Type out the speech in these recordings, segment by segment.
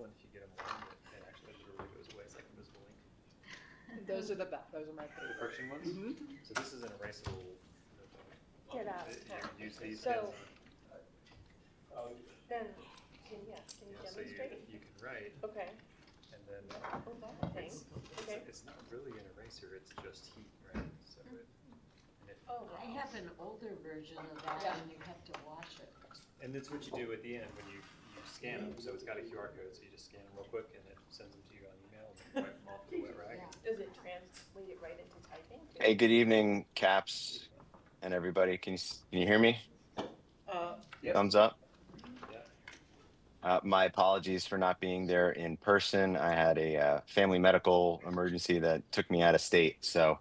and if you get them aligned, it actually literally goes away. It's like invisible ink. Those are those are my The favorite. friction ones? Mm-hmm. So this is an erasable. Get out. You use these So- pens Then, can you so demonstrate? you can write, Okay. and then Oh, that thing. Okay. it's not really an eraser, it's just heat, right? So Oh, I have an older version of that, Yeah. and you have to wash it. and that's what you do at the end when you scan them. So it's got a QR code, so you just scan them real quick, and it sends them to you on email, and you wipe them off with a wet rag. Yeah. Does it translate it right into typing? Hey, good evening, Caps and everybody. Can you hear me? Yes. Thumbs up. Yeah. My apologies for not being there in person. I had a family medical emergency that took me out of state, so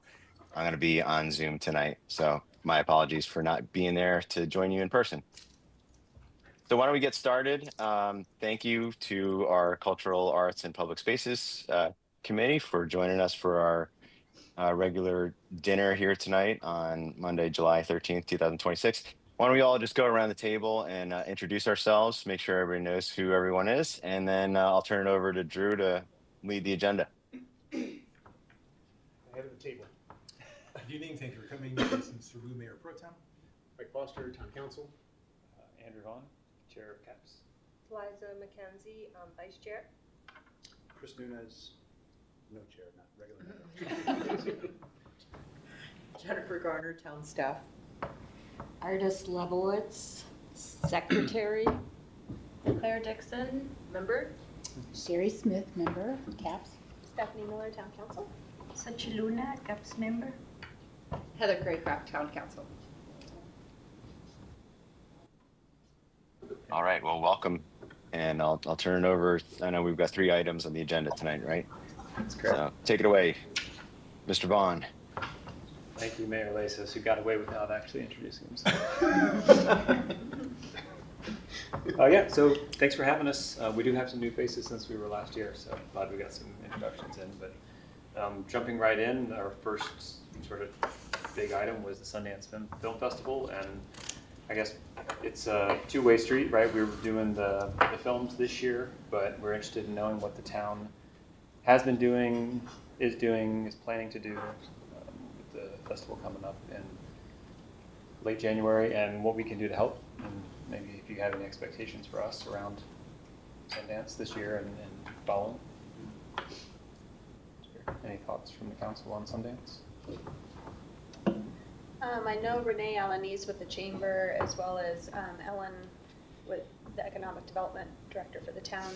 I'm going to be on Zoom tonight. So my apologies for not being there to join you in person. So why don't we get started? Thank you to our Cultural Arts and Public Spaces Committee for joining us for our regular dinner here tonight on Monday, July 13th, 2026. Why don't we all just go around the table and introduce ourselves, make sure everybody knows who everyone is, and then I'll turn it over to Drew to lead the agenda. Head of the table. Good evening, thank you for coming. Jason Saru, Mayor Pro Tem. Mike Foster, Town Council. Andrew Vaughn, Chair of CAPS. Liza McKenzie, Vice Chair. Chris Nunez, no chair, not regular mayor. Jennifer Garner, town staff. Artist Lebowitz, secretary. Claire Dixon, member. Sherry Smith, member, CAPS. Stephanie Miller, Town Council. Luna, CAPS member. Heather Craycraft, town council. All right, well, welcome. And I'll turn it over. I know we've got 3 items on the agenda tonight, right? That's correct. So take it away, Mr. Vaughn. Thank you, Mayor Lasis, who got away without actually introducing himself. Yeah, so thanks for having us. We do have some new faces since we were last year, so glad we got some introductions in. But jumping right in, our first sort of big item was the Sundance Film Festival, and I guess it's a two-way street, right? We were doing the films this year, but we're interested in knowing what the town has been doing, is planning to do with the festival coming up in late January, and what we can do to help, and maybe if you have any expectations for us around Sundance this year and following. Any thoughts from the council on Sundance? I know Renee Alanese with the Chamber, as well as Ellen with the Economic Development Director for the town.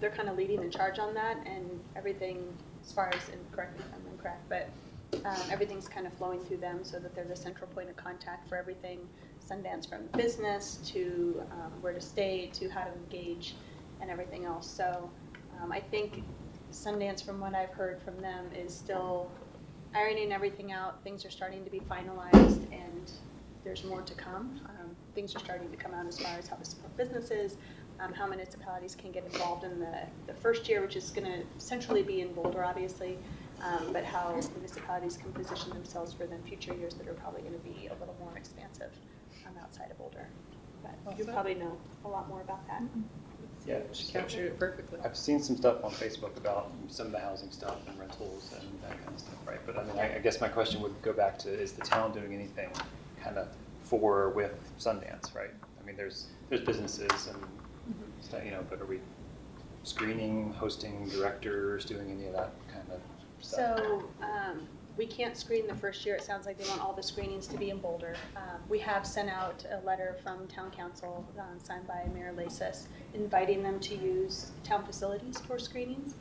They're kind of leading the charge on that, and everything, as far as, and correct me if I'm incorrect, but everything's kind of flowing through them so that they're the central point of contact for everything Sundance, from business to where to stay to how to engage and everything else. So I think Sundance, from what I've heard from them, is still ironing everything out. Things are starting to be finalized, and there's more to come. Things are starting to come out as far as how to support businesses, how municipalities can get involved in the first year, which is going to essentially be in Boulder, obviously, but how municipalities can position themselves for the future years that are probably going to be a little more expansive outside of Boulder. But you probably know a lot more about that. Yeah, She captured it perfectly. I've seen some stuff on Facebook about some of the housing stuff and rentals and that kind of stuff, right? But I mean, I guess my question would go back to, is the town doing anything kind of for or with Sundance, right? I mean, there's businesses and stuff, but are we screening, hosting, directors, doing any of that kind of stuff? So we can't screen the first year. It sounds like they want all the screenings to be in Boulder. We have sent out a letter from town council signed by Mayor Lasis inviting them to use town facilities for screenings.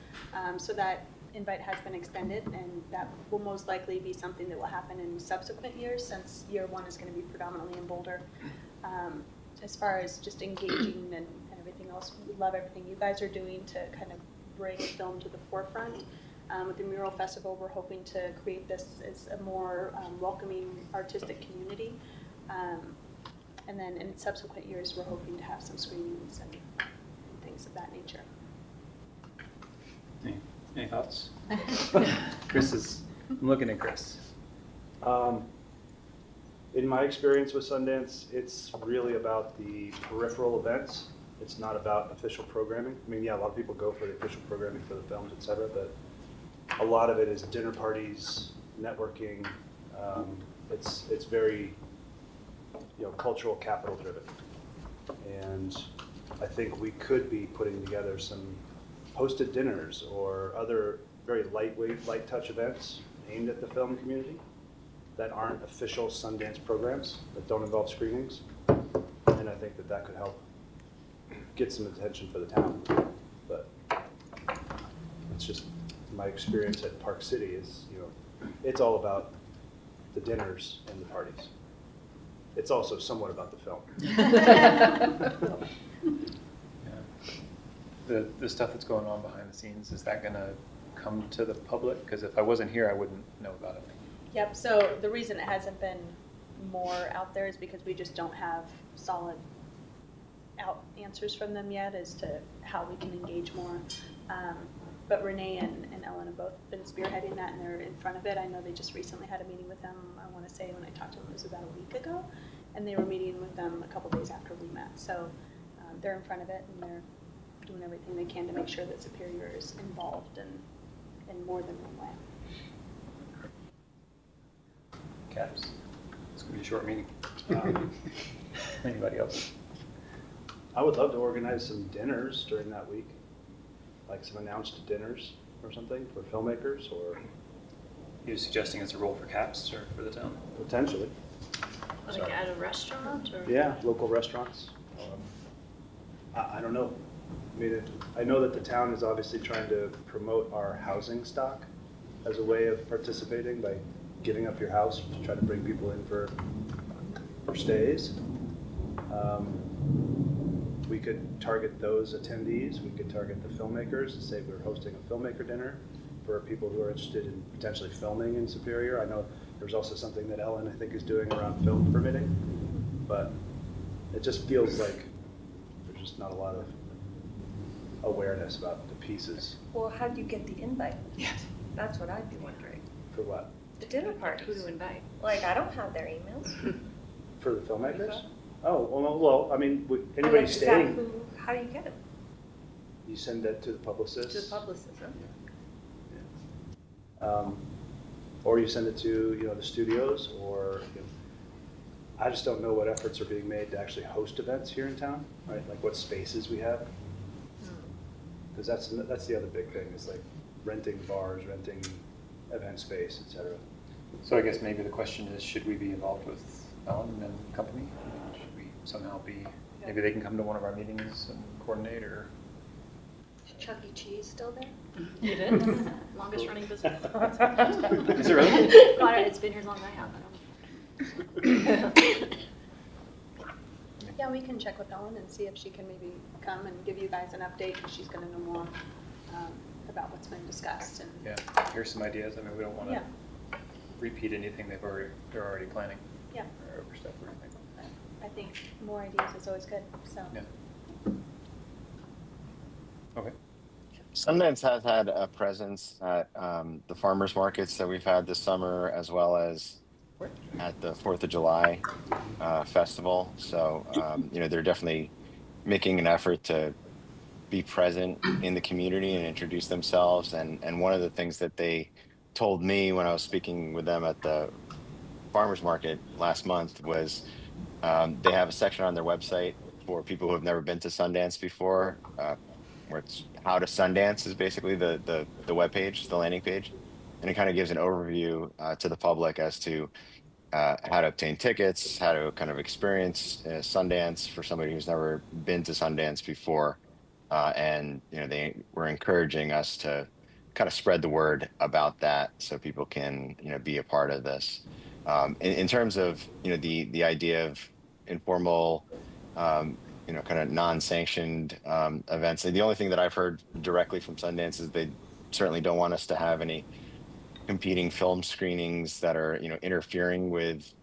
So that invite has been extended, and that will most likely be something that will happen in subsequent years, since year 1 is going to be predominantly in Boulder. As far as just engaging and everything else, we love everything you guys are doing to kind of bring film to the forefront. With the Mural Festival, we're hoping to create this as a more welcoming artistic community. And then in subsequent years, we're hoping to have some screenings and things of that nature. Any thoughts? I'm looking at Chris. In my experience with Sundance, it's really about the peripheral events. It's not about official programming. I mean, yeah, a lot of people go for the official programming for the films, et cetera, but a lot of it is dinner parties, networking. It's very, cultural capital driven. And I think we could be putting together some hosted dinners or other very lightweight, light touch events aimed at the film community that aren't official Sundance programs, that don't involve screenings. And I think that could help get some attention for the town. But it's just my experience at Park City is, it's all about the dinners and the parties. It's also somewhat about the film. The stuff that's going on behind the scenes, is that gonna come to the public? Because if I wasn't here, I wouldn't know about it. Yep, so the reason it hasn't been more out there is because we just don't have solid answers from them yet as to how we can engage more. But Renee and Ellen have both been spearheading that, and they're in front of it. I know they just recently had a meeting with them, I want to say when I talked to them, it was about a week ago, and they were meeting with them a couple days after we met. So they're in front of it, and they're doing everything they can to make sure that Superior is involved in more than one way. Caps? It's gonna be a short meeting. Anybody else? I would love to organize some dinners during that week, like some announced dinners or something for filmmakers, or You're suggesting it's a role for Caps or for the town? potentially. Like Sorry. at a restaurant or? Yeah, local restaurants. I don't know. I mean, I know that the town is obviously trying to promote our housing stock as a way of participating by giving up your house to try to bring people in for stays. We could target those attendees. We could target the filmmakers and say we're hosting a filmmaker dinner for people who are interested in potentially filming in Superior. I know there's also something that Ellen, I think, is doing around film permitting, but it just feels like there's just not a lot of awareness about the pieces. Well, how do you get the invite? Yes. That's what I'd be wondering. For what? The dinner party. Who to invite? Like, I don't have their emails. For the filmmakers? Oh, well, I mean, anybody staying, How do you get them? you send that to the publicist. To the publicist, huh? Or you send it to, the studios, or, I just don't know what efforts are being made to actually host events here in town, right? Like what spaces we have. Because that's the other big thing, is like renting bars, renting event space, et cetera. So I guess maybe the question is, should we be involved with Ellen and company? Should we somehow be, maybe they can come to one of our meetings and coordinate, or? Is Chuck E. Cheese still there? You did? Longest running business. Is it really? God, it's been here as long as I have. Yeah, we can check with Ellen and see if she can maybe come and give you guys an update, because she's going to know more about what's been discussed. And Yeah, here's some ideas. I mean, we don't want to repeat anything they're already planning. Yeah. Or overstep or anything. I think more ideas is always good. So. Yeah. Okay. Sundance has had a presence at the farmers markets that we've had this summer, as well as at the 4th of July festival. So, they're definitely making an effort to be present in the community and introduce themselves. And one of the things that they told me when I was speaking with them at the farmers market last month was they have a section on their website for people who have never been to Sundance before, where it's how to Sundance is basically the webpage, the landing page. And it kind of gives an overview to the public as to how to obtain tickets, how to kind of experience Sundance for somebody who's never been to Sundance before. And they were encouraging us to kind of spread the word about that so people can be a part of this. In terms of the idea of informal, kind of non-sanctioned events, the only thing that I've heard directly from Sundance is they certainly don't want us to have any competing film screenings that are interfering with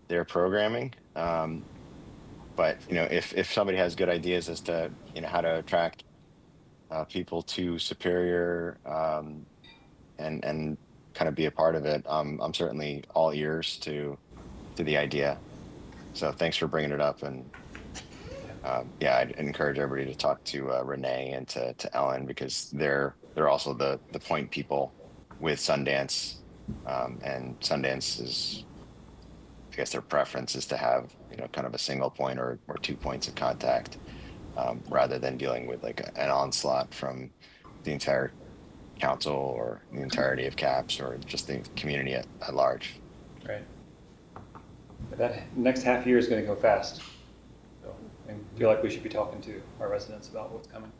their programming. But if somebody has good ideas as to how to attract people to Superior and kind of be a part of it, I'm certainly all ears to the idea. So thanks for bringing it up, and yeah, I'd encourage everybody to talk to Renee and to Ellen, because they're also the point people with Sundance, and Sundance is, I guess their preference is to have, kind of a single point or 2 points of contact, rather than dealing with like an onslaught from the entire council or the entirety of CAPS or just the community at large. Right. But that next half year is going to go fast. So I feel like we should be talking to our residents about what's coming.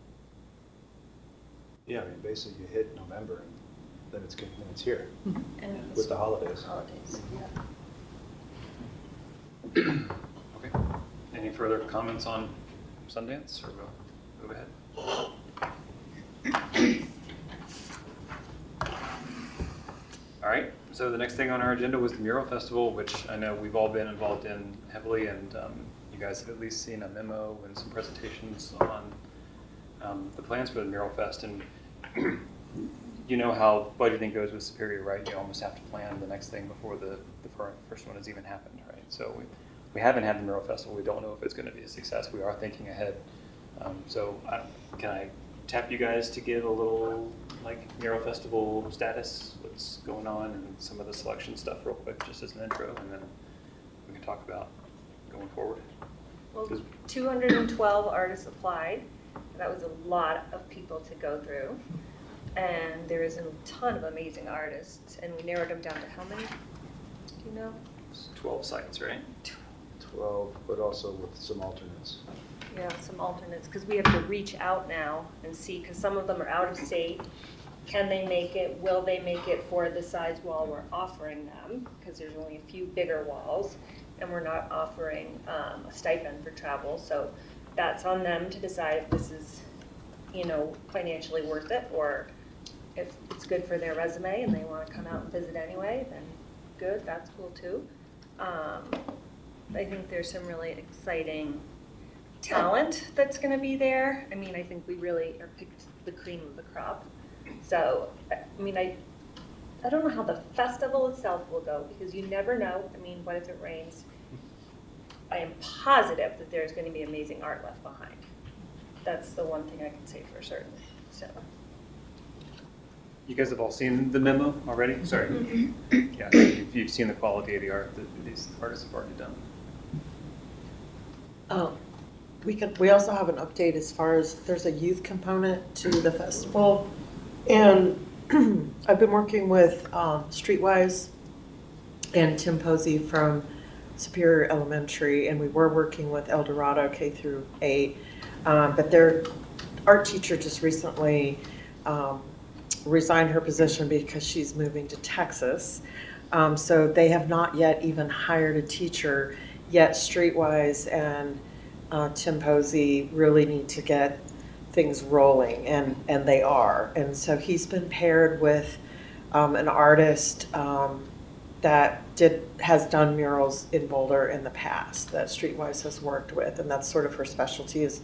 Yeah, I mean, basically you hit November and then it's good, then it's here And with the holidays. holidays, yeah. Okay. Any further comments on Sundance, or we'll move ahead? All right, so the next thing on our agenda was the Mural Festival, which I know we've all been involved in heavily, and you guys have at least seen a memo and some presentations on the plans for the Mural Fest. And you know how budgeting goes with Superior, right? You almost have to plan the next thing before the first one has even happened, right? So we haven't had the Mural Festival. We don't know if it's going to be a success. We are thinking ahead. Can I tap you guys to give a little Mural Festival status, what's going on, and some of the selection stuff real quick, just as an intro, and then we can talk about going forward. Well, 212 artists applied. That was a lot of people to go through. And there is a ton of amazing artists, and we narrowed them down to how many? Do you know? It's 12 sites, right? 12, but also with some alternates. Yeah, some alternates, because we have to reach out now and see, because some of them are out of state. Can they make it? Will they make it for the size wall we're offering them? Because there's only a few bigger walls, and we're not offering a stipend for travel. So that's on them to decide if this is, financially worth it, or if it's good for their resume and they want to come out and visit anyway, then good, that's cool too. I think there's some really exciting talent that's going to be there. I mean, I think we really are picked the cream of the crop. So, I mean, I don't know how the festival itself will go, because you never know. I mean, what if it rains? I am positive that there's going to be amazing art left behind. That's the one thing I can say for certain. So. You guys have all seen the memo already? Sorry. Yeah, you've seen the quality of the art that these artists have already done. We also have an update as far as there's a youth component to the festival. And I've been working with Streetwise and Tim Posey from Superior Elementary, and we were working with El Dorado K through 8. But their art teacher just recently resigned her position because she's moving to Texas. So they have not yet even hired a teacher, yet Streetwise and Tim Posey really need to get things rolling, and they are. And so he's been paired with an artist that has done murals in Boulder in the past that Streetwise has worked with, and that's sort of her specialty, is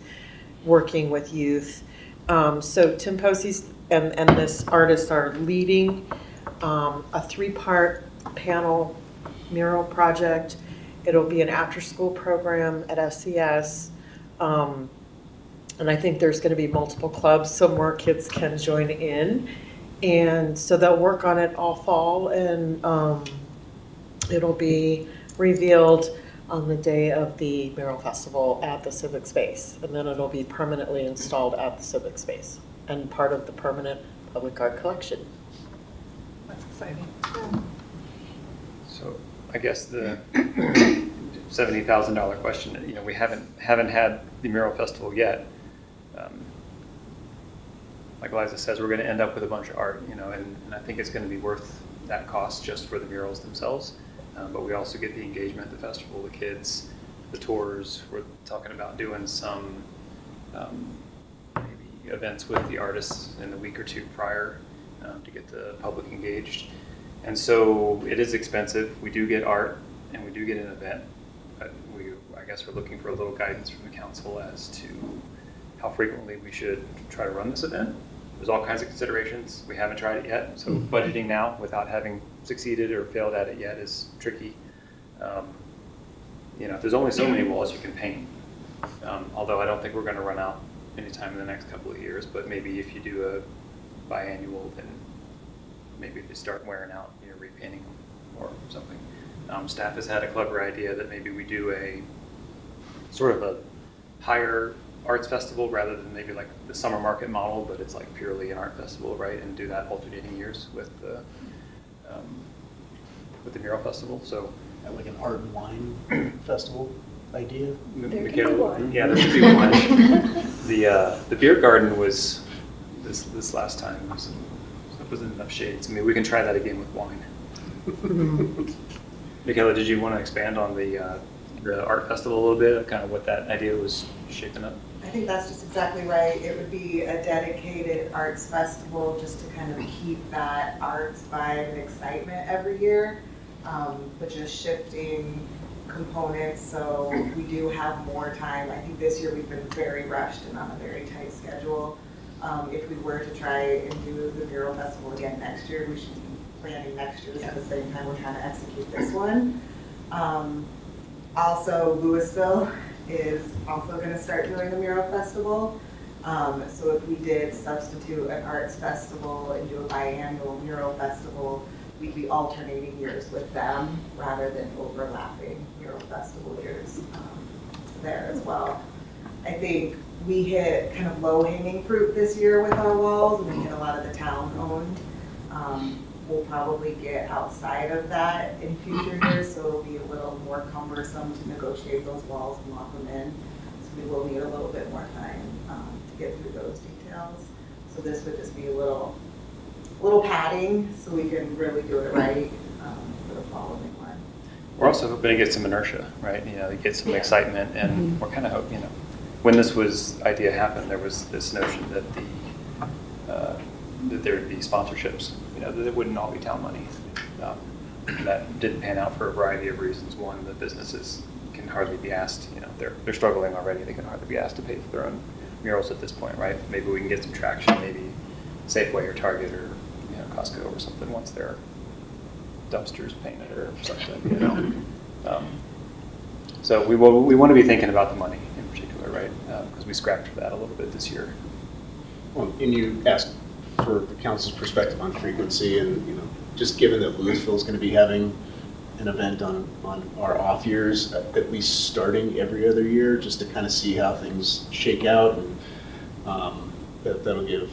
working with youth. So Tim Posey's and this artist are leading a 3-part panel mural project. It'll be an after-school program at SCS. And I think there's going to be multiple clubs so more kids can join in. And so they'll work on it all fall, and it'll be revealed on the day of the Mural Festival at the Civic Space. And then it'll be permanently installed at the Civic Space and part of the permanent public art collection. That's exciting. So I guess the $70,000 question, we haven't had the Mural Festival yet. Like Eliza says, we're going to end up with a bunch of art, and I think it's going to be worth that cost just for the murals themselves. But we also get the engagement at the festival, the kids, the tours. We're talking about doing some maybe events with the artists in the week or two prior to get the public engaged. And so it is expensive. We do get art and we do get an event. But I guess we're looking for a little guidance from the council as to how frequently we should try to run this event. There's all kinds of considerations. We haven't tried it yet, so budgeting now without having succeeded or failed at it yet is tricky. There's only so many walls you can paint. Although I don't think we're gonna run out anytime in the next couple of years, but maybe if you do a biannual, then maybe they start wearing out, repainting them or something. Staff has had a clever idea that maybe we do a sort of a higher arts festival rather than maybe like the summer market model, but it's like purely an art festival, right? And do that alternating years with the mural festival. So Like an art and wine festival idea? There could be one. Yeah, there should be one. The beer garden was this last time. It wasn't enough shades. I mean, we can try that again with wine. Michaela, did you want to expand on the art festival a little bit? Kind of what that idea was shaping up. I think that's just exactly right. It would be a dedicated arts festival just to kind of keep that arts vibe and excitement every year, but just shifting components so we do have more time. I think this year we've been very rushed and on a very tight schedule. If we were to try and do the mural festival again next year, we should be planning next year at the same time we're trying to execute this one. Also, Louisville is also going to start doing a mural festival. So if we did substitute an arts festival and do a biannual mural festival, we'd be alternating years with them rather than overlapping mural festival years there as well. I think we hit kind of low-hanging fruit this year with our walls, and we hit a lot of the town-owned. We'll probably get outside of that in future years, so it'll be a little more cumbersome to negotiate those walls and lock them in. So we will need a little bit more time to get through those details. So this would just be a little padding so we can really do it right for the following one. We're also hoping to get some inertia, right? To get some excitement, and we're kind of hoping, when this idea happened, there was this notion that that there would be sponsorships, that it wouldn't all be town money. And that didn't pan out for a variety of reasons. One, the businesses can hardly be asked, they're struggling already. They can hardly be asked to pay for their own murals at this point, right? Maybe we can get some traction, maybe Safeway or Target or Costco or something once their dumpsters painted or something, So we want to be thinking about the money in particular, right? Because we scrapped for that a little bit this year. Well, and you asked for the council's perspective on frequency, and just given that Louisville is going to be having an event on our off years, at least starting every other year, just to kind of see how things shake out, and that'll give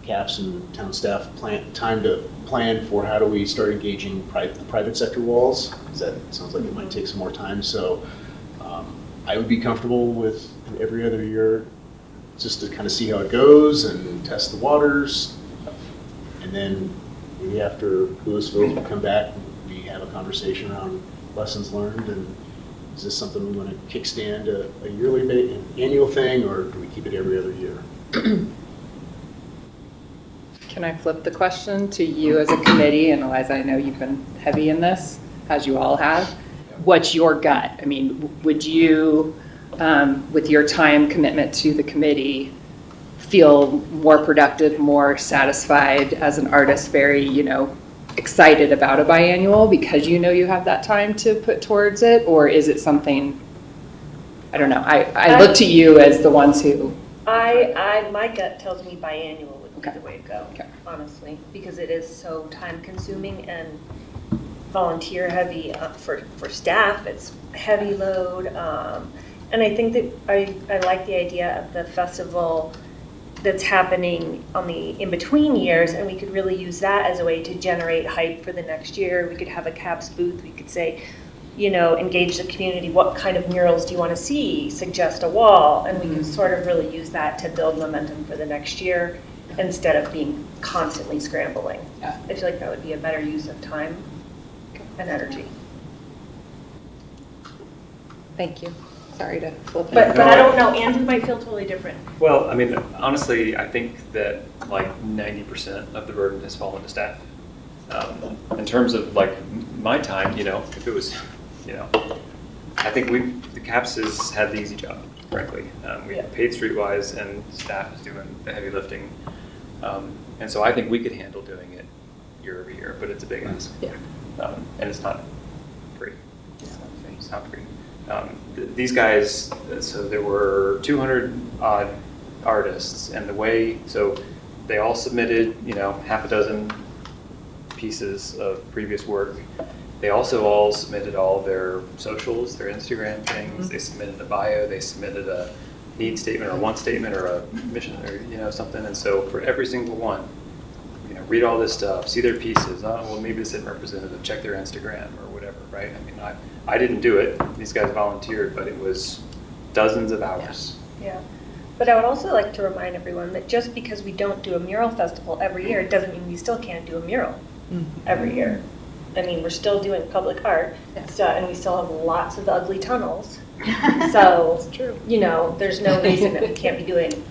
CAPS and town staff time to plan for how do we start engaging the private sector walls, because that sounds like it might take some more time. So I would be comfortable with an every other year, just to kind of see how it goes and test the waters. And then maybe after Louisville, we come back and we have a conversation around lessons learned, and is this something we want to kickstand a yearly, an annual thing, or do we keep it every other year? Can I flip the question to you as a committee? And Eliza, I know you've been heavy in this, as you all have. What's your gut? I mean, would you, with your time commitment to the committee, feel more productive, more satisfied as an artist, very, excited about a biannual because you have that time to put towards it? Or is it something, I don't know, I look to you as the ones who. My gut tells me biannual would be Okay. the way to go, Okay. honestly, because it is so time consuming and volunteer heavy for staff. It's heavy load. And I think that I like the idea of the festival that's happening on the in-between years, and we could really use that as a way to generate hype for the next year. We could have a CAPS booth. We could say, engage the community. What kind of murals do you want to see? Suggest a wall. And we can sort of really use that to build momentum for the next year instead of being constantly scrambling. Yeah. I feel like that would be a better use of time and energy. Thank you. Sorry to flip it. But I don't know, Andrew might feel totally different. Well, I mean, honestly, I think that like 90% of the burden has fallen to staff. In terms of like my time, if it was, I think the CAPS has had the easy job, frankly. We paid Streetwise, and staff is doing the heavy lifting. And so I think we could handle doing it year over year, but it's a big ask. Yeah. And it's not free. It's not free. These guys, so there were 200 odd artists, and the way, so they all submitted, half a dozen pieces of previous work. They also all submitted all their socials, their Instagram things. They submitted a bio. They submitted a need statement or want statement or a mission or something. And so for every single one, read all this stuff, see their pieces. Oh, well, maybe this isn't representative. Check their Instagram or whatever, right? I mean, I didn't do it. These guys volunteered, but it was dozens of hours. Yeah. But I would also like to remind everyone that just because we don't do a mural festival every year, it doesn't mean we still can't do a mural every year. I mean, we're still doing public art, and we still have lots of ugly tunnels. So, It's true. There's no reason that we can't be doing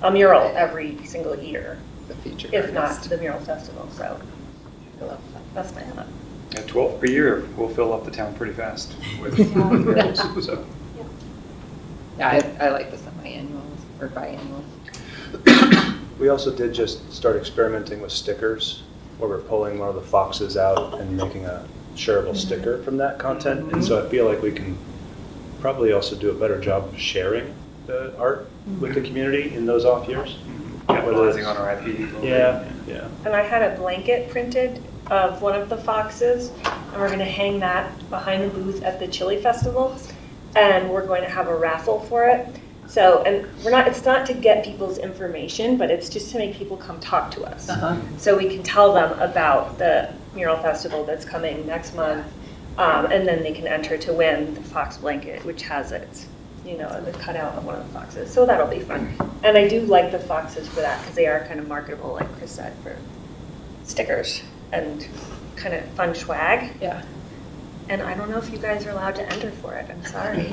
a mural every single year, The feature if not artist. the mural festival. So, that's my thought. At 12 per year, we'll fill up the town pretty fast with murals. So. Yeah, I like the semi-annuals or biannuals. We also did just start experimenting with stickers, where we're pulling one of the foxes out and making a shareable sticker from that content. And so I feel like we can probably also do a better job of sharing the art with the community in those off years. Capitalizing on our IP. Yeah. And I had a blanket printed of one of the foxes, and we're going to hang that behind the booth at the Chili Festival, and we're going to have a raffle for it. So, and it's not to get people's information, but it's just to make people come talk to us. So we can tell them about the mural festival that's coming next month, and then they can enter to win the fox blanket, which has the cutout of one of the foxes. So that'll be fun. And I do like the foxes for that, because they are kind of marketable, like Chris said, for stickers and kind of fun swag. Yeah. And I don't know if you guys are allowed to enter for it. I'm sorry.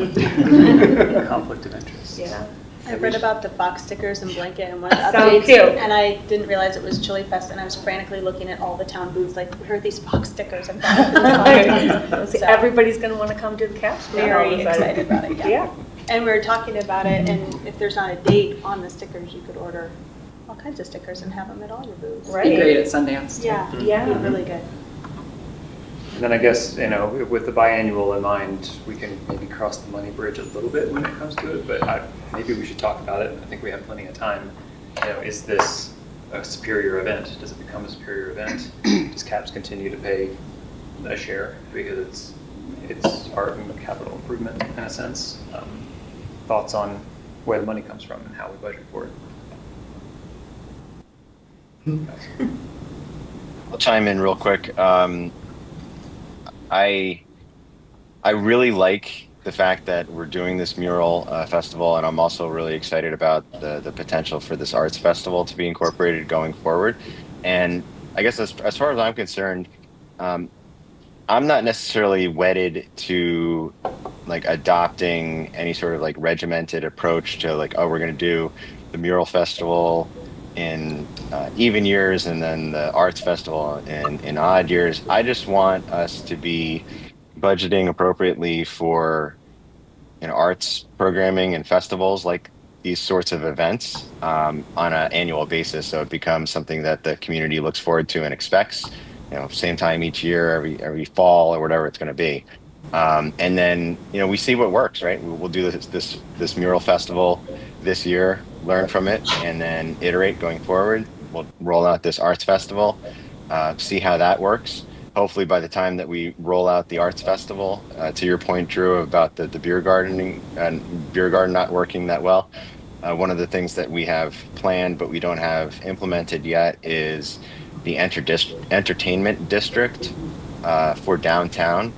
Conflict of interest. Yeah. I read about the box stickers and blanket and one of the So updates, cute. and I didn't realize it was Chili Fest, and I was frantically looking at all the town booths, like, where are these box stickers? I'm So everybody's going to want to come to the capstone. very excited about it, yeah. Yeah. And we were talking about it, and if there's not a date on the stickers, you could order all kinds of stickers and have them at all your booths. Right. Be great at Sundance. Too. Yeah, Yeah. really good. And then I guess, with the biannual in mind, we can maybe cross the money bridge a little bit when it comes to it, but maybe we should talk about it. I think we have plenty of time. Is this a superior event? Does it become a superior event? Does CAPS continue to pay a share because it's art and capital improvement in a sense? Thoughts on where the money comes from and how we budget for it? I'll chime in real quick. I really like the fact that we're doing this mural festival, and I'm also really excited about the potential for this arts festival to be incorporated going forward. And I guess as far as I'm concerned, I'm not necessarily wedded to like adopting any sort of like regimented approach to like, oh, we're going to do the mural festival in even years and then the arts festival in odd years. I just want us to be budgeting appropriately for arts programming and festivals like these sorts of events on an annual basis, so it becomes something that the community looks forward to and expects. Same time each year, every fall or whatever it's going to be. And then we see what works, right? We'll do this mural festival this year, learn from it, and then iterate going forward. We'll roll out this arts festival, see how that works. Hopefully by the time that we roll out the arts festival, to your point, Drew, about the beer garden not working that well, one of the things that we have planned but we don't have implemented yet is the entertainment district for downtown.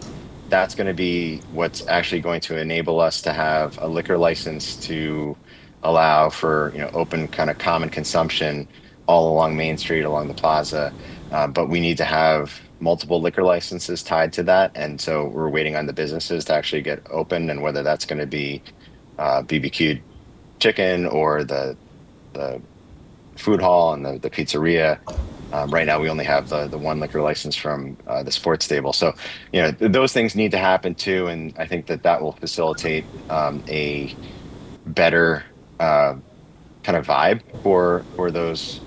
That's going to be what's actually going to enable us to have a liquor license to allow for open kind of common consumption all along Main Street, along the plaza. But we need to have multiple liquor licenses tied to that, and so we're waiting on the businesses to actually get open, and whether that's going to be BBQ chicken or the food hall and the pizzeria. Right now, we only have the one liquor license from the sports stable. So, those things need to happen too, and I think that will facilitate a better kind of vibe for those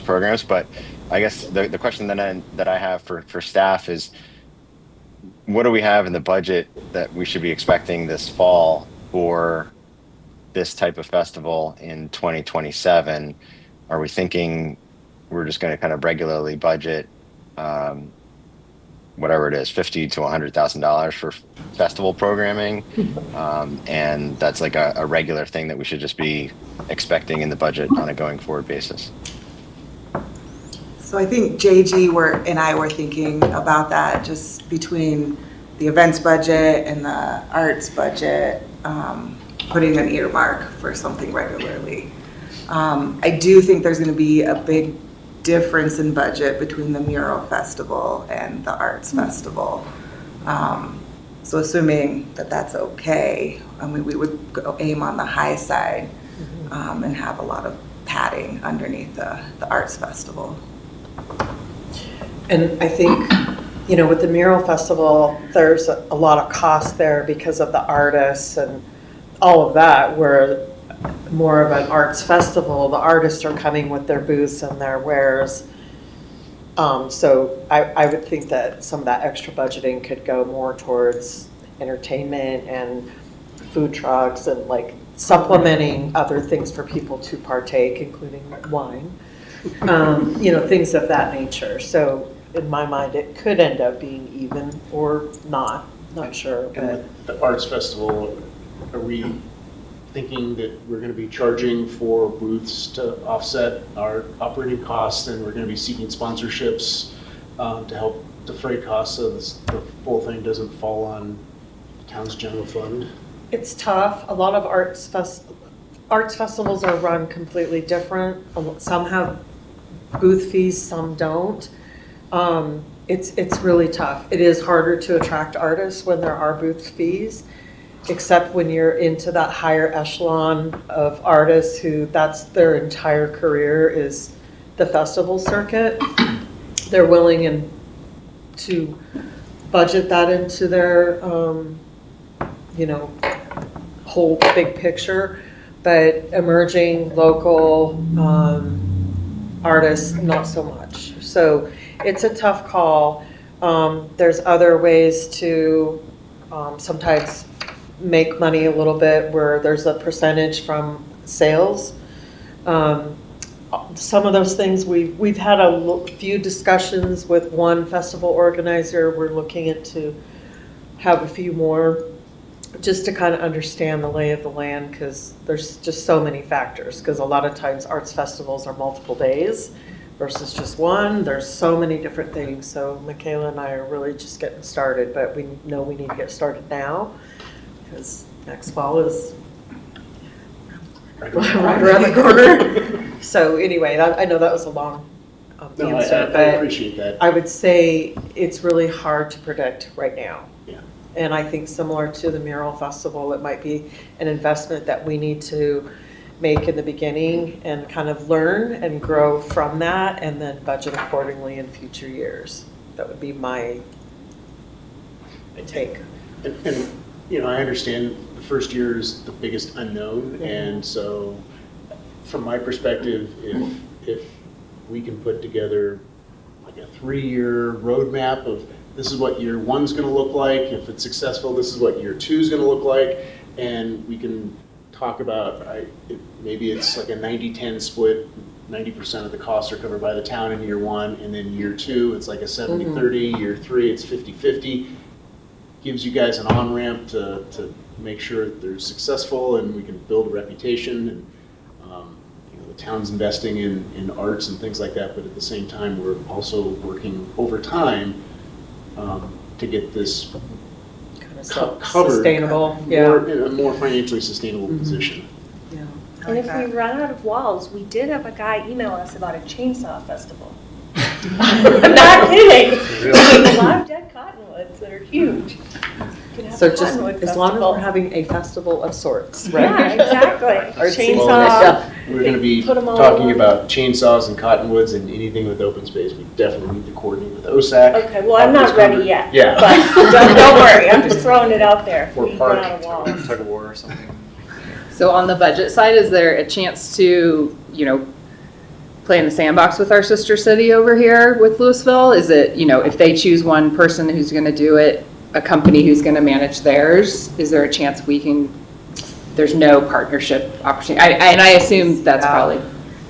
programs. But I guess the question that I have for staff is, what do we have in the budget that we should be expecting this fall for this type of festival in 2027? Are we thinking we're just going to kind of regularly budget whatever it is, $50,000 to $100,000 for festival programming, and that's like a regular thing that we should just be expecting in the budget on a going forward basis? So I think JG and I were thinking about that, just between the events budget and the arts budget, putting an earmark for something regularly. I do think there's going to be a big difference in budget between the Mural Festival and the Arts Festival. So assuming that that's okay, I mean, we would aim on the high side and have a lot of padding underneath the Arts Festival. And I think, you know, with the Mural Festival, there's a lot of cost there because of the artists and all of that, where more of an arts festival, the artists are coming with their booths and their wares. So I would think that some of that extra budgeting could go more towards entertainment and food trucks and like supplementing other things for people to partake, including wine, you know, things of that nature. So in my mind, it could end up being even or not sure. And with the Arts Festival, are we thinking that we're going to be charging for booths to offset our operating costs, and we're going to be seeking sponsorships to help defray costs so the whole thing doesn't fall on the town's general fund? It's tough. A lot of arts festivals are run completely different. Some have booth fees, some don't. It's really tough. It is harder to attract artists when there are booth fees, except when you're into that higher echelon of artists who that's their entire career is the festival circuit. They're willing to budget that into their, you know, whole big picture. But emerging local artists, not so much. So it's a tough call. There's other ways to sometimes make money a little bit where there's a percentage from sales. Some of those things we've had a few discussions with one festival organizer. We're looking into have a few more just to kind of understand the lay of the land, because there's just so many factors, because a lot of times arts festivals are multiple days versus just one. There's so many different things. So Michaela and I are really just getting started, but we know we need to get started now, because next fall is right around the corner. So anyway, I know that was a long answer, but I appreciate that. I would say it's really hard to predict right now. Yeah. And I think similar to the Mural Festival, it might be an investment that we need to make in the beginning and kind of learn and grow from that, and then budget accordingly in future years. That would be my take. And you know, I understand the first year is the biggest unknown, and so from my perspective, if we can put together like a 3-year roadmap of this is what year one's going to look like, if it's successful, this is what year two is going to look like, and we can talk about maybe it's like a 90-10 split. 90% of the costs are covered by the town in year one, and then year two it's like a 70-30, year three it's 50-50. Gives you guys an on-ramp to make sure that they're successful and we can build a reputation, and you know, the town's investing in arts and things like that, but at the same time we're also working over time to get this covered sustainable, in a more financially sustainable position. Yeah. And if we run out of walls, we did have a guy email us about a chainsaw festival. I'm not kidding. A lot of dead cottonwoods that are huge. So just as long as we're having a festival of sorts, right? Yeah, exactly. Chainsaw. Yeah. We're going to be Put 'em all talking over. about chainsaws and cottonwoods and anything with open space. We definitely need to coordinate with OSAC. Okay, well, I'm not ready yet. Yeah. But don't worry, I'm just throwing it out there. Or We run park. out of walls. Tug of war or something. So on the budget side, is there a chance to, you know, play in the sandbox with our sister city over here with Louisville? Is it, you know, if they choose one person who's going to do it, a company who's going to manage theirs, is there a chance we can, there's no partnership opportunity? And I assume that's probably,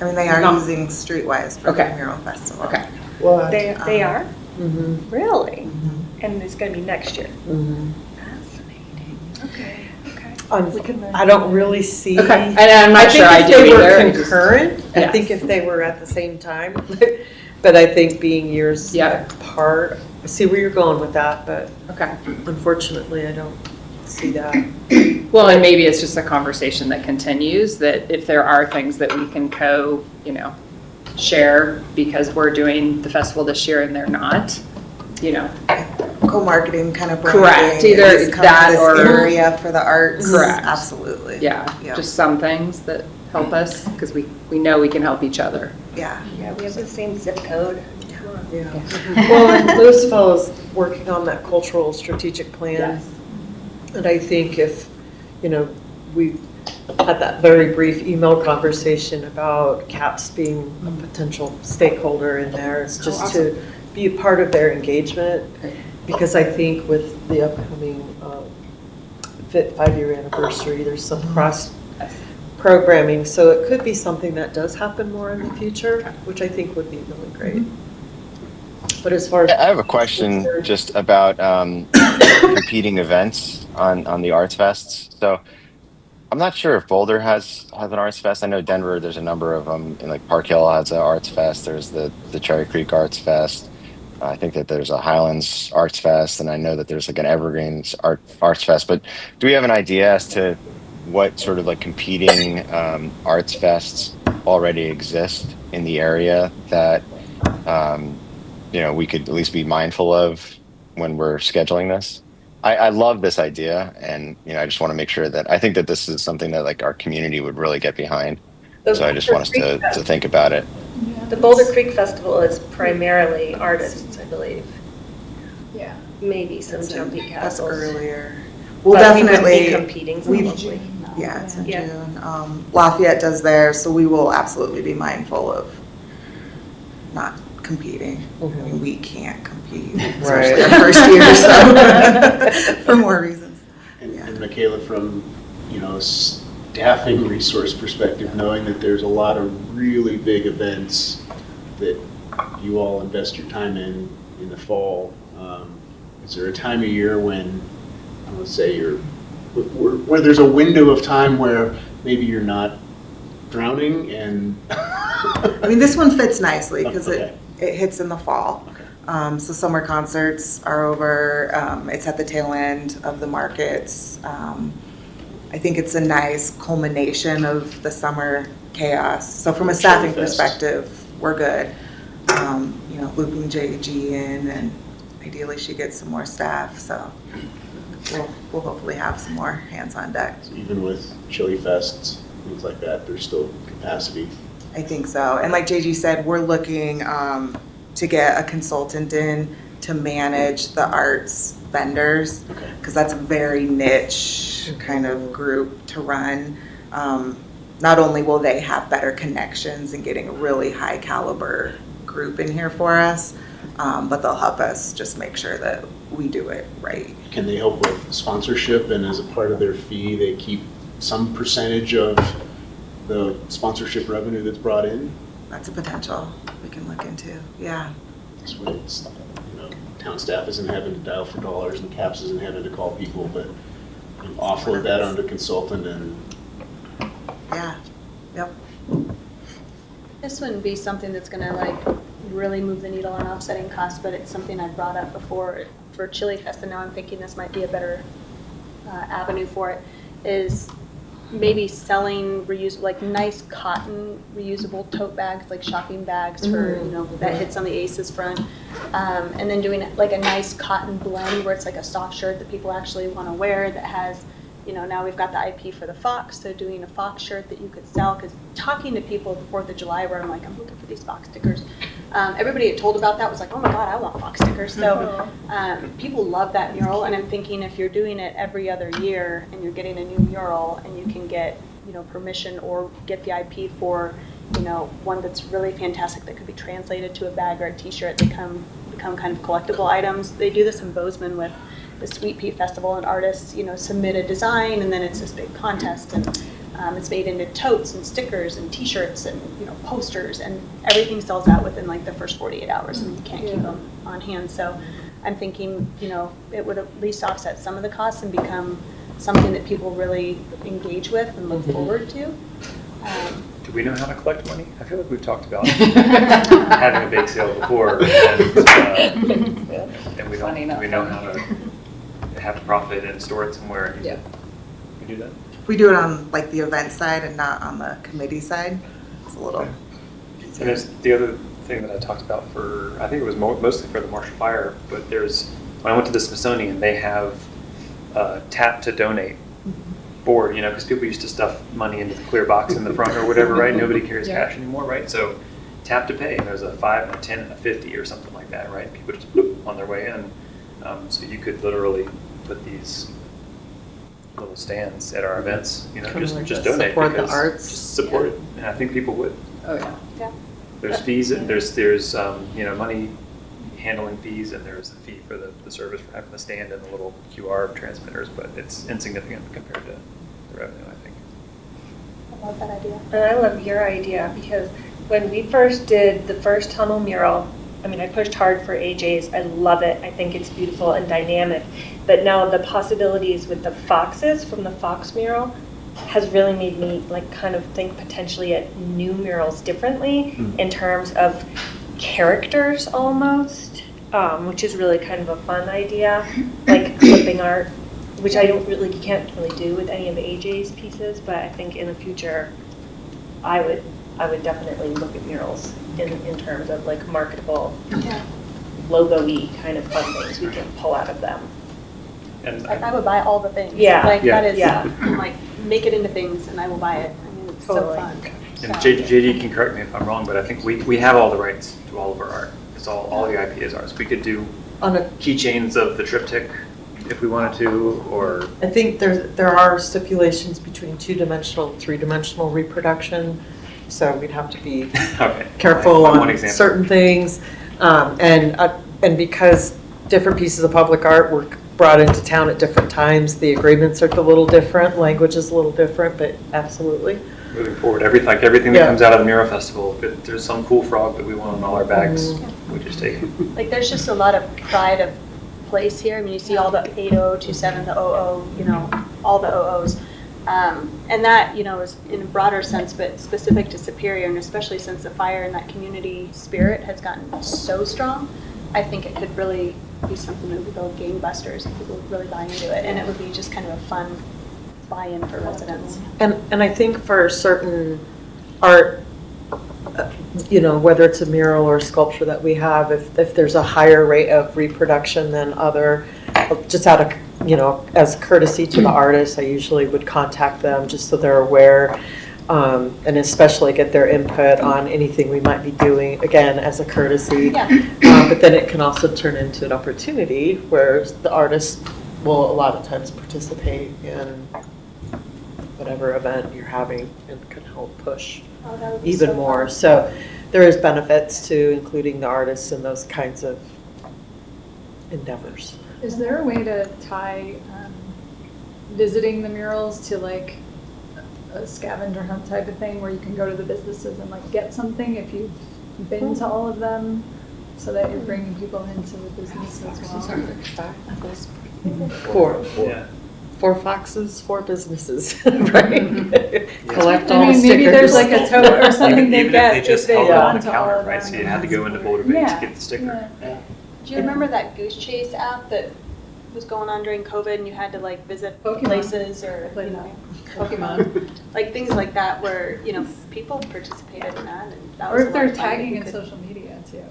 I mean, they are No. using Streetwise for Okay. the mural festival. okay. What? They are? Mhm, Really? Mhm. And it's gonna be next year? mhm. Fascinating. Okay. I don't really see. Okay, and I'm not sure I think do if they either. were I just- concurrent, I Yes. think if they were at the same time, but I think being years Yeah. apart, I see where you're going with that, but Okay. unfortunately, I don't see that. Well, and maybe it's just a conversation that continues, that if there are things that we can share because we're doing the festival this year and they're not, Co-marketing kind of Correct. branding. Either at least come to that this or- area for the arts. Correct. Absolutely. yeah, Yeah. just some things that help us, because we know we can help each other. Yeah. Yeah, we have the same zip code. Come on. Yeah. Well, and Louisville is working on that cultural strategic plan. Yes. And I think if, we had that very brief email conversation about CAPS being a potential stakeholder in there, it's just to be a part of their engagement. Because I think with the upcoming FIT 5-year anniversary, there's some cross programming. So it could be something that does happen more in the future, which I think would be really great. But as far as I have a question just about competing events on the Arts Fests. So I'm not sure if Boulder has an Arts Fest. I know Denver, there's a number of them. And like Park Hill has an Arts Fest. There's the Cherry Creek Arts Fest. I think that there's a Highlands Arts Fest, and I know that there's like an Evergreens Arts Fest. But do we have an idea as to what sort of like competing arts fests already exist in the area that we could at least be mindful of when we're scheduling this? I love this idea, and I just want to make sure that I think that this is something that like our community would really get behind. So I just want us to think about it. The Boulder Creek Festival is primarily artists, I believe. Yeah. Maybe some jumpy That's castles. earlier. We'll But we would definitely. be competing we've- probably. Yeah, it's in Yeah. June. Lafayette does theirs, so we will absolutely be mindful of not competing. I mean, we can't compete, especially our first year, so, for more reasons. And Michaela, from, a staffing resource perspective, knowing that there's a lot of really big events that you all invest your time in the fall, is there a time of year when, I would say, where there's a window of time where maybe you're not drowning and I mean, this one fits nicely because Okay. it hits in the fall. Okay. So summer concerts are over. It's at the tail end of the markets. I think it's a nice culmination of the summer chaos. So from a staffing Chili Fest. perspective, we're good. Looping JG in, and ideally she gets some more staff. So we'll hopefully have some more hands on deck. even with chili fests, things like that, there's still capacity. I think so. And like JG said, we're looking to get a consultant in to manage the arts vendors, Okay. because that's a very niche kind of group to run. Not only will they have better connections and getting a really high caliber group in here for us, but they'll help us just make sure that we do it right. Can they help with sponsorship, and as a part of their fee, they keep some percentage of the sponsorship revenue that's brought in? That's a potential we can look into, yeah. This way it's, town staff isn't having to dial for dollars and CAPS isn't having to call people, but offload that onto consultant and Yeah, yep. This wouldn't be something that's gonna really move the needle on offsetting costs, but it's something I brought up before for Chili Fest, and now I'm thinking this might be a better avenue for it, is maybe selling nice cotton reusable tote bags, like shopping bags for, that hits on the ACES front. And then doing like a nice cotton blend where it's like a soft shirt that people actually want to wear that has, now we've got the IP for the Fox, so doing a Fox shirt that you could sell, because talking to people at the 4th of July where I'm like, I'm looking for these Fox stickers. Everybody had told about that was like, oh my God, I want Fox stickers. So people love that mural, and I'm thinking if you're doing it every other year and you're getting a new mural and you can get, permission or get the IP for, one that's really fantastic that could be translated to a bag or a t-shirt, they become kind of collectible items. They do this in Bozeman with the Sweet Pea Festival, and artists, submit a design, and then it's this big contest, and it's made into totes and stickers and T-shirts and posters, and everything sells out within like the first 48 hours, and you can't keep them on hand. So I'm thinking, it would at least offset some of the costs and become something that people really engage with and look forward to. Do we know how to collect money? I feel like we've talked about having a bake sale before, and we don't. Do we know how to have a profit and store it somewhere and use it? We do that. We do it on like the event side and not on the committee side. It's a little. And there's the other thing that I talked about for, I think it was mostly for the Marshall Fire, but when I went to the Smithsonian, they have tap to donate board, because people used to stuff money into the clear box in the front or whatever, right? Nobody carries cash anymore, right? So tap to pay, and there's a 5 and a 10 and a 50 or something like that, right? People just bloop on their way in. So you could literally put these little stands at our events, just donate. Support the because arts. Just support it, and I think people would. Oh, yeah. Yeah. There's fees, and there's money handling fees, and there's the fee for the service for having the stand and the little QR transmitters, but it's insignificant compared to the revenue, I think. I love that idea. And I love your idea, because when we first did the first tunnel mural, I pushed hard for AJ's. I love it. I think it's beautiful and dynamic. But now the possibilities with the foxes from the Fox mural has really made me kind of think potentially at new murals differently in terms of characters almost, which is really kind of a fun idea, like clipping art, which you can't really do with any of AJ's pieces, but I think in the future, I would definitely look at murals in terms of marketable, logo-y kind of fun things we can pull out of them. And I would buy all the things. Yeah. That is, Yeah. make it into things and I will buy it. It's Totally. so fun. And JD can correct me if I'm wrong, but I think we have all the rights to all of our art. It's all the IP is ours. We could do On a, keychains of the triptych if we wanted to, or I think there are stipulations between 2-dimensional, 3-dimensional reproduction, so we'd have to be okay. careful One on example. certain things. And because different pieces of public art were brought into town at different times, the agreements are a little different, language is a little different, but absolutely. Moving forward, everything that comes out of the Mural Festival, if there's some cool frog that we want on all our bags, we just take it. There's just a lot of pride of place here. You see all the 80, 27, the 00, all the 00s. And that, is in a broader sense, but specific to Superior, and especially since the fire and that community spirit has gotten so strong, I think it could really be something that would go gangbusters and people would really buy into it. And it would be just kind of a fun buy-in for residents. And I think for certain art, whether it's a mural or sculpture that we have, if there's a higher rate of reproduction than other, just out of, as courtesy to the artist, I usually would contact them just so they're aware, and especially get their input on anything we might be doing, again, as a courtesy. Yeah. But then it can also turn into an opportunity where the artist will a lot of times participate in whatever event you're having and can help push even so more. fun. So there is benefits to including the artists in those kinds of endeavors. Is there a way to tie visiting the murals to a scavenger hunt type of thing where you can go to the businesses and get something if you've been to all of them, so that you're bringing people into the business as well? Four foxes, 4 businesses, right? Collect all the stickers. Maybe there's a tote or something they Even get if they just if held they it go on the onto all counter, of right? them. So you had to go into Boulder Bay to get the sticker. Yeah. Do you remember that Goose Chase app that was going on during COVID and you had to visit Pokemon. places or, Pokemon. things like that where, people participated in that and that Or was if a lot they're of fun that tagging you in could- social media too.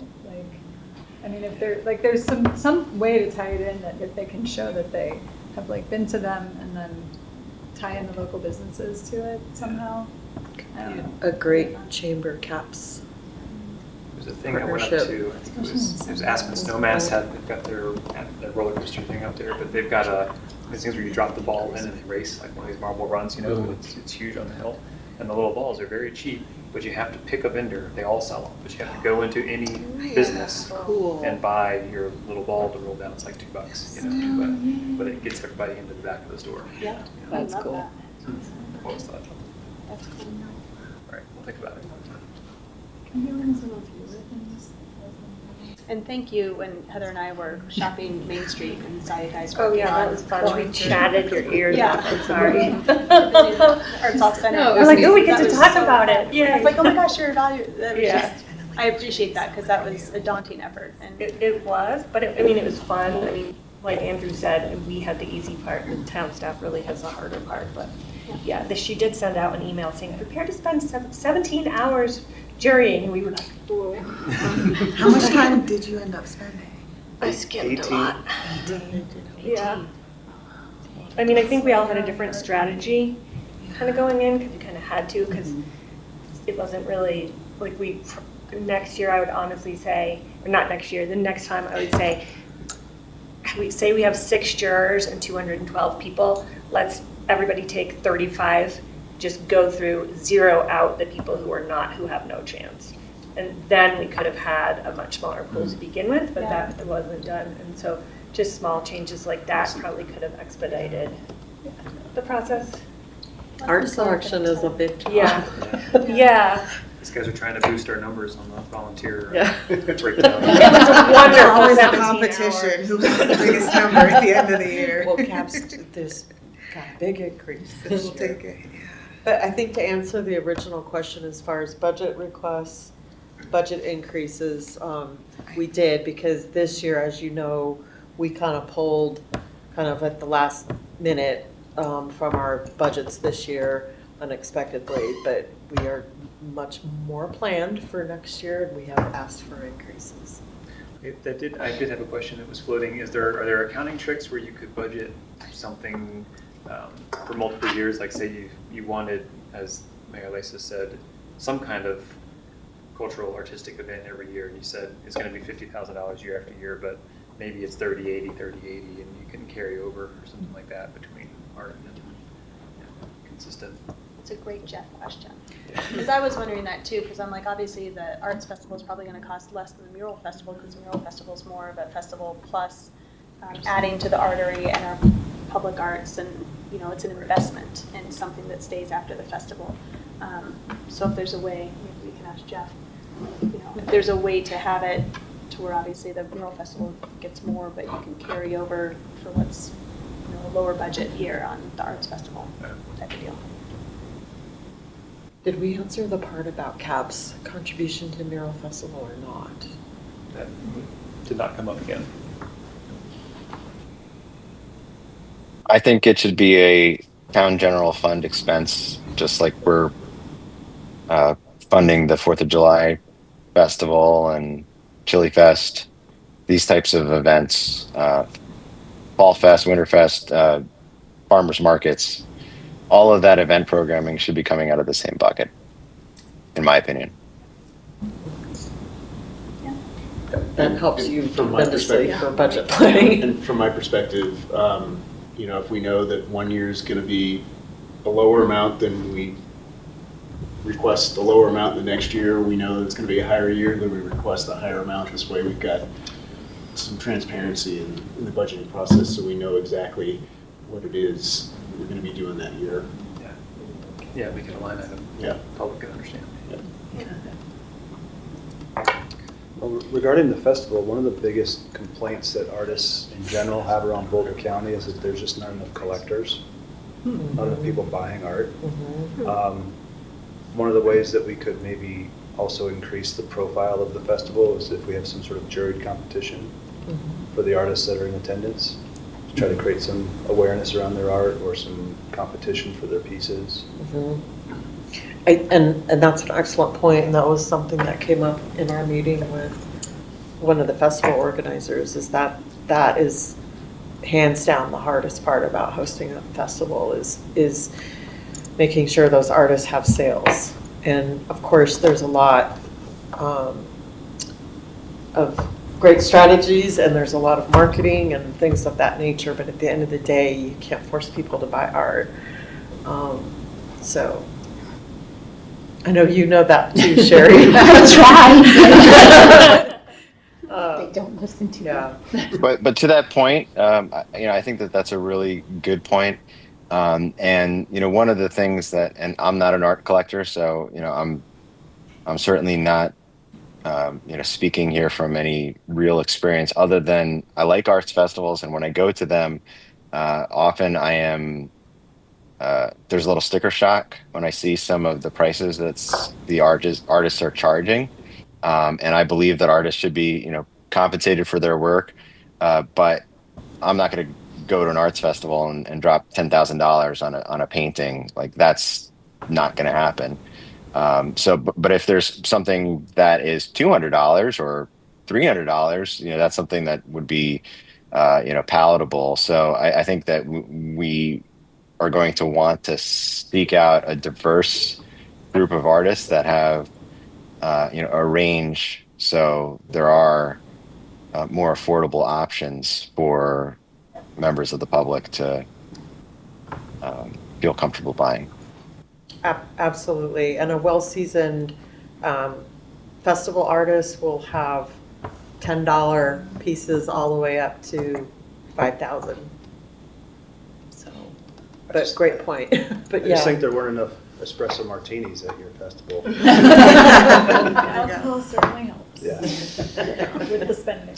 If they're there's some way to tie it in that if they can show that they have been to them and then tie in the local businesses to it somehow. I don't know. A great chamber caps. There's a thing I went up to, I think it was Aspen Snowmass, they've got their roller coaster thing up there, but they've got these things where you drop the ball in and they race, like one of these marble runs, but it's huge on the hill. And the little balls are very cheap, but you have to pick a vendor. They all sell them, but you have to go into any business Cool. and buy your little ball to roll down. It's like $2, you know, but it gets everybody into the back of the store. Yeah. That's I love cool. that. What was that? That's cool. All right, we'll think about it. And thank you when Heather and I were shopping Main Street and saw you guys Oh, working yeah, that on was fun. We going through- chatted your ears Yeah. off, I'm sorry. Arts Off Center. No, it We're was like, neat. oh, we get That to was talk so about fun. it. Yeah. I was like, oh my gosh, you're evaluating. That was Yeah. just, I appreciate that because that was a daunting effort. And It was, but I mean, it was fun. I mean, like Andrew said, we had the easy part, the town staff really has the harder part, but yeah, she did send out an email saying, prepare to spend 17 hours jurying, and we were like, whoa. How much time did you end up spending? I skipped 18. a lot. Yeah. I mean, I think we all had a different strategy kind of going in, because you kind of had to, because it wasn't really, like next year I would honestly say, or not next year, the next time I would say, we have 6 jurors and 212 people, let's everybody take 35, just go through, 0 out the people who have no chance. And then we could have had a much smaller pool to begin with, but that wasn't done. And so just small changes like that probably could have expedited the process. Art selection is a big job. Yeah, yeah. These guys are trying to boost our numbers on the volunteer Yeah. breakdown. It was a wonderful Always a 17 competition, hours. who has the biggest number at the end of the year. Well, CAPS, this got a big increase this We'll year. take it, yeah. But I think to answer the original question as far as budget requests, budget increases, we did, because this year, as you know, we kind of pulled kind of at the last minute from our budgets this year unexpectedly, but we are much more planned for next year, and we have asked for increases. I did have a question that was floating. Are there accounting tricks where you could budget something for multiple years? Like say you wanted, as Mayor Lesa said, some kind of cultural artistic event every year, and you said it's going to be $50,000 year after year, but maybe it's 30-80, 30-80, and you can carry over or something like that between art and consistent. it's a great Jeff question. Because I was wondering that too, because I'm like, obviously the arts festival is probably going to cost less than the mural festival, because the mural festival is more of a festival plus adding to the artery and our public arts, and you know, it's an investment in something that stays after the festival. So if there's a way, maybe we can ask Jeff, you know, if there's a way to have it to where obviously the mural festival gets more, but you can carry over for what's, you know, a lower budget year on the arts festival type of deal. Did we answer the part about CAP's contribution to the mural festival or not? That did not come up again. I think it should be a town general fund expense, just like we're funding the 4th of July festival and Chili Fest, these types of events, Fall Fest, Winter Fest, farmers markets. All of that event programming should be coming out of the same bucket, in my opinion. That helps you From my tremendously perspective. for budget planning. And from my perspective, you know, if we know that one year is going to be a lower amount, then we request a lower amount the next year. We know that it's going to be a higher year, then we request a higher amount. This way we've got some transparency in the budgeting process, so we know exactly what it is we're going to be doing that year. Yeah, we can align item. Yeah. Public can understand. Well, regarding the festival, one of the biggest complaints that artists in general have around Boulder County is that there's just not enough collectors, not enough people buying art. One of the ways that we could maybe also increase the profile of the festival is if we have some sort of juried competition for the artists that are in attendance, to try to create some awareness around their art or some competition for their pieces. And that's an excellent point, and that was something that came up in our meeting with one of the festival organizers, is that is hands down the hardest part about hosting a festival is making sure those artists have sales. And of course, there's a lot of great strategies, and there's a lot of marketing and things of that nature, but at the end of the day, you can't force people to buy art. So I know you know that too, Sherry. That's right. Uh, They don't listen to Yeah. But to that point, I think that that's a really good point. And one of the things that, and I'm not an art collector, so I'm certainly not speaking here from any real experience, other than I like arts festivals, and when I go to them, often I am there's a little sticker shock when I see some of the prices that's the artists are charging. And I believe that artists should be, compensated for their work. But I'm not going to go to an arts festival and drop $10,000 on a painting. Like that's not going to happen. But if there's something that is $200 or $300, that's something that would be, palatable. So I think that we are going to want to seek out a diverse group of artists that have, a range. So there are more affordable options for members of the public to feel comfortable buying. Absolutely. And a well-seasoned festival artist will have $10 pieces all the way up to 5,000. So, but great point. But I yeah. just think there weren't enough espresso martinis at your festival. Alcohol certainly helps. Yeah. With the spending.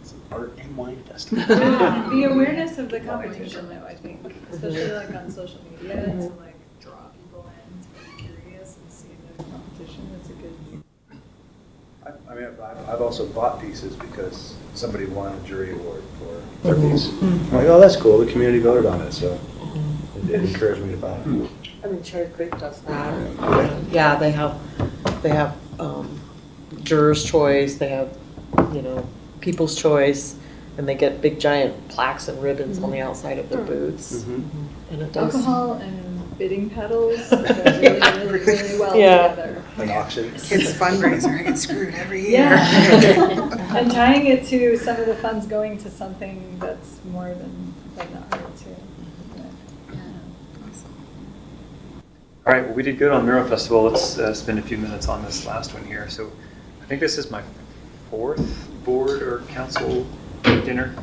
It's an art and wine festival. The awareness of the competition though, I think, especially like on social media, to like draw people in to be curious and see the competition, it's a good. I mean, I've also bought pieces because somebody won a jury award for their piece. I'm like, oh, that's cool. The community voted on it, so it encouraged me to buy it. I mean, Cherry Creek does that. Yeah, they have juror's choice, they have, people's choice, and they get big giant plaques and ribbons on the outside of their booths. And it does. Alcohol and bidding pedals go really, really, really well together. An auction. Kids fundraiser, I get screwed every year. Yeah. And tying it to some of the funds going to something that's more than not hurt too. All right, well, we did good on Mural Festival. Let's spend a few minutes on this last one here. So I think this is my 4th board or council dinner.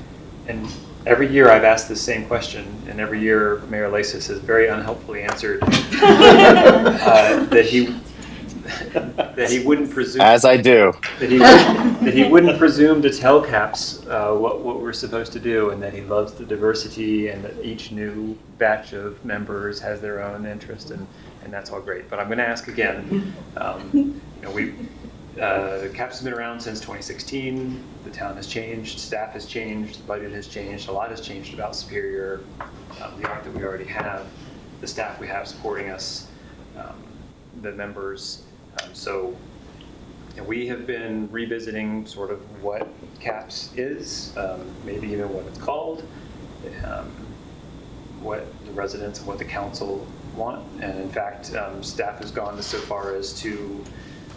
And every year I've asked the same question, and every year Mayor Lasis has very unhelpfully answered that he wouldn't presume. As I do. That he wouldn't presume to tell CAPS what we're supposed to do, and that he loves the diversity, and that each new batch of members has their own interest, and that's all great. But I'm going to ask again. CAPS has been around since 2016. The town has changed, staff has changed, the budget has changed, a lot has changed about Superior, the art that we already have, the staff we have supporting us, the members. So we have been revisiting sort of what CAPS is, maybe even what it's called, what the residents and what the council want. And in fact, staff has gone so far as to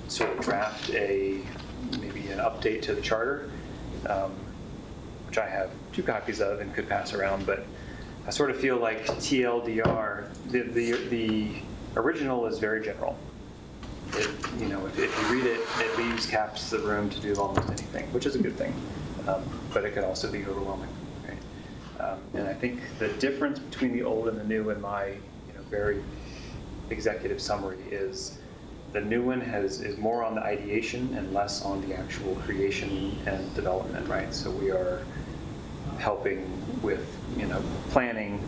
sort of draft maybe an update to the charter, which I have 2 copies of and could pass around. But I sort of feel like TLDR, the original is very general. If you read it, it leaves CAPS the room to do almost anything, which is a good thing. But it could also be overwhelming. Right? And I think the difference between the old and the new in my very executive summary is the new one is more on the ideation and less on the actual creation and development, right? So we are helping with, planning,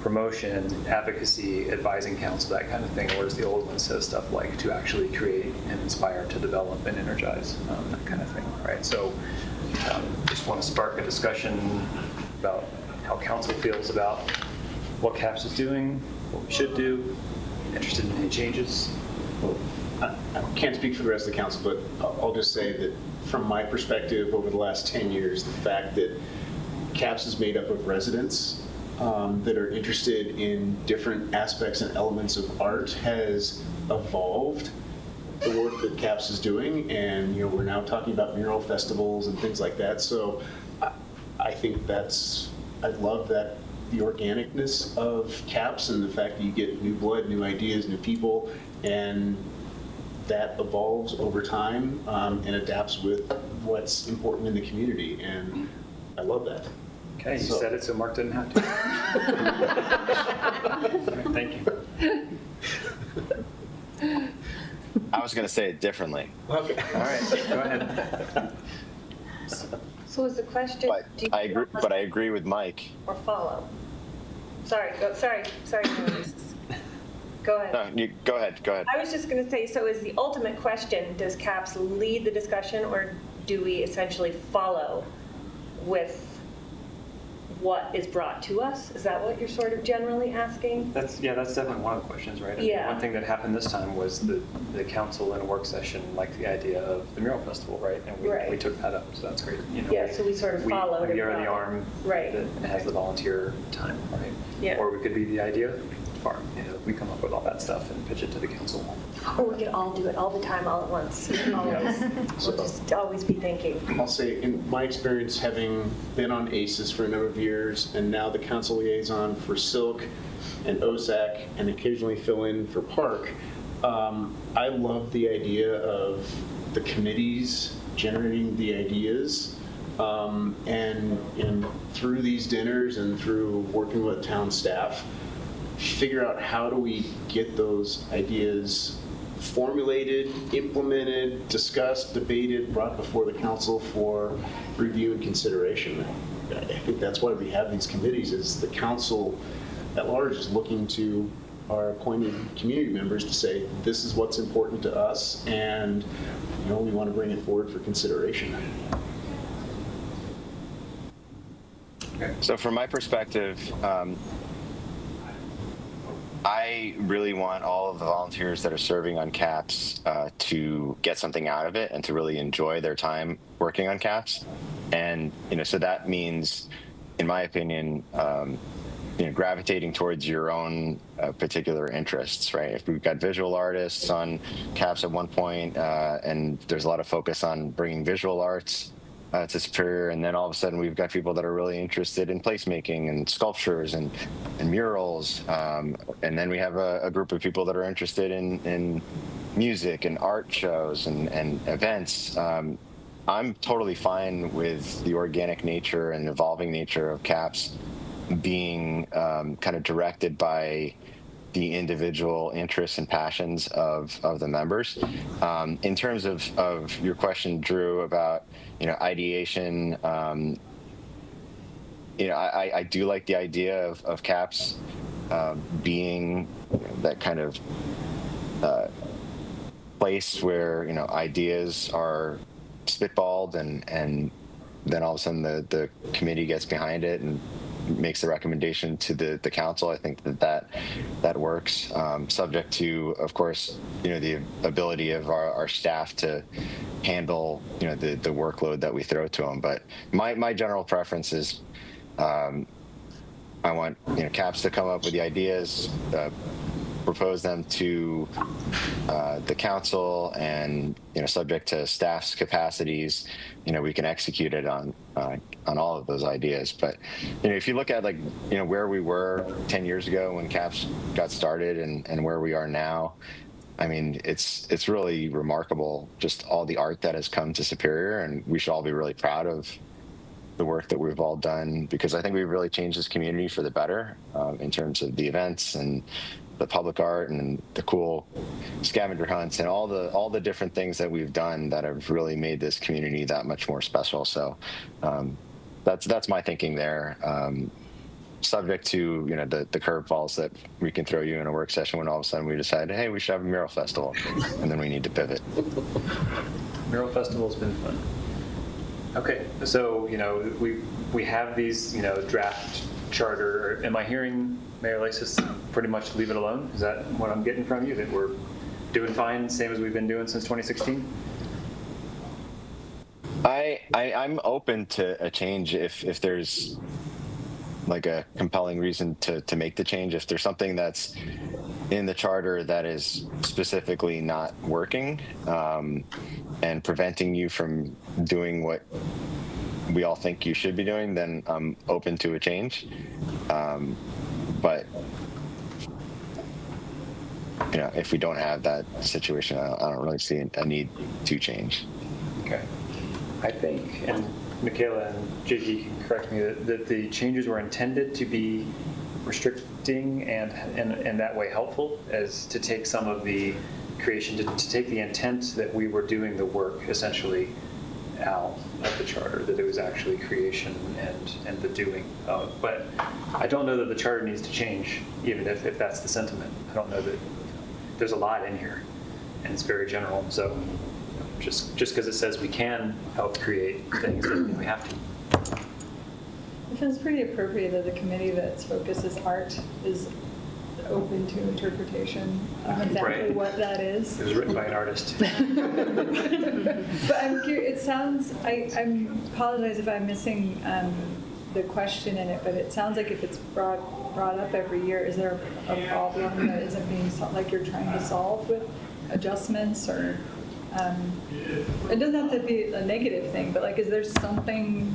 promotion, advocacy, advising council, that kind of thing, whereas the old one says stuff like to actually create and inspire, to develop and energize, that kind of thing, right? So just want to spark a discussion about how council feels about what CAPS is doing, what we should do, interested in any changes. I can't speak for the rest of the council, but I'll just say that from my perspective over the last 10 years, the fact that CAPS is made up of residents that are interested in different aspects and elements of art has evolved the work that CAPS is doing. And we're now talking about mural festivals and things like that. So I think I love that, the organicness of CAPS and the fact that you get new blood, new ideas, new people, and that evolves over time and adapts with what's important in the community, and I love that. Okay, you So- said it, so Mark didn't have to. Thank you. I was going to say it differently. Okay. All right, go ahead. So is the question, But do you I agree, want us but I agree with Mike. or follow? Sorry, sorry, Ulysses. Go ahead. No, you, go ahead. I was just going to say, so is the ultimate question, does CAPS lead the discussion, or do we essentially follow with what is brought to us? Is that what you're sort of generally asking? That's definitely one of the questions, right? I mean, Yeah. one thing that happened this time was the council in a work session liked the idea of the mural festival, right? And Right. we took that up, so that's great. You know, Yeah, so we sort of followed We and are the brought- arm Right. that has the volunteer time, right? Yeah. Or we could be the idea farm. You know, we come up with all that stuff and pitch it to the council. Or we could all do it all the time, all at once, always. We'll just always be thinking. I'll say, in my experience, having been on ACES for a number of years, and now the council liaison for Silk and OSAC, and occasionally fill in for Park, I love the idea of the committees generating the ideas, and through these dinners and through working with town staff, figure out how do we get those ideas formulated, implemented, discussed, debated, brought before the council for review and consideration. I think that's why we have these committees, is the council at large is looking to our appointed community members to say, this is what's important to us, and we want to bring it forward for consideration. So from my perspective, I really want all of the volunteers that are serving on CAPS to get something out of it and to really enjoy their time working on CAPS. And, so that means, in my opinion, gravitating towards your own particular interests, right? If we've got visual artists on CAPS at one point, and there's a lot of focus on bringing visual arts to Superior, and then all of a sudden we've got people that are really interested in placemaking and sculptures and murals, and then we have a group of people that are interested in music and art shows and events. I'm totally fine with the organic nature and evolving nature of CAPS being kind of directed by the individual interests and passions of the members. In terms of your question, Drew, about ideation, I do like the idea of CAPS being that kind of place where ideas are spitballed and then all of a sudden the committee gets behind it and makes the recommendation to the council. I think that works, subject to, of course, the ability of our staff to handle the workload that we throw to them. But my general preference is I want CAPS to come up with the ideas, propose them to the council, and subject to staff's capacities, we can execute it on all of those ideas. But if you look at where we were 10 years ago when CAPS got started and where we are now, I mean, it's really remarkable, just all the art that has come to Superior, and we should all be really proud of the work that we've all done, because I think we've really changed this community for the better in terms of the events and the public art and the cool scavenger hunts and all the different things that we've done that have really made this community that much more special. So that's my thinking there. Subject to the curveballs that we can throw you in a work session when all of a sudden we decide, hey, we should have a mural festival, and then we need to pivot. Mural festival's been fun. Okay, so we have these draft charter. Am I hearing Mayor Lasis pretty much leave it alone? Is that what I'm getting from you, that we're doing fine, same as we've been doing since 2016? I'm open to a change if there's like a compelling reason to make the change. If there's something that's in the charter that is specifically not working and preventing you from doing what we all think you should be doing, then I'm open to a change. But if we don't have that situation, I don't really see a need to change. Okay. I think, and Michaela and JD can correct me, that the changes were intended to be restricting and that way helpful, as to take some of the creation, to take the intent that we were doing the work essentially out of the charter, that it was actually creation and the doing. But I don't know that the charter needs to change, even if that's the sentiment. I don't know that there's a lot in here, and it's very general. So just because it says we can help create things, doesn't mean we have to. It feels pretty appropriate that the committee that's focused is art is open to interpretation of exactly Right. what that is. It was written by an artist. But I'm curious, it sounds, I apologize if I'm missing the question in it, but it sounds like if it's brought up every year, is there a problem that isn't being solved, like you're trying to solve with adjustments, or it doesn't have to be a negative thing, but like, is there something?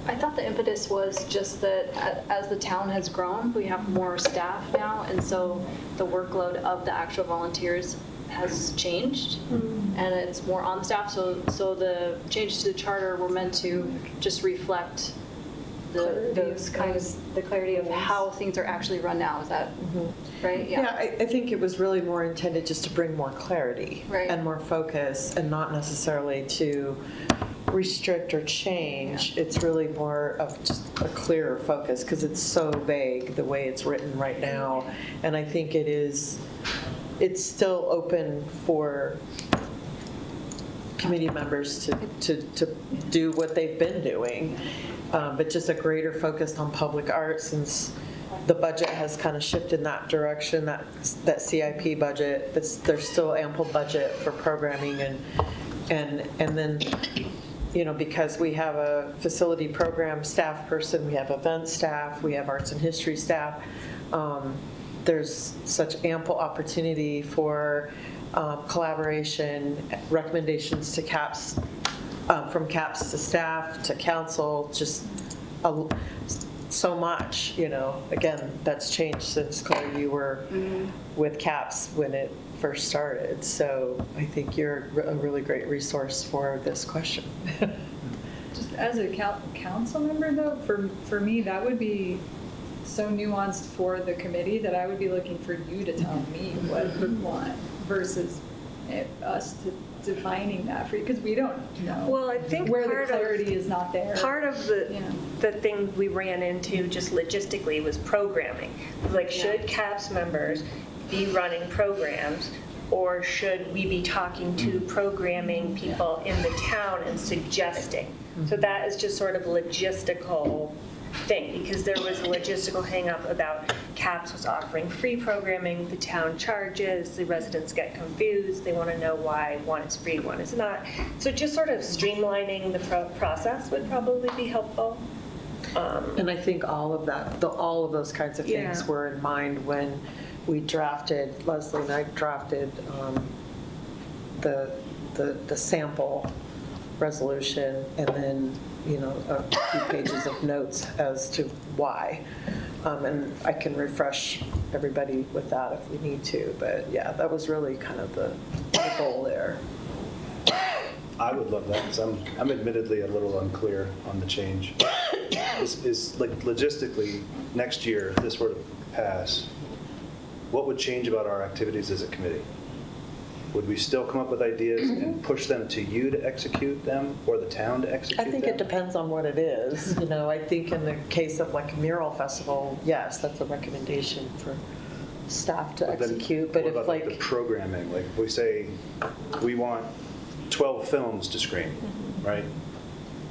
I thought the impetus was just that as the town has grown, we have more staff now, and so the workload of the actual volunteers has changed, and it's more on the staff. So the changes to the charter were meant to just reflect the clarity of how things are actually run now. Is that right? Yeah, I think it was really more intended just to bring more clarity and more focus, and not necessarily to restrict or change. It's really more of just a clearer focus, because it's so vague the way it's written right now. And I think it's still open for committee members to do what they've been doing, but just a greater focus on public art, since the budget has kind of shifted in that direction, that CIP budget. There's still ample budget for programming, and then, because we have a facility program staff person, we have event staff, we have arts and history staff, there's such ample opportunity for collaboration, recommendations to CAPS, from CAPS to staff to council, just so much, Again, that's changed since, Claire, you were with CAPS when it first started. So I think you're a really great resource for this question. Just as a council member, though, for me, that would be so nuanced for the committee that I would be looking for you to tell me what you want versus us defining that for you, because we don't know. Well, I think where the clarity is not there. Part of the thing we ran into just logistically was programming. Like, should CAPS members be running programs, or should we be talking to programming people in the town and suggesting? So that is just sort of logistical thing, because there was a logistical hang-up about CAPS was offering free programming, the town charges, the residents get confused, they want to know why one is free, one is not. So just sort of streamlining the process would probably be helpful. And I think all of those kinds of things were in mind when we drafted, Leslie and I drafted the sample resolution, and then a few pages of notes as to why. And I can refresh everybody with that if we need to. But yeah, that was really kind of the goal there. I would love that, because I'm admittedly a little unclear on the change. Is like logistically, next year, if this were to pass, what would change about our activities as a committee? Would we still come up with ideas and push them to you to execute them, or the town to execute them? I think it depends on what it is. I think in the case of like a mural festival, yes, that's a recommendation for staff to execute. But what if about like the programming, like if we say we want 12 films to screen, right?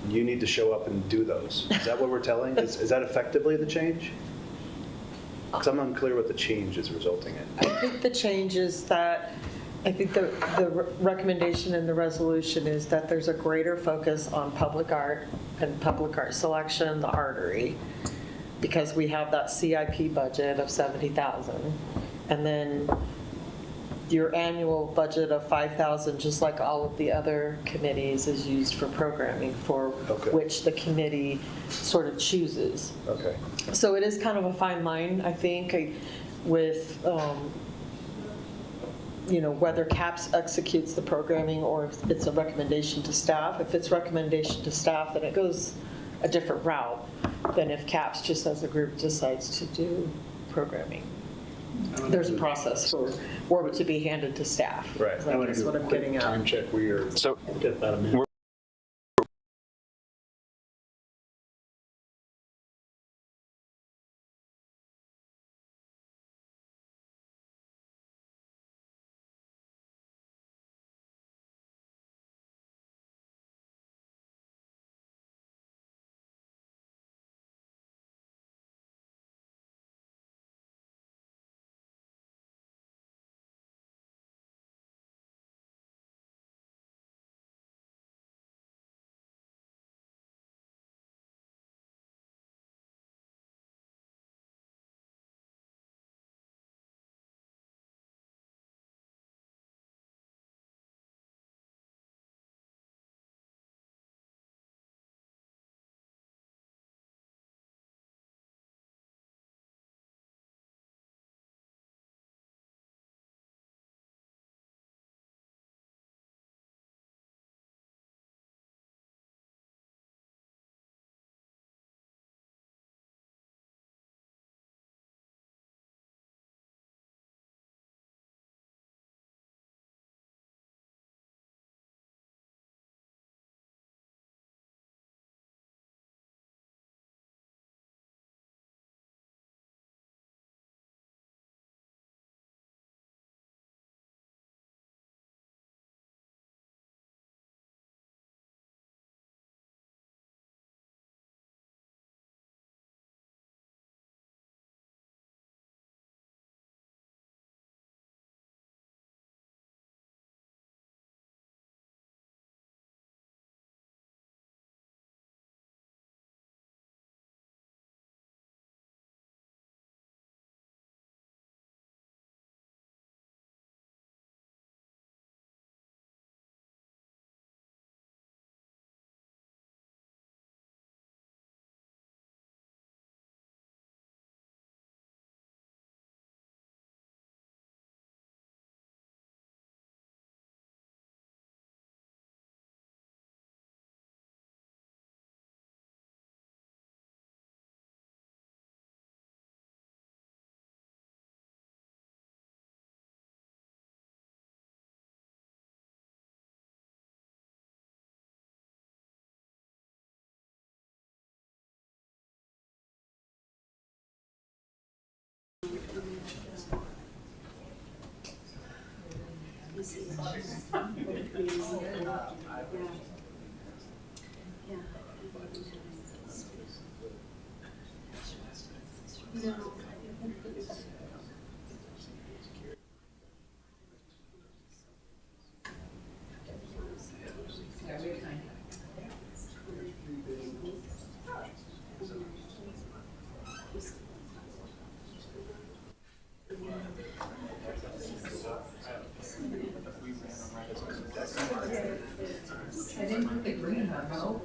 You need to show up and do those. Is that what we're telling? Is that effectively the change? Because I'm unclear what the change is resulting in. I think the change is that, I think the recommendation in the resolution is that there's a greater focus on public art and public art selection, the artery, because we have that CIP budget of $70,000, and then your annual budget of $5,000, just like all of the other committees, is used for programming, for which the committee sort of chooses. Okay. So it is kind of a fine line, I think, with whether CAPS executes the programming or if it's a recommendation to staff. If it's recommendation to staff, then it goes a different route than if CAPS just as a group decides to do programming. There's a process for it to be handed to staff. Right. I think is what I'm getting at. Time check where you're, So get about a minute. I didn't put the green on, no.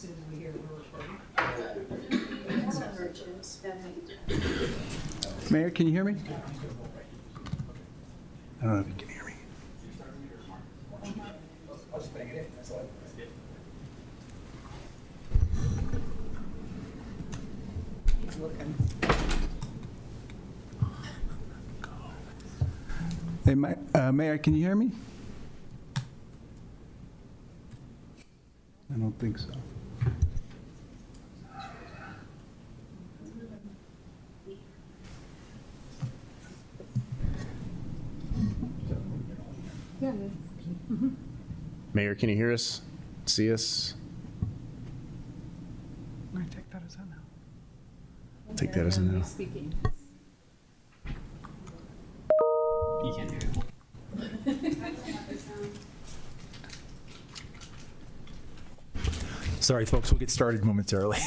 soon as we hear we're recording. Mayor, can you hear me? I don't know if you can hear me. He's looking. Hey, Mayor, can you hear me? I don't think so. Yeah. Mayor, can you hear us? See us? I'm going to take that as a no. Take that as a no. Speaking. You can hear Sorry, folks, we'll get started momentarily.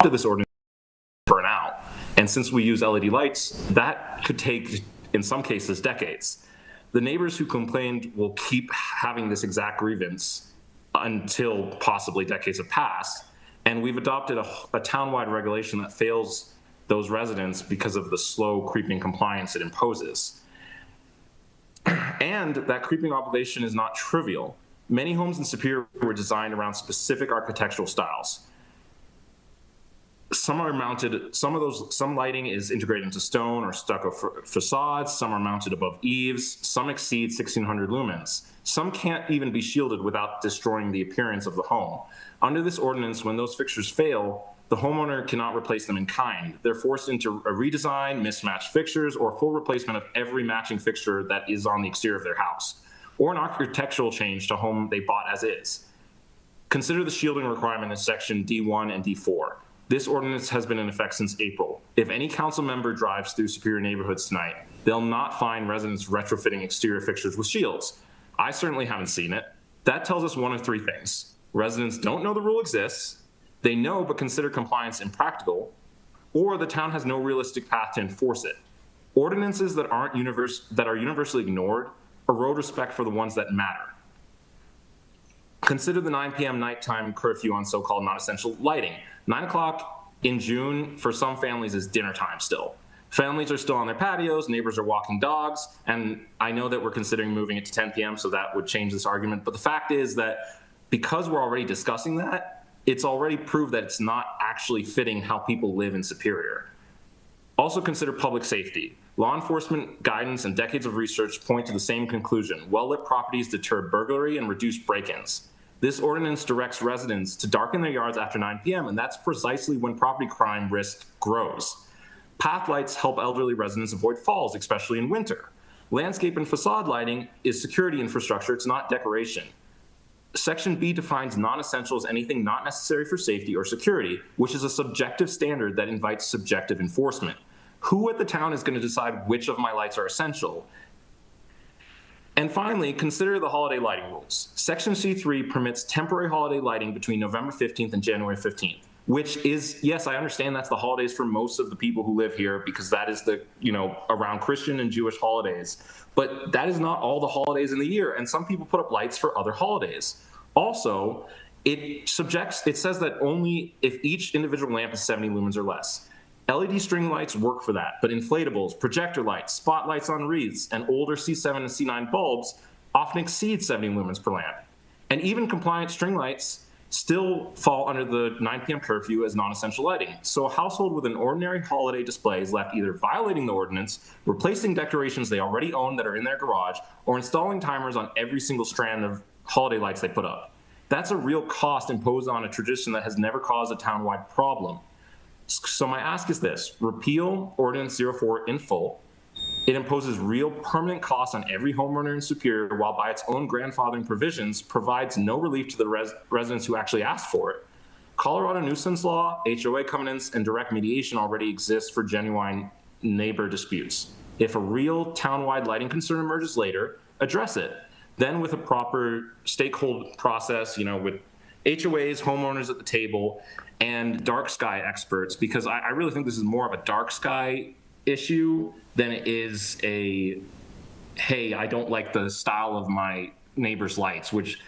adopted this ordinance burn out. And since we use LED lights, that could take, in some cases, decades. The neighbors who complained will keep having this exact grievance until possibly decades have passed. And we've adopted a townwide regulation that fails those residents because of the slow creeping compliance it imposes. And that creeping obligation is not trivial. Many homes in Superior were designed around specific architectural styles. Some are mounted, some lighting is integrated into stone or stucco facades, some are mounted above eaves, some exceed 1600 lumens. Some can't even be shielded without destroying the appearance of the home. Under this ordinance, when those fixtures fail, the homeowner cannot replace them in kind. They're forced into a redesign, mismatched fixtures, or full replacement of every matching fixture that is on the exterior of their house, or an architectural change to home they bought as is. Consider the shielding requirement in section D1 and D4. This ordinance has been in effect since April. If any council member drives through Superior neighborhoods tonight, they'll not find residents retrofitting exterior fixtures with shields. I certainly haven't seen it. That tells us one of three things. Residents don't know the rule exists, they know but consider compliance impractical, or the town has no realistic path to enforce it. Ordinances that are universally ignored erode respect for the ones that matter. Consider the 9 p.m. nighttime curfew on so-called non-essential lighting. 9 o'clock in June for some families is dinner time still. Families are still on their patios, neighbors are walking dogs, and I know that we're considering moving it to 10 p.m., so that would change this argument. But the fact is that because we're already discussing that, it's already proved that it's not actually fitting how people live in Superior. Also consider public safety. Law enforcement guidance and decades of research point to the same conclusion. Well-lit properties deter burglary and reduce break-ins. This ordinance directs residents to darken their yards after 9 p.m., and that's precisely when property crime risk grows. Path lights help elderly residents avoid falls, especially in winter. Landscape and facade lighting is security infrastructure, it's not decoration. Section B defines non-essential as anything not necessary for safety or security, which is a subjective standard that invites subjective enforcement. Who at the town is going to decide which of my lights are essential? And finally, consider the holiday lighting rules. Section C3 permits temporary holiday lighting between November 15th and January 15th, which is, yes, I understand that's the holidays for most of the people who live here because that is the, around Christian and Jewish holidays. But that is not all the holidays in the year, and some people put up lights for other holidays. Also, it says that only if each individual lamp is 70 lumens or less. LED string lights work for that, but inflatables, projector lights, spotlights on wreaths, and older C7 and C9 bulbs often exceed 70 lumens per lamp. And even compliant string lights still fall under the 9 p.m. curfew as non-essential lighting. So a household with an ordinary holiday display is left either violating the ordinance, replacing decorations they already own that are in their garage, or installing timers on every single strand of holiday lights they put up. That's a real cost imposed on a tradition that has never caused a townwide problem. So my ask is this: repeal Ordinance 04 in full. It imposes real permanent costs on every homeowner in Superior, while by its own grandfathering provisions provides no relief to the residents who actually asked for it. Colorado nuisance law, HOA covenants, and direct mediation already exist for genuine neighbor disputes. If a real townwide lighting concern emerges later, address it. Then with a proper stakeholder process, with HOAs, homeowners at the table, and dark sky experts, because I really think this is more of a dark sky issue than it is a, hey, I don't like the style of my neighbor's lights, which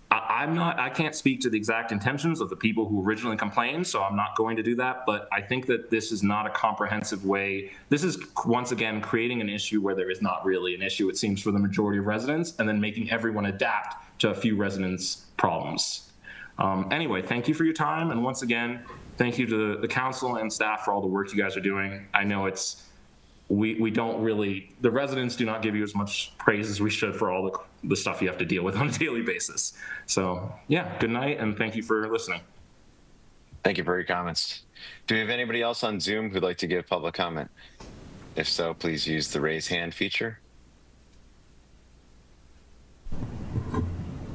I can't speak to the exact intentions of the people who originally complained, so I'm not going to do that, but I think that this is not a comprehensive way. This is, once again, creating an issue where there is not really an issue, it seems, for the majority of residents, and then making everyone adapt to a few residents' problems. Anyway, thank you for your time, and once again, thank you to the council and staff for all the work you guys are doing. I know we don't really, the residents do not give you as much praise as we should for all the stuff you have to deal with on a daily basis. So yeah, good night, and thank you for listening. Thank you for your comments. Do we have anybody else on Zoom who'd like to give public comment? If so, please use the raise hand feature.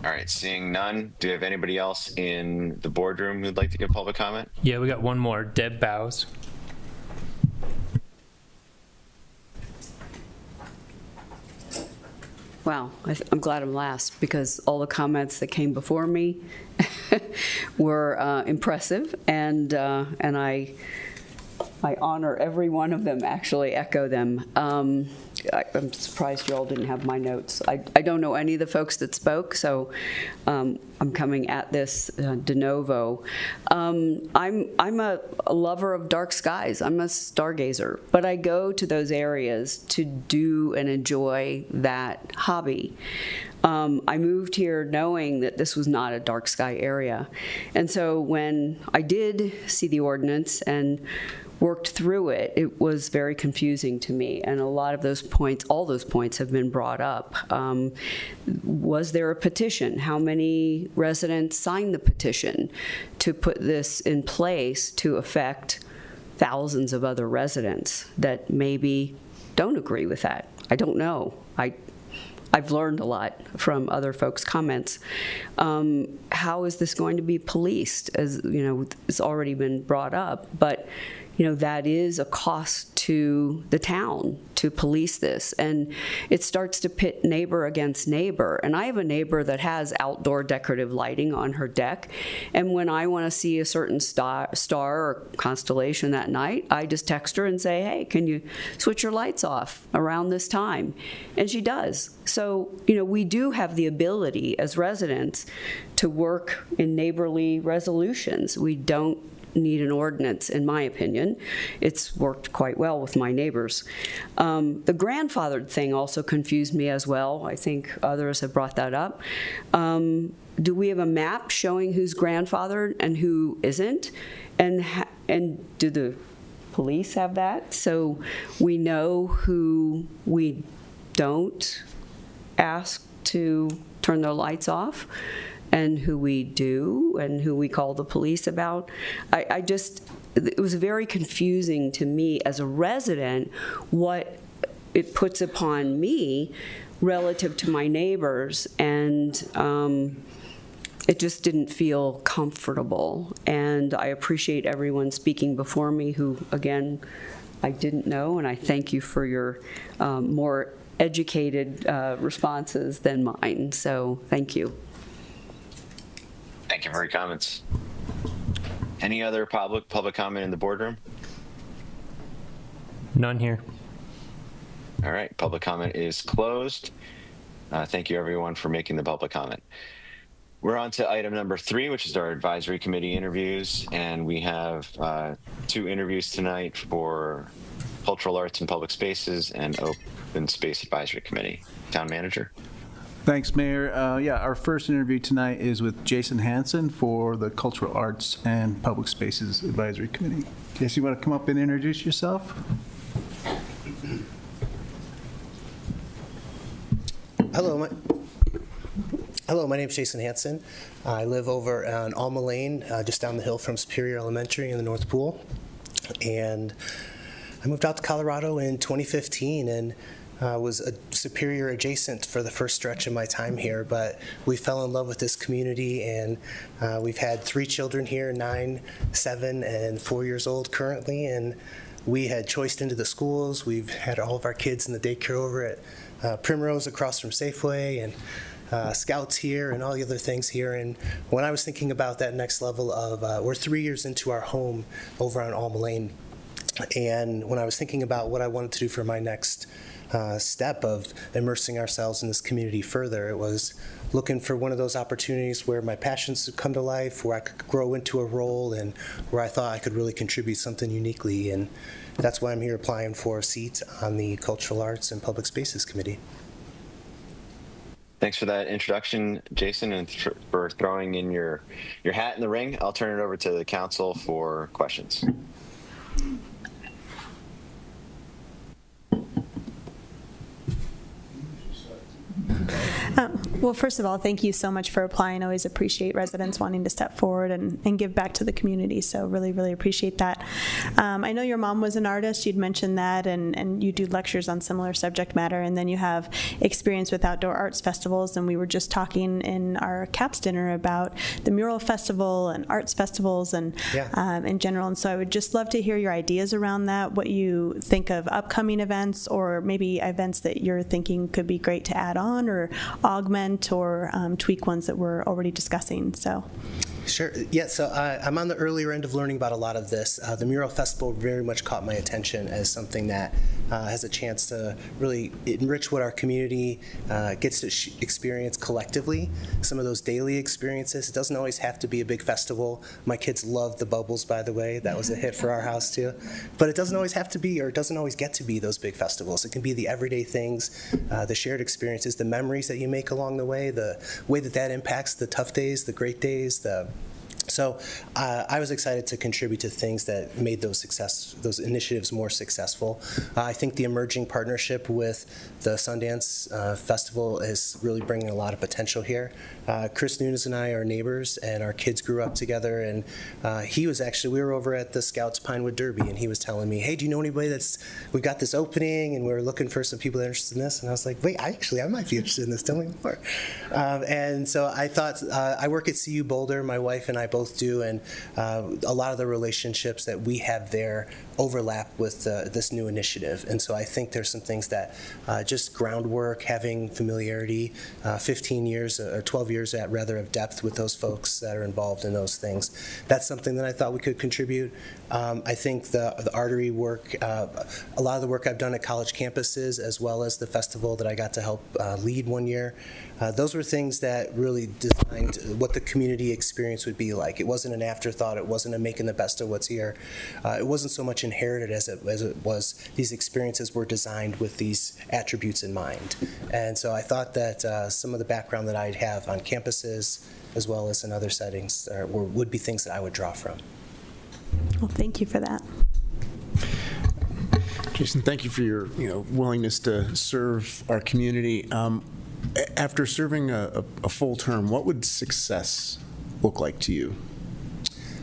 All right, seeing none, do you have anybody else in the boardroom who'd like to give public comment? Yeah, we got one more, Deb Bowes. Wow, I'm glad I'm last because all the comments that came before me were impressive, and I honor every one of them, actually echo them. I'm surprised you all didn't have my notes. I don't know any of the folks that spoke, so I'm coming at this de novo. I'm a lover of dark skies. I'm a stargazer, but I go to those areas to do and enjoy that hobby. I moved here knowing that this was not a dark sky area. And so when I did see the ordinance and worked through it, it was very confusing to me. And a lot of those points, all those points have been brought up. Was there a petition? How many residents signed the petition to put this in place to affect thousands of other residents that maybe don't agree with that? I don't know. I've learned a lot from other folks' comments. How is this going to be policed? As you know, it's already been brought up, but that is a cost to the town to police this, and it starts to pit neighbor against neighbor. And I have a neighbor that has outdoor decorative lighting on her deck, and when I want to see a certain star or constellation that night, I just text her and say, hey, can you switch your lights off around this time? And she does. So, we do have the ability as residents to work in neighborly resolutions. We don't need an ordinance, in my opinion. It's worked quite well with my neighbors. The grandfathered thing also confused me as well. I think others have brought that up. Do we have a map showing who's grandfathered and who isn't? And do the police have that? So we know who we don't ask to turn their lights off, and who we do, and who we call the police about. It was very confusing to me as a resident what it puts upon me relative to my neighbors, and it just didn't feel comfortable. And I appreciate everyone speaking before me who, again, I didn't know, and I thank you for your more educated responses than mine, so thank you. Thank you for your comments. Any other public comment in the boardroom? None here. All right, public comment is closed. Thank you everyone for making the public comment. We're on to item number 3, which is our advisory committee interviews. And we have 2 interviews tonight for Cultural Arts and Public Spaces and Open Space Advisory Committee. Town Manager. Thanks, Mayor. Our first interview tonight is with Jason Hansen for the Cultural Arts and Public Spaces Advisory Committee. Jason, you want to come up and introduce yourself? Hello, my name is Jason Hansen. I live over on Alma Lane, just down the hill from Superior Elementary in the North Pool. And I moved out to Colorado in 2015 and was a Superior adjacent for the first stretch of my time here, but we fell in love with this community, and we've had 3 children here, 9, 7, and 4 years old currently, and we had choiced into the schools. We've had all of our kids in the daycare over at Primrose across from Safeway, and Scouts here, and all the other things here. And when I was thinking about that next level of, we're 3 years into our home over on Alma Lane, and when I was thinking about what I wanted to do for my next step of immersing ourselves in this community further, it was looking for one of those opportunities where my passions would come to life, where I could grow into a role, and where I thought I could really contribute something uniquely. And that's why I'm here applying for a seat on the Cultural Arts and Public Spaces Committee. Thanks for that introduction, Jason, and for throwing in your hat in the ring. I'll turn it over to the council for questions. Well, first of all, thank you so much for applying. I always appreciate residents wanting to step forward and give back to the community, so really, really appreciate that. I know your mom was an artist. You'd mentioned that, and you do lectures on similar subject matter, and then you have experience with outdoor arts festivals, and we were just talking in our CAPS dinner about the Mural Festival and arts festivals and in general, and so I would just love to hear your ideas around that, what you think of upcoming events, or maybe events that you're thinking could be great to add on or augment or tweak ones that we're already discussing. So, Sure. Yeah, so I'm on the earlier end of learning about a lot of this. The Mural Festival very much caught my attention as something that has a chance to really enrich what our community gets to experience collectively, some of those daily experiences. It doesn't always have to be a big festival. My kids love the bubbles, by the way. That was a hit for our house, too. But it doesn't always have to be, or it doesn't always get to be those big festivals. It can be the everyday things, the shared experiences, the memories that you make along the way that impacts the tough days, the great days, So I was excited to contribute to things that made those initiatives more successful. I think the emerging partnership with the Sundance Festival is really bringing a lot of potential here. Chris Nunes and I are neighbors, and our kids grew up together. And we were over at the Scouts Pinewood Derby, and he was telling me, "Hey, do you know anybody we've got this opening, and we're looking for some people that are interested in this?" And I was like, "Wait, I might be interested in this. Tell me more." And so I thought, I work at CU Boulder. My wife and I both do, and a lot of the relationships that we have there overlap with this new initiative. And so I think there's some things that just groundwork, having familiarity, 15 years or 12 years of depth with those folks that are involved in those things. That's something that I thought we could contribute. I think the artery work, a lot of the work I've done at college campuses, as well as the festival that I got to help lead one year, those were things that really designed what the community experience would be like. It wasn't an afterthought. It wasn't a making the best of what's here. It wasn't so much inherited as it was these experiences were designed with these attributes in mind. And so I thought that some of the background that I'd have on campuses, as well as in other settings, would be things that I would draw from. Well, thank you for that. Jason, thank you for your willingness to serve our community. After serving a full term, what would success look like to you?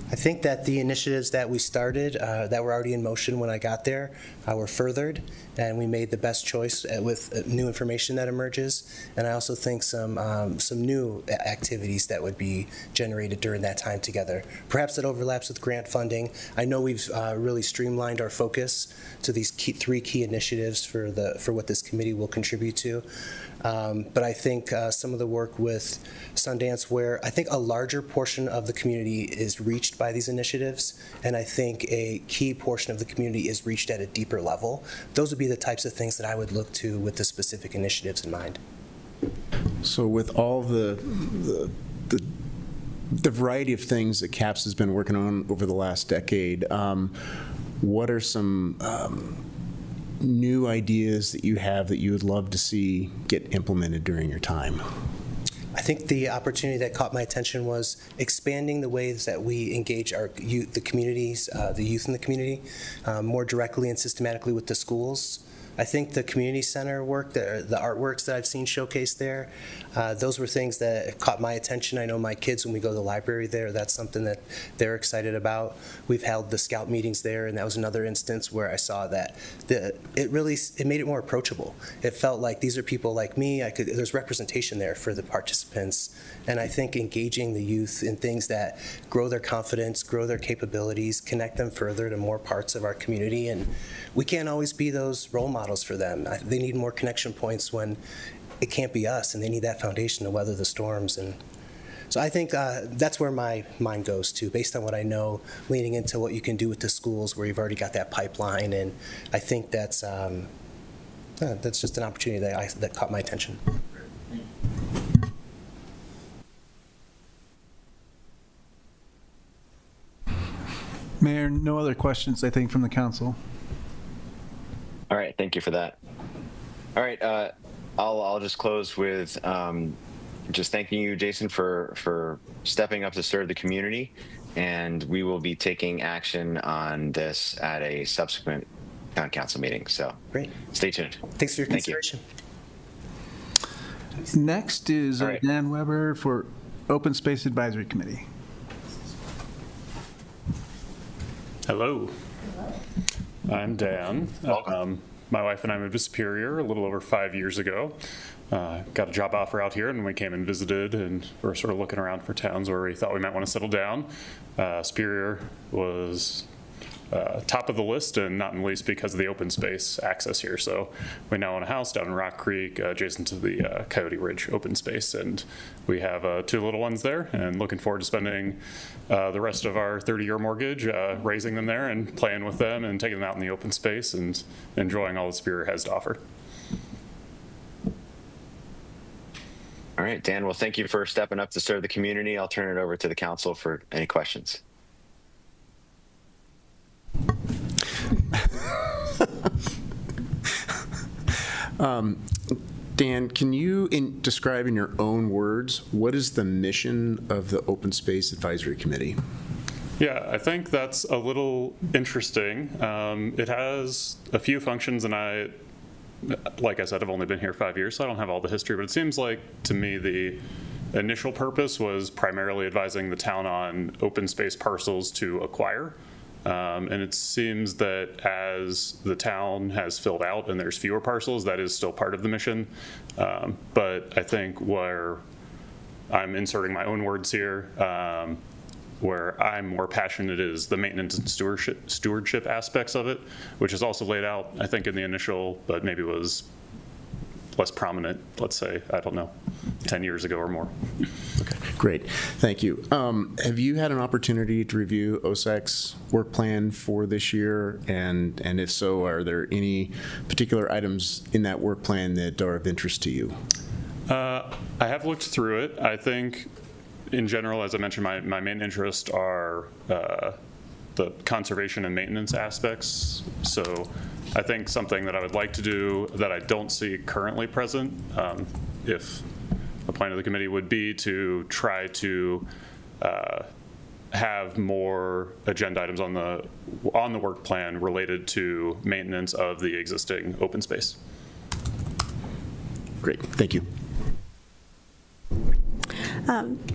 I think that the initiatives that we started, that were already in motion when I got there, were furthered, and we made the best choice with new information that emerges. And I also think some new activities that would be generated during that time together. Perhaps that overlaps with grant funding. I know we've really streamlined our focus to these three key initiatives for what this committee will contribute to. But I think some of the work with Sundance, where I think a larger portion of the community is reached by these initiatives, and I think a key portion of the community is reached at a deeper level, those would be the types of things that I would look to with the specific initiatives in mind. So with all the variety of things that CAPS has been working on over the last decade, what are some new ideas that you have that you would love to see get implemented during your time? I think the opportunity that caught my attention was expanding the ways that we engage our youth, the communities, the youth in the community, more directly and systematically with the schools. I think the community center work, the artworks that I've seen showcased there, those were things that caught my attention. I know my kids, when we go to the library there, that's something that they're excited about. We've held the scout meetings there, and that was another instance where I saw that it made it more approachable. It felt like these are people like me. There's representation there for the participants, and I think engaging the youth in things that grow their confidence, grow their capabilities, connect them further to more parts of our community, and we can't always be those role models for them. They need more connection points when it can't be us, and they need that foundation to weather the storms. And so I think that's where my mind goes to, based on what I know, leaning into what you can do with the schools where you've already got that pipeline. And I think that's just an opportunity that caught my attention. Mayor, no other questions, I think, from the council. All right, thank you for that. All right, I'll just close with just thanking you, Jason, for stepping up to serve the community, and we will be taking action on this at a subsequent town council meeting. So great, stay tuned. Thanks for your consideration. Next is Dan Weber for Open Space Advisory Committee. Hello. I'm Dan. My wife and I moved to Superior a little over 5 years ago. Got a job offer out here, and we came and visited, and we're sort of looking around for towns where we thought we might want to settle down. Superior was top of the list, and not in least because of the open space access here. So we now own a house down in Rock Creek, adjacent to the Coyote Ridge open space, and we have 2 little ones there, and looking forward to spending the rest of our 30-year mortgage raising them there and playing with them and taking them out in the open space and enjoying all that Superior has to offer. All right, Dan, well, thank you for stepping up to serve the community. I'll turn it over to the council for any questions. Dan, can you describe in your own words, what is the mission of the Open Space Advisory Committee? Yeah, I think that's a little interesting. It has a few functions, and like I said, I've only been here 5 years, so I don't have all the history, but it seems like to me the initial purpose was primarily advising the town on open space parcels to acquire. And it seems that as the town has filled out and there's fewer parcels, that is still part of the mission. But I think where I'm inserting my own words here, where I'm more passionate is the maintenance and stewardship aspects of it, which is also laid out, I think, in the initial, but maybe was less prominent, let's say, I don't know, 10 years ago or more. Okay, great. Thank you. Have you had an opportunity to review OSAC's work plan for this year? And if so, are there any particular items in that work plan that are of interest to you? I have looked through it. I think in general, as I mentioned, my main interests are the conservation and maintenance aspects. So I think something that I would like to do that I don't see currently present, if a plan of the committee, would be to try to have more agenda items on the work plan related to maintenance of the existing open space. Great, thank you.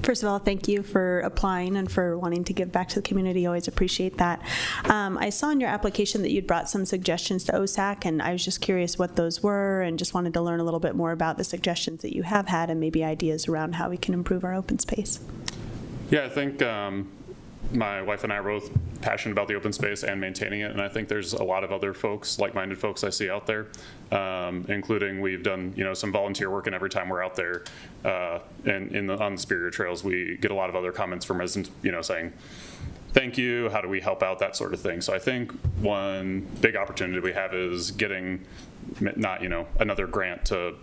First of all, thank you for applying and for wanting to give back to the community. Always appreciate that. I saw in your application that you'd brought some suggestions to OSAC, and I was just curious what those were and just wanted to learn a little bit more about the suggestions that you have had and maybe ideas around how we can improve our open space. Yeah, I think my wife and I are both passionate about the open space and maintaining it, and I think there's a lot of other folks, like-minded folks I see out there, including we've done some volunteer work, and every time we're out there and on the Superior Trails, we get a lot of other comments from residents, saying, thank you, how do we help out, that sort of thing. So I think one big opportunity we have is getting not another grant to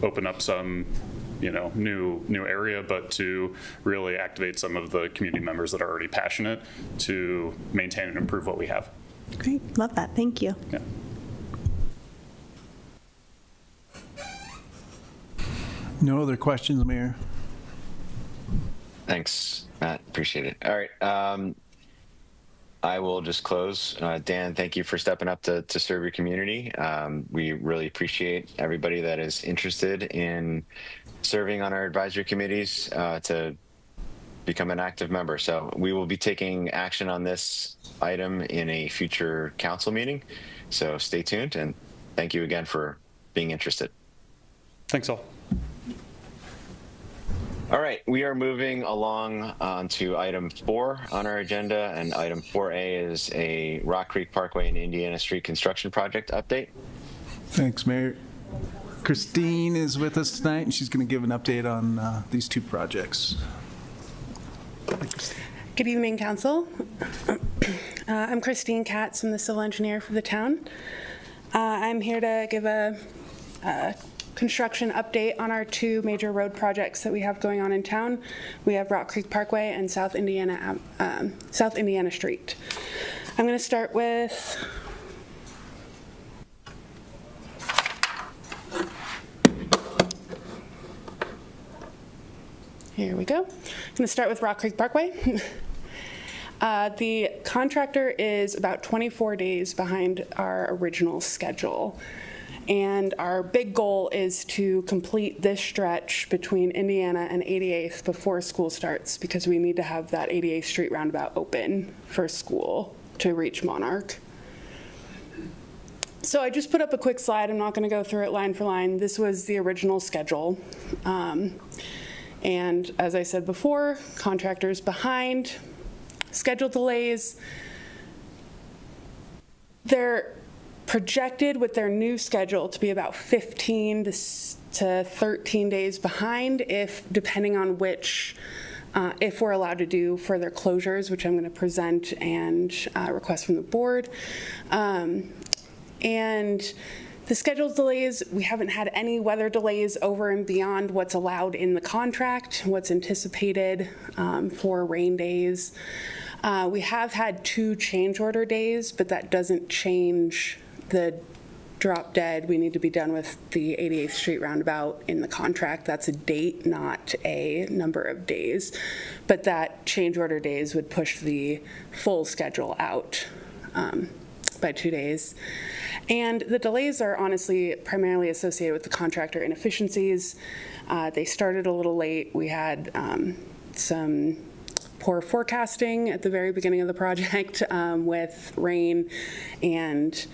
open up some new area, but to really activate some of the community members that are already passionate to maintain and improve what we have. Great, love that, thank you. Yeah. No other questions, Mayor? Thanks, Matt, appreciate it. All right, I will just close. Dan, thank you for stepping up to serve your community. We really appreciate everybody that is interested in serving on our advisory committees to become an active member. So we will be taking action on this item in a future council meeting. So stay tuned, and thank you again for being interested. Thanks all. All right, we are moving along on to item 4 on our agenda, and item 4A is a Rock Creek Parkway and Indiana Street construction project update. Thanks, Mayor. Christine is with us tonight, and she's going to give an update on these 2 projects. Good evening, Council. I'm Christine Katz. I'm the civil engineer for the town. I'm here to give a construction update on our 2 major road projects that we have going on in town. We have Rock Creek Parkway and South Indiana Street. I'm going to start with here we go. I'm going to start with Rock Creek Parkway. The contractor is about 24 days behind our original schedule. And our big goal is to complete this stretch between Indiana and 88th before school starts, because we need to have that 88th Street roundabout open for school to reach Monarch. So I just put up a quick slide. I'm not going to go through it line for line. This was the original schedule. And as I said before, contractors behind, schedule delays. they're projected with their new schedule to be about 15 to 13 days behind, depending on which, if we're allowed to do further closures, which I'm going to present and request from the board. And the schedule delays, we haven't had any weather delays over and beyond what's allowed in the contract, what's anticipated for rain days. We have had 2 change order days, but that doesn't change the drop dead. We need to be done with the 88th Street roundabout in the contract. That's a date, not a number of days. But that change order days would push the full schedule out by 2 days. And the delays are honestly primarily associated with the contractor inefficiencies. They started a little late. We had some poor forecasting at the very beginning of the project with rain, and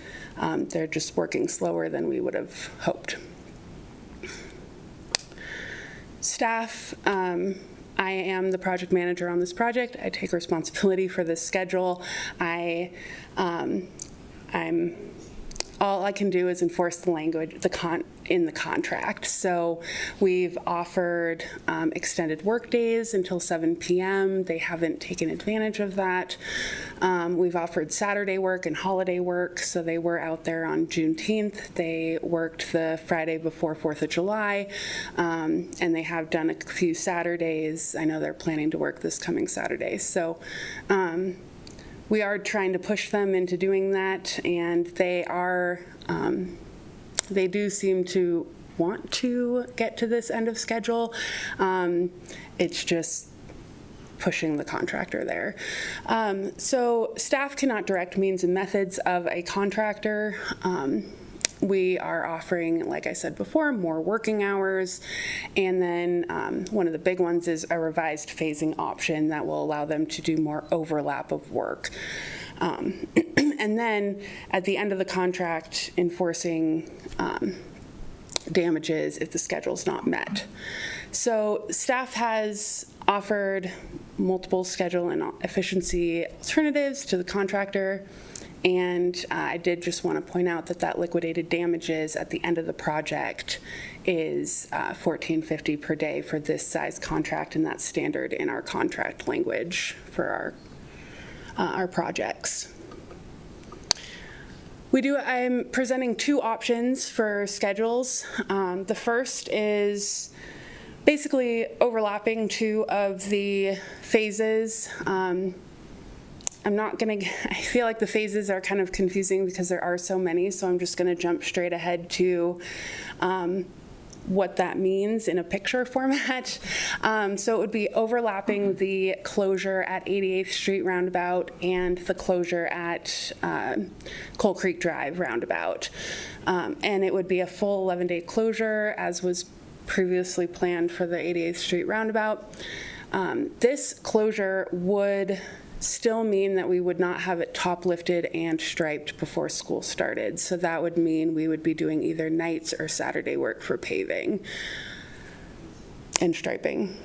they're just working slower than we would have hoped. Staff, I am the project manager on this project. I take responsibility for this schedule. All I can do is enforce the language in the contract. So we've offered extended work days until 7 p.m. They haven't taken advantage of that. We've offered Saturday work and holiday work. So they were out there on Juneteenth. They worked the Friday before 4th of July. And they have done a few Saturdays. I know they're planning to work this coming Saturday. So we are trying to push them into doing that, and they do seem to want to get to this end of schedule. It's just pushing the contractor there. So staff cannot direct means and methods of a contractor. We are offering, like I said before, more working hours. And then one of the big ones is a revised phasing option that will allow them to do more overlap of work. And then at the end of the contract, enforcing damages if the schedule's not met. So staff has offered multiple schedule and efficiency alternatives to the contractor. And I did just want to point out that liquidated damages at the end of the project is $14.50 per day for this size contract, and that's standard in our contract language for our projects. I'm presenting 2 options for schedules. The first is basically overlapping 2 of the phases. I feel like the phases are kind of confusing because there are so many, so I'm just going to jump straight ahead to what that means in a picture format. So it would be overlapping the closure at 88th Street roundabout and the closure at Coal Creek Drive roundabout. And it would be a full 11-day closure as was previously planned for the 88th Street roundabout. This closure would still mean that we would not have it top lifted and striped before school started. So that would mean we would be doing either nights or Saturday work for paving and striping.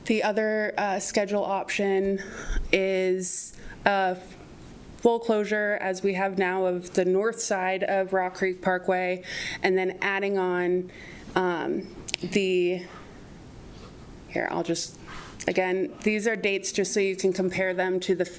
The other schedule option is a full closure, as we have now, of the north side of Rock Creek Parkway, and then adding on again, these are dates just so you can compare them to the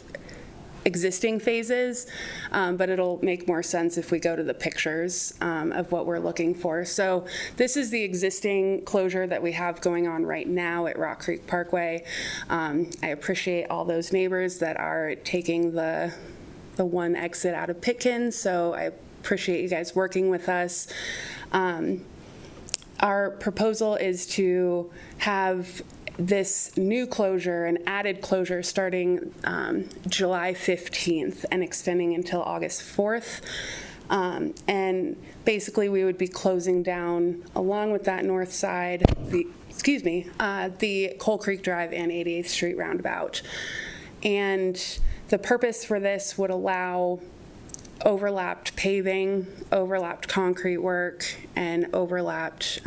existing phases, but it'll make more sense if we go to the pictures of what we're looking for. So this is the existing closure that we have going on right now at Rock Creek Parkway. I appreciate all those neighbors that are taking the one exit out of Pitkin, so I appreciate you guys working with us. Our proposal is to have this new closure, an added closure, starting July 15th and extending until August 4th. And basically we would be closing down, along with that north side, the Coal Creek Drive and 88th Street roundabout. And the purpose for this would allow overlapped paving, overlapped concrete work, and overlapped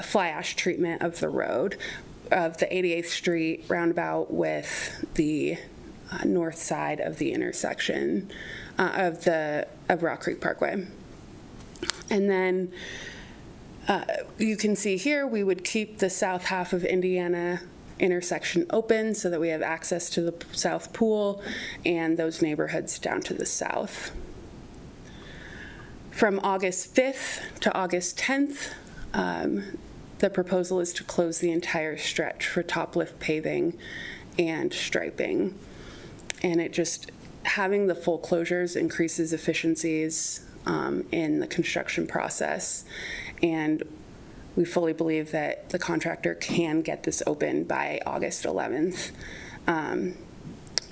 fly ash treatment of the road, of the 88th Street roundabout with the north side of the intersection of Rock Creek Parkway. And then you can see here, we would keep the south half of Indiana intersection open so that we have access to the South Pool and those neighborhoods down to the south. From August 5th to August 10th, the proposal is to close the entire stretch for top lift paving and striping. And it just, having the full closures increases efficiencies in the construction process. And we fully believe that the contractor can get this open by August 11th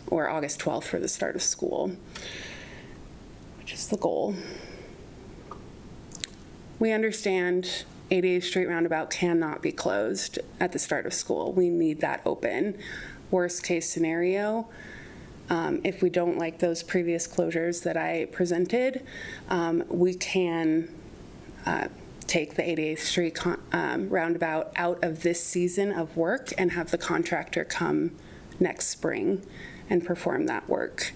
or August 12th for the start of school, which is the goal. We understand 88th Street Roundabout cannot be closed at the start of school. We need that open. Worst case scenario, if we don't like those previous closures that I presented, we can take the 88th Street roundabout out of this season of work and have the contractor come next spring and perform that work.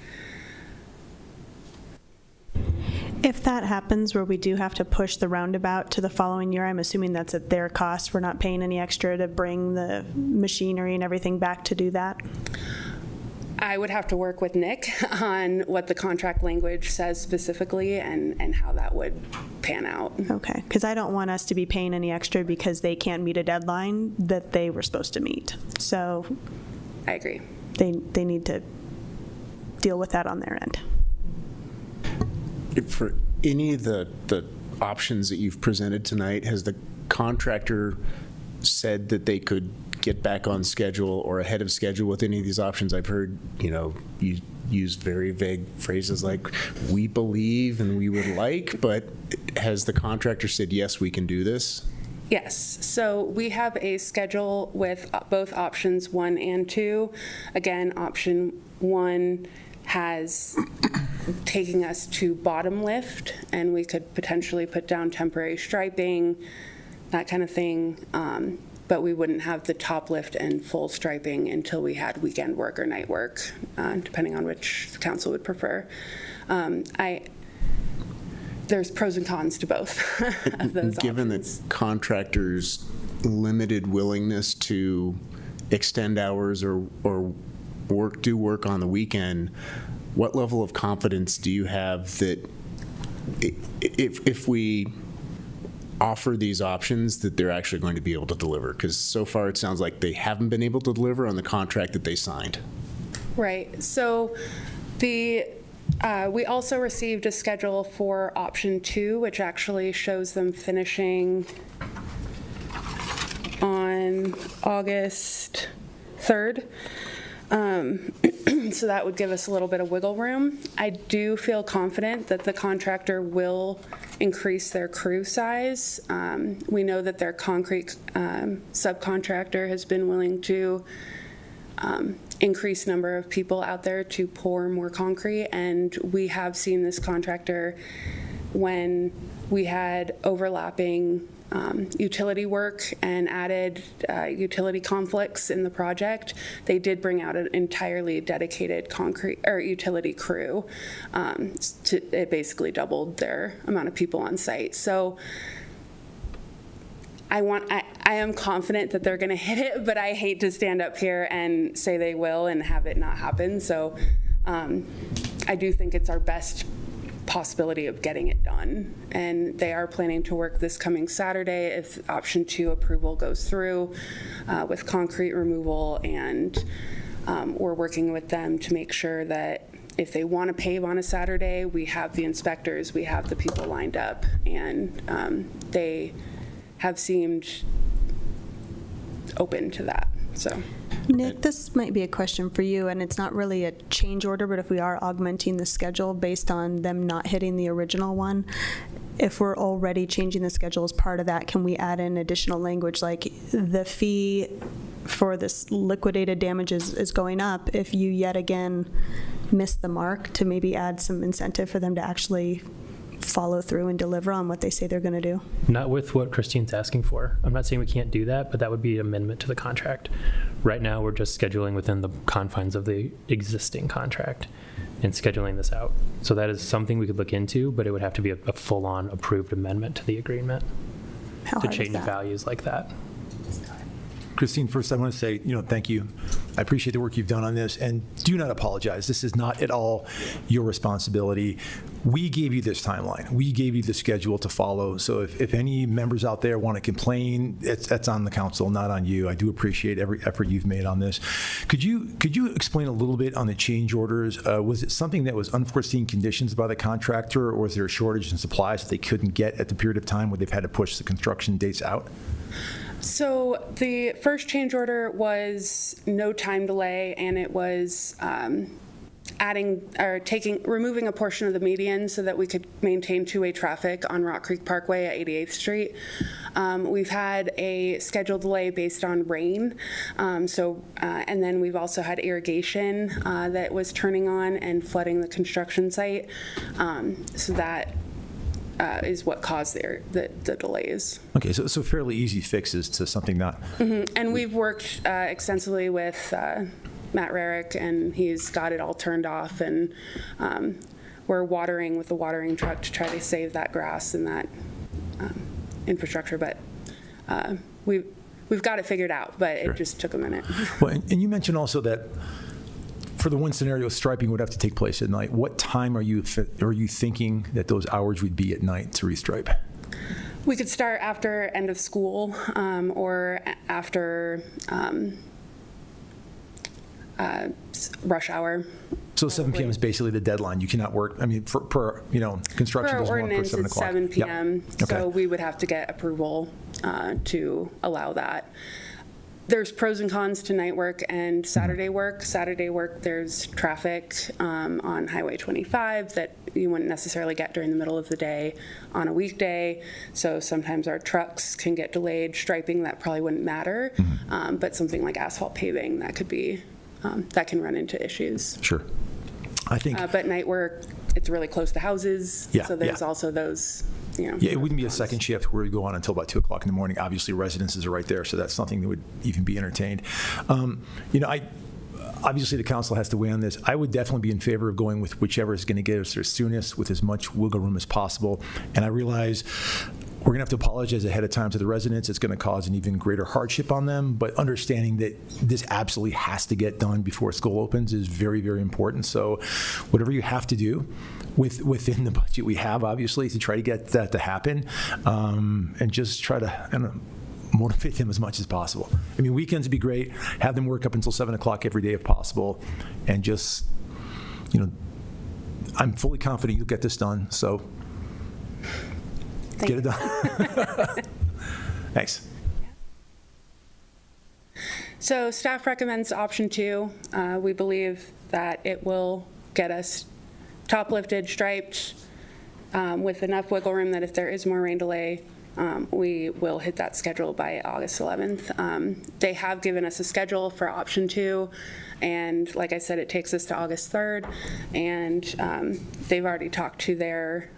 If that happens where we do have to push the roundabout to the following year, I'm assuming that's at their cost. We're not paying any extra to bring the machinery and everything back to do that? I would have to work with Nick on what the contract language says specifically and how that would pan out. Okay, because I don't want us to be paying any extra because they can't meet a deadline that they were supposed to meet. So I agree. They need to deal with that on their end. For any of the options that you've presented tonight, has the contractor said that they could get back on schedule or ahead of schedule with any of these options? I've heard, you use very vague phrases like, we believe and we would like, but has the contractor said, yes, we can do this? Yes, so we have a schedule with both options 1 and 2. Again, option 1 has taking us to bottom lift, and we could potentially put down temporary striping, that kind of thing, but we wouldn't have the top lift and full striping until we had weekend work or night work, depending on which the council would prefer. There's pros and cons to both of those Given options. the contractor's limited willingness to extend hours or do work on the weekend, what level of confidence do you have that if we offer these options that they're actually going to be able to deliver? Because so far it sounds like they haven't been able to deliver on the contract that they signed. Right, so we also received a schedule for option 2, which actually shows them finishing on August 3rd. So that would give us a little bit of wiggle room. I do feel confident that the contractor will increase their crew size. We know that their concrete subcontractor has been willing to increase number of people out there to pour more concrete, and we have seen this contractor when we had overlapping utility work and added utility conflicts in the project. They did bring out an entirely dedicated concrete or utility crew. It basically doubled their amount of people on site. So I am confident that they're going to hit it, but I hate to stand up here and say they will and have it not happen. So I do think it's our best possibility of getting it done. And they are planning to work this coming Saturday if option 2 approval goes through with concrete removal, and we're working with them to make sure that if they want to pave on a Saturday, we have the inspectors, we have the people lined up, and they have seemed open to that. So, Nick, this might be a question for you, and it's not really a change order, but if we are augmenting the schedule based on them not hitting the original one, if we're already changing the schedule as part of that, can we add in additional language like the fee for this liquidated damages is going up if you yet again miss the mark, to maybe add some incentive for them to actually follow through and deliver on what they say they're going to do? Not with what Christine's asking for. I'm not saying we can't do that, but that would be an amendment to the contract. Right now, we're just scheduling within the confines of the existing contract and scheduling this out. So that is something we could look into, but it would have to be a full-on approved amendment to the agreement How to hard is change that? values like that. Christine, first I want to say, thank you. I appreciate the work you've done on this, and do not apologize. This is not at all your responsibility. We gave you this timeline. We gave you the schedule to follow. So if any members out there want to complain, that's on the council, not on you. I do appreciate every effort you've made on this. Could you explain a little bit on the change orders? Was it something that was unforeseen conditions by the contractor, or was there a shortage in supplies that they couldn't get at the period of time where they've had to push the construction dates out? So the first change order was no time delay, and it was removing a portion of the median so that we could maintain two-way traffic on Rock Creek Parkway at 88th Street. We've had a schedule delay based on rain, and then we've also had irrigation that was turning on and flooding the construction site. So that is what caused the delays. Okay, so fairly easy fixes to something not. Mm-hmm. And we've worked extensively with Matt Rarick, and he's got it all turned off, and we're watering with the watering truck to try to save that grass and that infrastructure, but we've got it figured out, but It just took a minute. Well, and you mentioned also that for the one scenario, striping would have to take place at night. What time are you thinking that those hours would be at night to restripe? We could start after end of school or after rush hour. So 7 p.m. is basically the deadline. You cannot work. I mean, per construction Per doesn't work ordinance, for 7 it's o'clock. 7 p.m. Yep. So Okay. we would have to get approval to allow that. There's pros and cons to night work and Saturday work. Saturday work, there's traffic on Highway 25 that you wouldn't necessarily get during the middle of the day on a weekday. So sometimes our trucks can get delayed. Striping, that probably wouldn't matter. But something like asphalt paving, that could be, that can run into issues. Sure. I think. But night work, it's really close to houses. Yeah, So there's yeah. also those, Yeah, it wouldn't be a second shift where we go on until about 2 o'clock in the morning. Obviously, residences are right there, so that's something that would even be entertained. Obviously, the council has to weigh on this. I would definitely be in favor of going with whichever is going to get us there soonest with as much wiggle room as possible. And I realize we're going to have to apologize ahead of time to the residents. It's going to cause an even greater hardship on them, but understanding that this absolutely has to get done before school opens is very, very important. So whatever you have to do within the budget we have, obviously, to try to get that to happen, and just try to, motivate them as much as possible. I mean, weekends would be great. Have them work up until 7 o'clock every day if possible, and just, I'm fully confident you'll get this done, so get it done. Thanks. So staff recommends option 2. We believe that it will get us top lifted, striped, with enough wiggle room that if there is more rain delay, we will hit that schedule by August 11th. They have given us a schedule for option 2, and like I said, it takes us to August 3rd, and they've already talked to their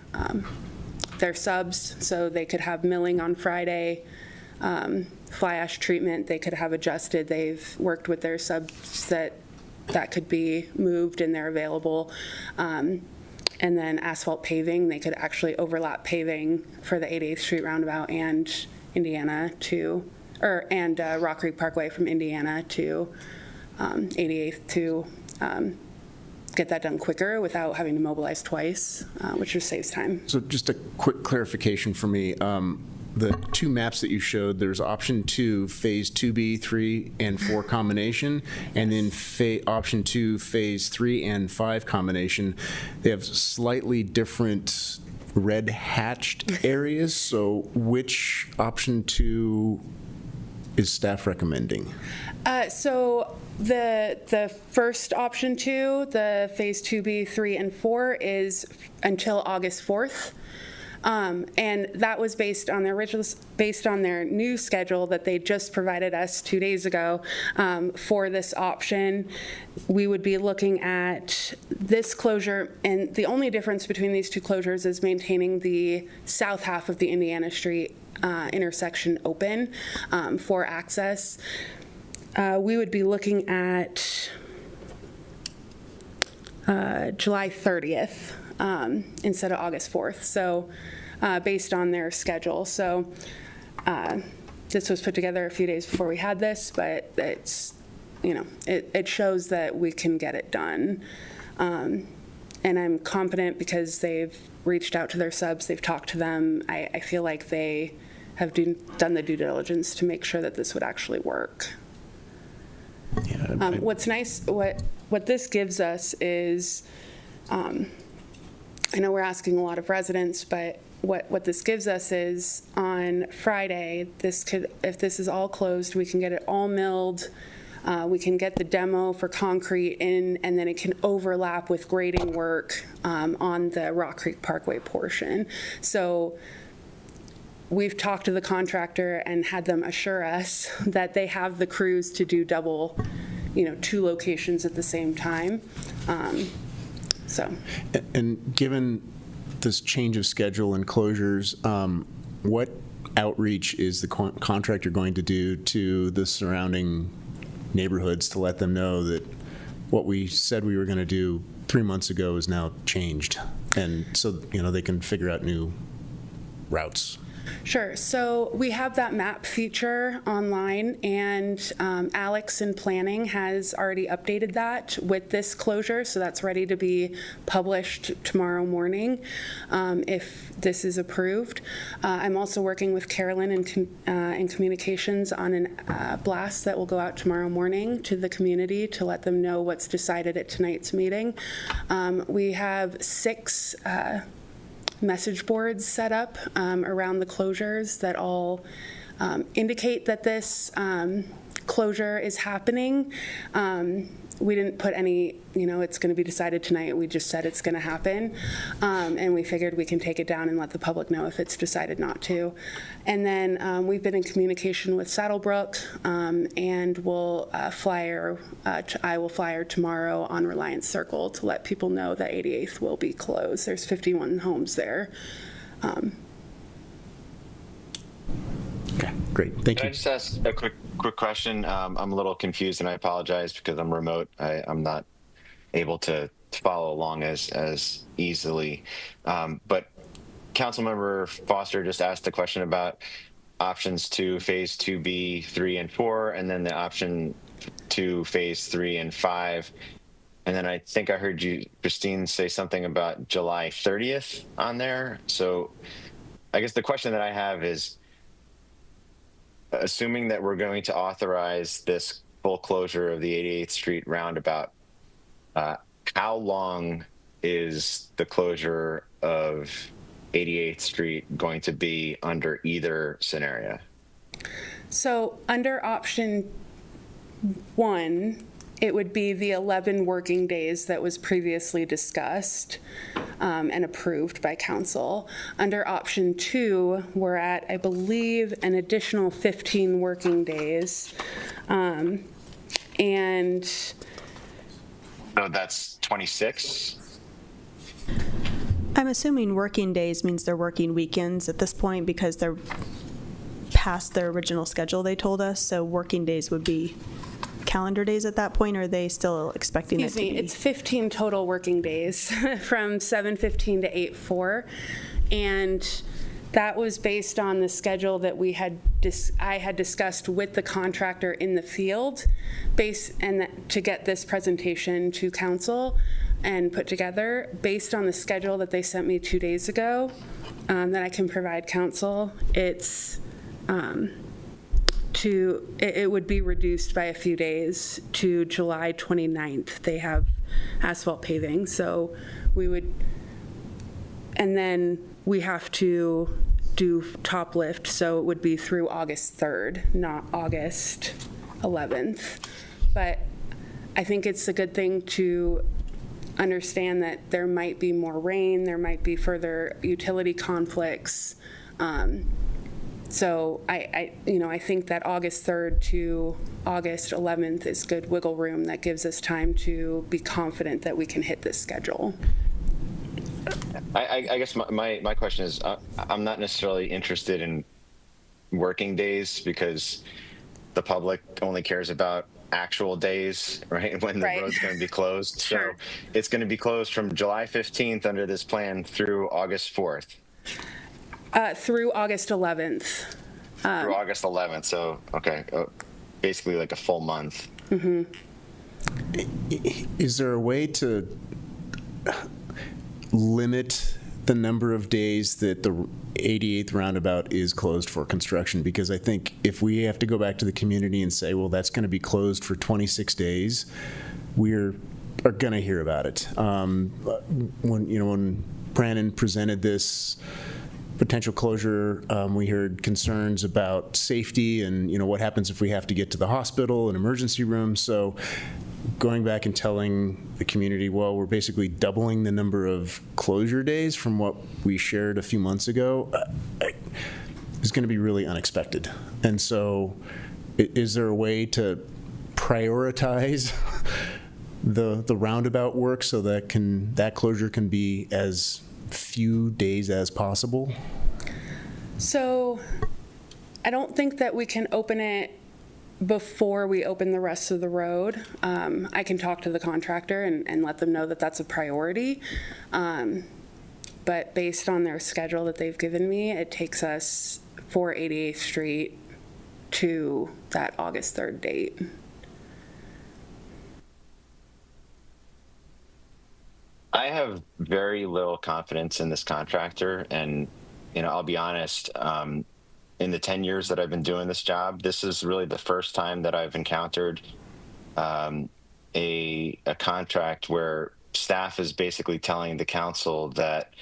subs, so they could have milling on Friday, fly ash treatment they could have adjusted. They've worked with their subs that could be moved and they're available. And then asphalt paving, they could actually overlap paving for the 88th Street roundabout and Rock Creek Parkway from Indiana to 88th to get that done quicker without having to mobilize twice, which just saves time. So just a quick clarification for me. The two maps that you showed, there's option 2, phase 2B, 3, and 4 combination, and then option 2, phase 3 and 5 combination. They have slightly different red hatched areas. So which option 2 is staff recommending? So the first option 2, the phase 2B, 3, and 4 is until August 4th. And that was based on their new schedule that they just provided us 2 days ago. For this option, we would be looking at this closure, and the only difference between these two closures is maintaining the south half of the Indiana Street intersection open for access. We would be looking at July 30th instead of August 4th, so based on their schedule. So this was put together a few days before we had this, but it's, it shows that we can get it done. And I'm confident because they've reached out to their subs, they've talked to them. I feel like they have done the due diligence to make sure that this would actually work. What's nice, what this gives us is, I know we're asking a lot of residents, but what this gives us is on Friday, if this is all closed, we can get it all milled. We can get the demo for concrete in, and then it can overlap with grading work on the Rock Creek Parkway portion. So we've talked to the contractor and had them assure us that they have the crews to do double, 2 locations at the same time. And given this change of schedule and closures, what outreach is the contractor going to do to the surrounding neighborhoods to let them know that what we said we were going to do 3 months ago is now changed, and so they can figure out new routes? Sure. So we have that map feature online, and Alex in planning has already updated that with this closure, so that's ready to be published tomorrow morning if this is approved. I'm also working with Carolyn in communications on a blast that will go out tomorrow morning to the community to let them know what's decided at tonight's meeting. We have 6 message boards set up around the closures that all indicate that this closure is happening. We didn't put any, it's going to be decided tonight. We just said it's going to happen. And we figured we can take it down and let the public know if it's decided not to. And then we've been in communication with Saddlebrook, and we'll I will flyer tomorrow on Reliance Circle to let people know that 88th will be closed. There's 51 homes there. Okay, great. Thank you. Can I just ask a quick question? I'm a little confused, and I apologize because I'm remote. I'm not able to follow along as easily. But Councilmember Foster just asked a question about options 2, phase 2B, 3, and 4, and then the option 2, phase 3 and 5. And then I think I heard you, Christine, say something about July 30th on there. So I guess the question that I have is, assuming that we're going to authorize this full closure of the 88th Street roundabout, how long is the closure of 88th Street going to be under either scenario? So under option 1, it would be the 11 working days that was previously discussed and approved by council. Under option 2, we're at, I believe, an additional 15 working days. And so that's 26? I'm assuming working days means they're working weekends at this point because they're past their original schedule they told us. So working days would be calendar days at that point, or are they still expecting Excuse me, it's 15 total working days from 7:15 to 8:04, and that was based on the schedule that I had discussed with the contractor in the field, to get this presentation to council and put together based on the schedule that they sent me 2 days ago that I can provide council. It would be reduced by a few days to July 29th. They have asphalt paving, so and then we have to do top lift, so it would be through August 3rd, not August 11th. But I think it's a good thing to understand that there might be more rain, there might be further utility conflicts. So I think that August 3rd to August 11th is good wiggle room that gives us time to be confident that we can hit this schedule. I guess my question is, I'm not necessarily interested in working days because the public only cares about actual days, right? When the road's going to be closed. Sure. So it's going to be closed from July 15th under this plan through August 4th. Through August 11th. Through August 11th. So, okay. Basically like a full month. Mm-hmm. Is there a way to limit the number of days that the 88th roundabout is closed for construction? Because I think if we have to go back to the community and say, well, that's going to be closed for 26 days, are going to hear about it. When Brandon presented this potential closure, we heard concerns about safety and what happens if we have to get to the hospital and emergency room. So going back and telling the community, well, we're basically doubling the number of closure days from what we shared a few months ago, is going to be really unexpected. And so is there a way to prioritize the roundabout work so that closure can be as few days as possible? So I don't think that we can open it before we open the rest of the road. I can talk to the contractor and let them know that that's a priority. But based on their schedule that they've given me, it takes us for 88th Street to that August 3rd date. I have very little confidence in this contractor, and I'll be honest, in the 10 years that I've been doing this job, this is really the first time that I've encountered a contract where staff is basically telling the council that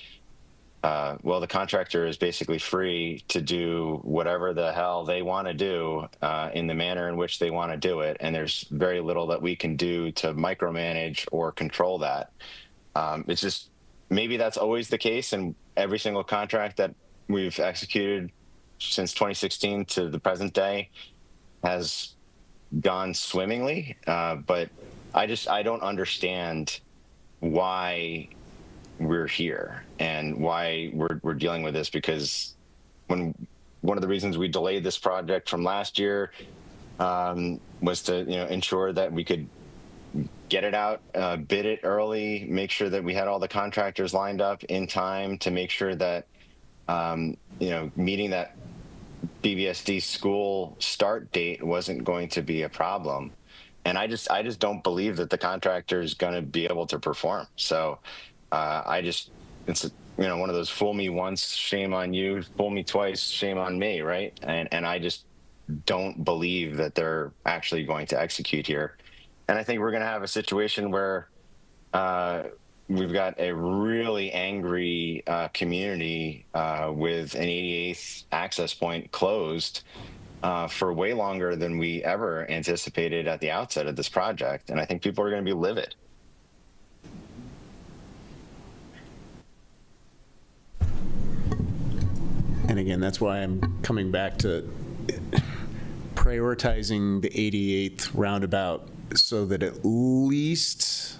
the contractor is basically free to do whatever the hell they want to do in the manner in which they want to do it, and there's very little that we can do to micromanage or control that. It's just, maybe that's always the case in every single contract that we've executed since 2016 to the present day has gone swimmingly. But I don't understand why we're here and why we're dealing with this, because one of the reasons we delayed this project from last year was to ensure that we could get it out, bid it early, make sure that we had all the contractors lined up in time to make sure that, meeting that BBSD school start date wasn't going to be a problem. And I just don't believe that the contractor is going to be able to perform. So it's one of those fool me once, shame on you, fool me twice, shame on me, right? And I just don't believe that they're actually going to execute here. And I think we're going to have a situation where we've got a really angry community with an 88th access point closed for way longer than we ever anticipated at the outset of this project. And I think people are going to be livid. And again, that's why I'm coming back to prioritizing the 88th roundabout so that at least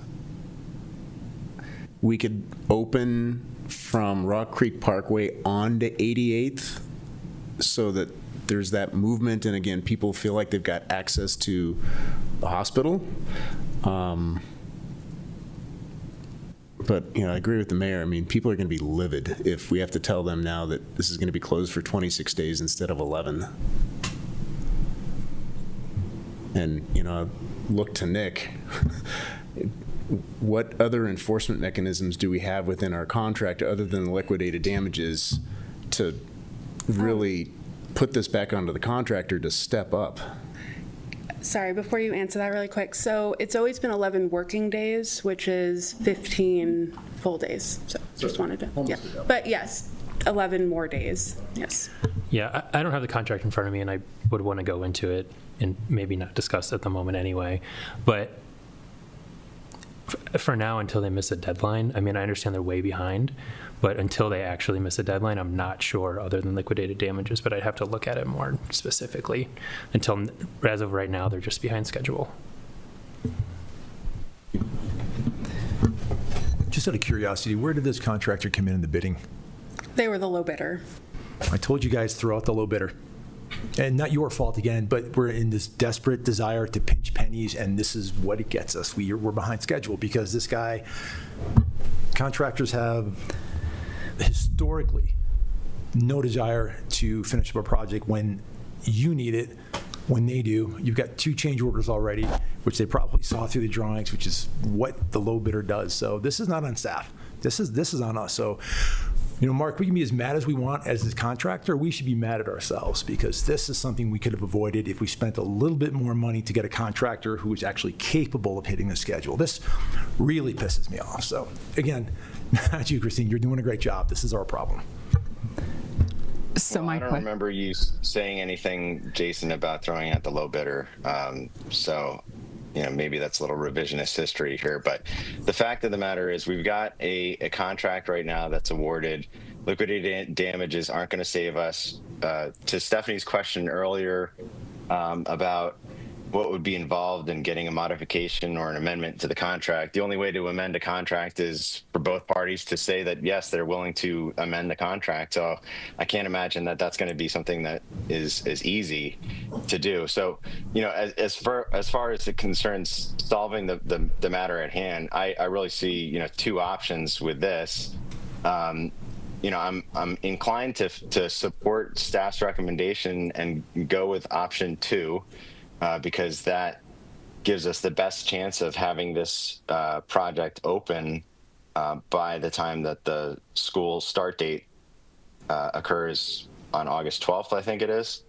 we could open from Rock Creek Parkway onto 88th so that there's that movement, and again, people feel like they've got access to the hospital. But I agree with the mayor. I mean, people are going to be livid if we have to tell them now that this is going to be closed for 26 days instead of 11. And look to Nick. What other enforcement mechanisms do we have within our contract other than liquidated damages to really put this back onto the contractor to step up? Sorry, before you answer that really quick. So it's always been 11 working days, which is 15 full days. So just wanted to, yeah. But yes, 11 more days, yes. Yeah, I don't have the contract in front of me, and I would want to go into it and maybe not discuss at the moment anyway. But for now, until they miss a deadline, I mean, I understand they're way behind, but until they actually miss a deadline, I'm not sure other than liquidated damages, but I'd have to look at it more specifically. As of right now, they're just behind schedule. Just out of curiosity, where did this contractor come in the bidding? They were the low bidder. I told you guys throw out the low bidder. And not your fault again, but we're in this desperate desire to pinch pennies, and this is what it gets us. We're behind schedule because this guy, contractors have historically no desire to finish up a project when you need it. When they do, you've got 2 change orders already, which they probably saw through the drawings, which is what the low bidder does. So this is not on staff. This is on us. So, Mark, we can be as mad as we want as the contractor. We should be mad at ourselves because this is something we could have avoided if we spent a little bit more money to get a contractor who is actually capable of hitting the schedule. This really pisses me off. So again, not you, Christine. You're doing a great job. This is our problem. So I don't remember you saying anything, Jason, about throwing out the low bidder. So, maybe that's a little revisionist history here. But the fact of the matter is we've got a contract right now that's awarded. Liquidated damages aren't going to save us. To Stephanie's question earlier about what would be involved in getting a modification or an amendment to the contract, the only way to amend a contract is for both parties to say that, yes, they're willing to amend the contract. So I can't imagine that that's going to be something that is easy to do. So, as far as it concerns solving the matter at hand, I really see, 2 options with this. I'm inclined to support staff's recommendation and go with option 2. Because that gives us the best chance of having this project open by the time that the school start date occurs on August 12th, I think it is.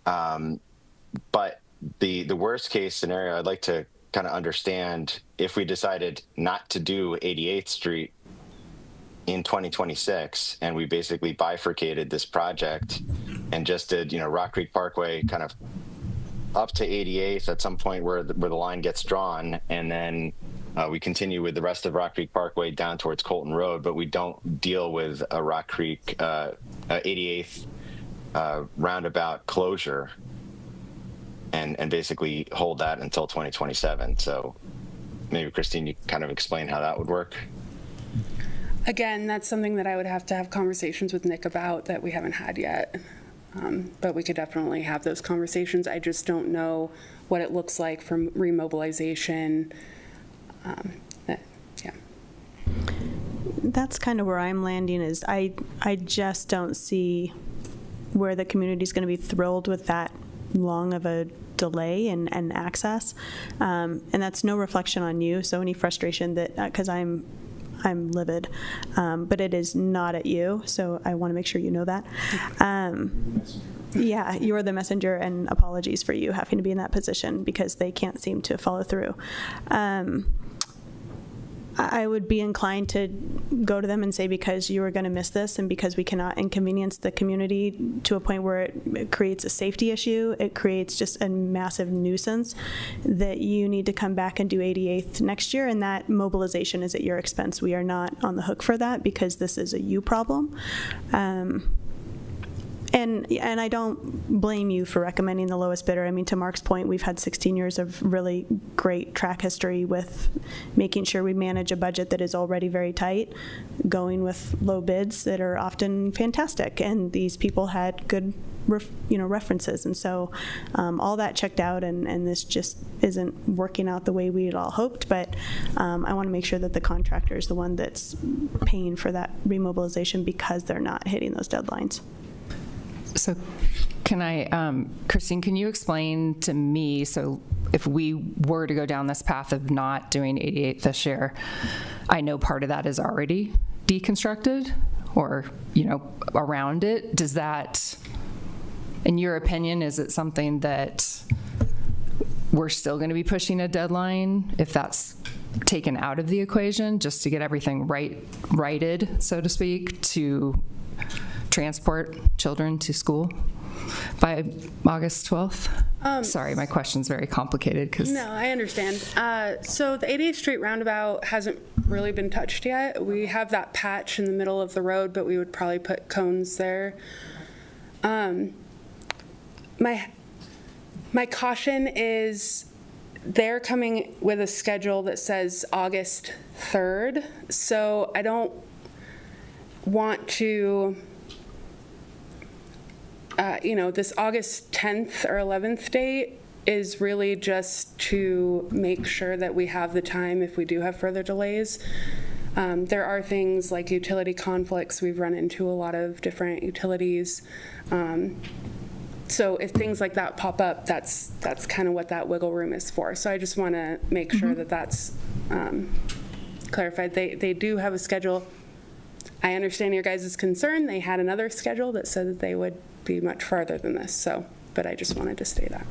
But the worst case scenario, I'd like to kind of understand if we decided not to do 88th Street in 2026 and we basically bifurcated this project and just did, Rock Creek Parkway kind of up to 88th at some point where the line gets drawn, and then we continue with the rest of Rock Creek Parkway down towards Colton Road, but we don't deal with a Rock Creek 88th roundabout closure and basically hold that until 2027. So maybe Christine, you kind of explain how that would work. Again, that's something that I would have to have conversations with Nick about that we haven't had yet. But we could definitely have those conversations. I just don't know what it looks like from remobilization. That's kind of where I'm landing is I just don't see where the community is going to be thrilled with that long of a delay and access. And that's no reflection on you. So any frustration that, because I'm livid, but it is not at you. So I want to make sure you know that. Yeah, you're the messenger, and apologies for you having to be in that position because they can't seem to follow through. I would be inclined to go to them and say, because you are going to miss this and because we cannot inconvenience the community to a point where it creates a safety issue, it creates just a massive nuisance, that you need to come back and do 88th next year, and that mobilization is at your expense. We are not on the hook for that because this is a you problem. And I don't blame you for recommending the lowest bidder. I mean, to Mark's point, we've had 16 years of really great track history with making sure we manage a budget that is already very tight, going with low bids that are often fantastic. And these people had good references. And so all that checked out, and this just isn't working out the way we had all hoped. But I want to make sure that the contractor is the one that's paying for that remobilization because they're not hitting those deadlines. So can I, Christine, can you explain to me, so if we were to go down this path of not doing 88 this year, I know part of that is already deconstructed or, around it. Does that, in your opinion, is it something that we're still going to be pushing a deadline if that's taken out of the equation just to get everything righted, so to speak, to transport children to school? by August 12th? Sorry, my question's very complicated because. No, I understand. So the 88th Street roundabout hasn't really been touched yet. We have that patch in the middle of the road, but we would probably put cones there. My caution is they're coming with a schedule that says August 3rd, so I don't want to, this August 10th or 11th date is really just to make sure that we have the time if we do have further delays. There are things like utility conflicts. We've run into a lot of different utilities. So if things like that pop up, that's kind of what that wiggle room is for. So I just want to make sure that that's clarified. They do have a schedule. I understand your guys' concern. They had another schedule that said that they would be much farther than this. So, but I just wanted to say that.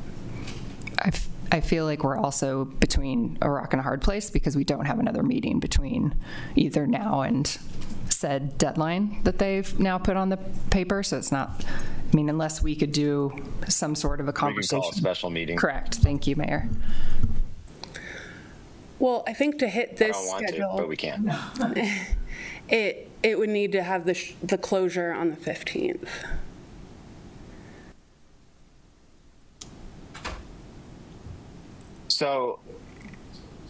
I feel like we're also between a rock and a hard place because we don't have another meeting between either now and said deadline that they've now put on the paper. So it's not, I mean, unless we could do some sort of a conversation. We can call a special meeting. Correct. Thank you, Mayor. Well, I think to hit this I don't want schedule, to, but we can. it would need to have the closure on the 15th. So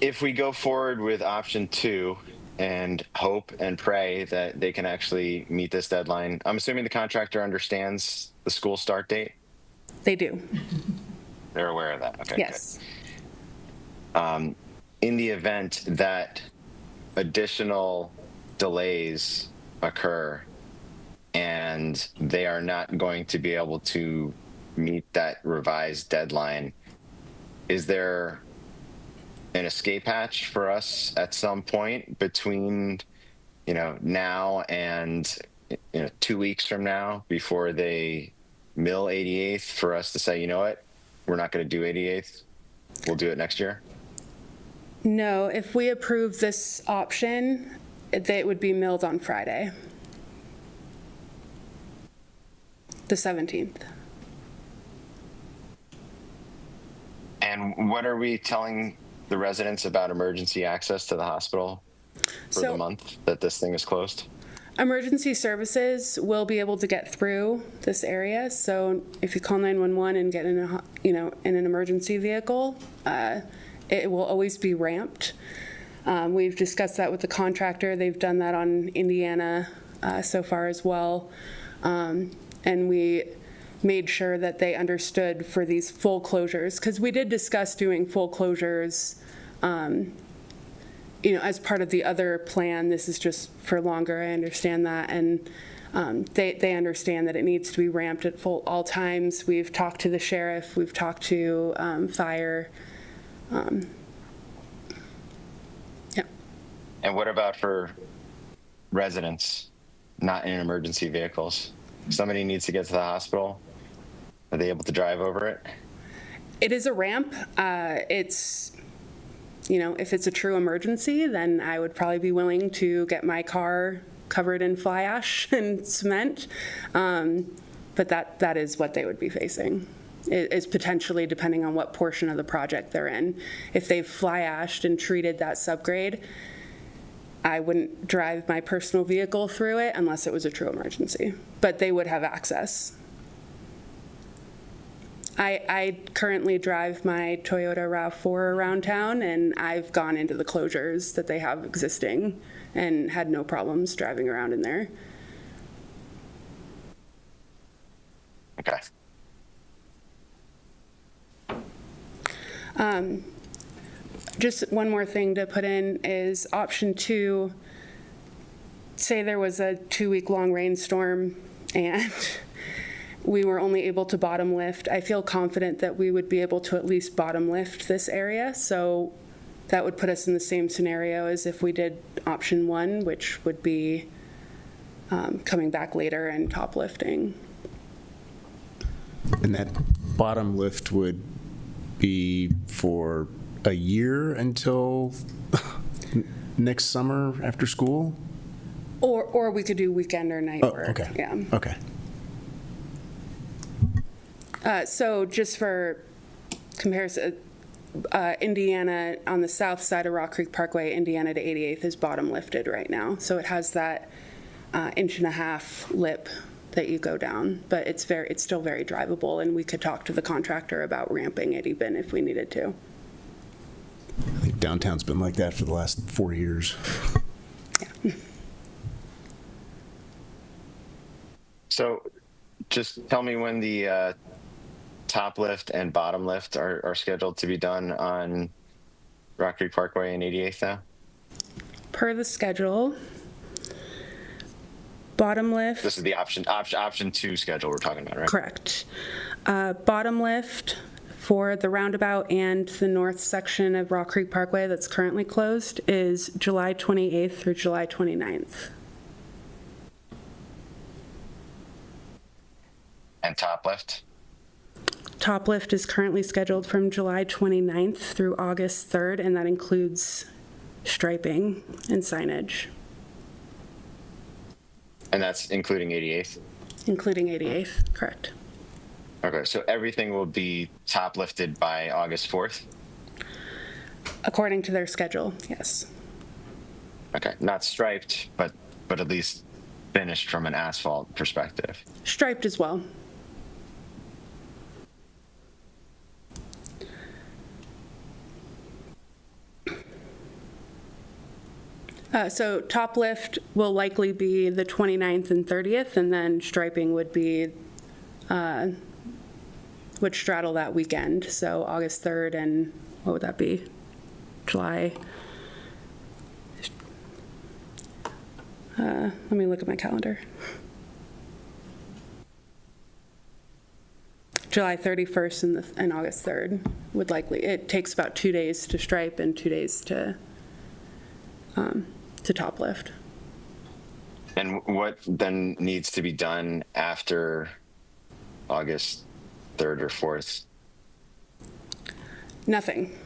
if we go forward with option 2 and hope and pray that they can actually meet this deadline, I'm assuming the contractor understands the school start date? They do. They're aware of that. Okay. Yes. Good. In the event that additional delays occur and they are not going to be able to meet that revised deadline, is there an escape hatch for us at some point between, now and 2 weeks from now before they mill 88th for us to say, you know what, we're not going to do 88th, we'll do it next year? No, if we approve this option, it would be milled on Friday, the 17th. And what are we telling the residents about emergency access to the hospital for the month that this thing is closed? Emergency services will be able to get through this area. So if you call 911 and get in in an emergency vehicle, it will always be ramped. We've discussed that with the contractor. They've done that on Indiana so far as well. And we made sure that they understood for these full closures, because we did discuss doing full closures, as part of the other plan. This is just for longer, I understand that, and they understand that it needs to be ramped at all times. We've talked to the sheriff, we've talked to fire. Yeah. And what about for residents not in emergency vehicles? Somebody needs to get to the hospital. Are they able to drive over it? It is a ramp. It's, if it's a true emergency, then I would probably be willing to get my car covered in fly ash and cement. But that is what they would be facing. It is potentially depending on what portion of the project they're in. If they've fly ashed and treated that subgrade, I wouldn't drive my personal vehicle through it unless it was a true emergency. But they would have access. I currently drive my Toyota RAV4 around town, and I've gone into the closures that they have existing and had no problems driving around in there. Okay. Just one more thing to put in is option 2. Say there was a 2-week-long rainstorm and we were only able to bottom lift. I feel confident that we would be able to at least bottom lift this area. So that would put us in the same scenario as if we did option 1, which would be coming back later and top lifting. And that bottom lift would be for a year until next summer after school? Or we could do weekend or night work. Okay. Yeah. Okay. So just for comparison, Indiana on the south side of Rock Creek Parkway, Indiana to 88th is bottom lifted right now. So it has that 1.5-inch lip that you go down, but it's still very drivable, and we could talk to the contractor about ramping it even if we needed to. I think downtown's been like that for the last 4 years. Yeah. So just tell me when the top lift and bottom lift are scheduled to be done on Rock Creek Parkway and 88th now? Per the schedule, bottom lift. This is the option 2 schedule we're talking about, right? Correct. Bottom lift for the roundabout and the north section of Rock Creek Parkway that's currently closed is July 28th through July 29th. And top lift? Top lift is currently scheduled from July 29th through August 3rd, and that includes striping and signage. And that's including 88th? Including 88th, correct. Okay, so everything will be top lifted by August 4th? According to their schedule, yes. Okay, not striped, but at least finished from an asphalt perspective. Striped as well. So top lift will likely be the 29th and 30th, and then striping would be, would straddle that weekend. So August 3rd and, what would that be? July. Let me look at my calendar. July 31st and August 3rd would likely, it takes about 2 days to stripe and 2 days to top lift. And what then needs to be done after August 3rd or 4th? Nothing.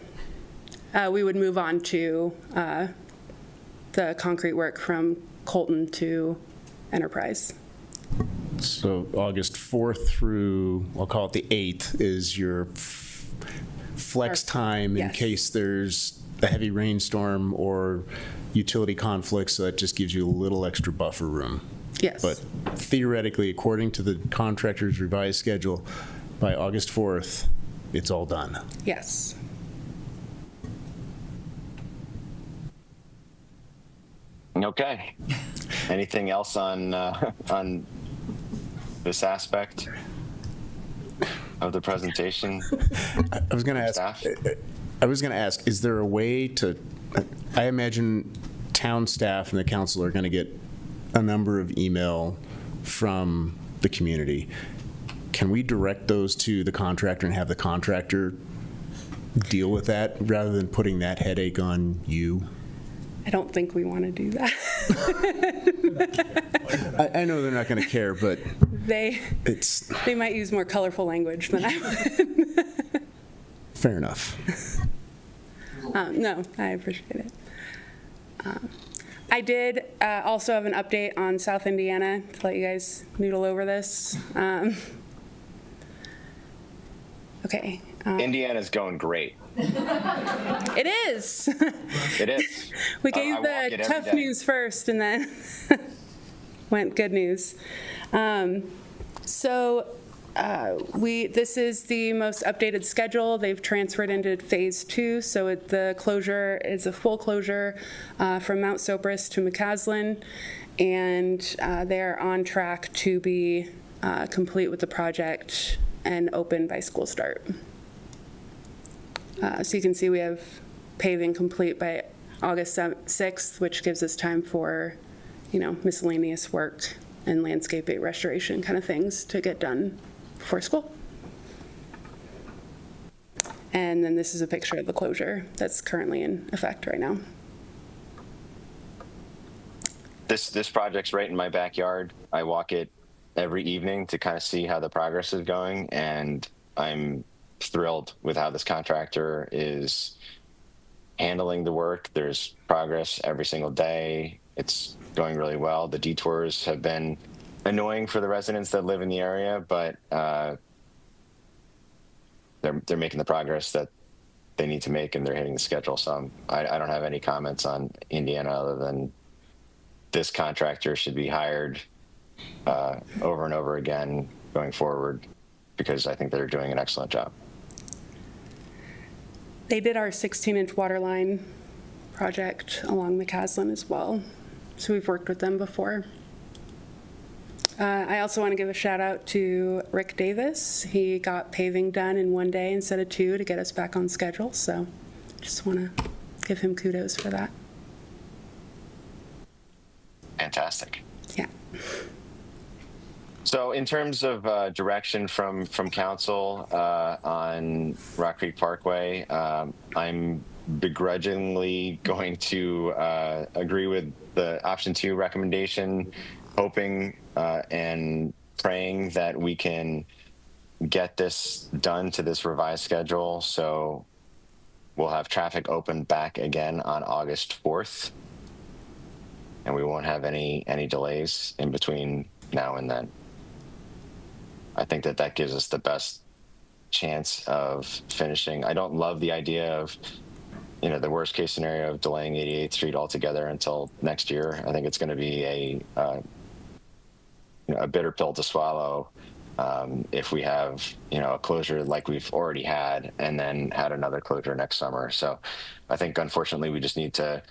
We would move on to the concrete work from Colton to Enterprise. So August 4th through, I'll call it the 8th, is your flex time in case there's a heavy rainstorm or utility conflicts, so that just gives you a little extra buffer room. Yes. But theoretically, according to the contractor's revised schedule, by August 4th, it's all done. Yes. Okay. Anything else on this aspect of the presentation? I was going to ask, is there a way to, I imagine town staff and the council are going to get a number of email from the community. Can we direct those to the contractor and have the contractor deal with that rather than putting that headache on you? I don't think we want to do that. I know they're not going to care, but they might use more colorful language than I would. Fair enough. No, I appreciate it. I did also have an update on South Indiana to let you guys noodle over this. Okay. Indiana's going great. It is. It is. We gave the tough news first and then went good news. This is the most updated schedule. They've transferred into phase 2, so the closure is a full closure from Mount Sopris to McCaslin, and they're on track to be complete with the project and open by school start. So you can see we have paving complete by August 6th, which gives us time for, miscellaneous work and landscaping restoration kind of things to get done before school. And then this is a picture of the closure that's currently in effect right now. This project's right in my backyard. I walk it every evening to kind of see how the progress is going, and I'm thrilled with how this contractor is handling the work. There's progress every single day. It's going really well. The detours have been annoying for the residents that live in the area, but they're making the progress that they need to make, and they're hitting the schedule. So I don't have any comments on Indiana other than this contractor should be hired over and over again going forward, because I think they're doing an excellent job. They did our 16-inch water line project along the Caslin as well. So we've worked with them before. I also want to give a shout out to Rick Davis. He got paving done in 1 day instead of 2 to get us back on schedule. So just want to give him kudos for that. Fantastic. Yeah. So in terms of direction from council on Rock Creek Parkway, I'm begrudgingly going to agree with the option 2 recommendation, hoping and praying that we can get this done to this revised schedule. So we'll have traffic open back again on August 4th, and we won't have any delays in between now and then. I think that gives us the best chance of finishing. I don't love the idea of, the worst case scenario of delaying 88th Street altogether until next year. I think it's going to be a bitter pill to swallow if we have, a closure like we've already had and then had another closure next summer. So I think, unfortunately, we just need to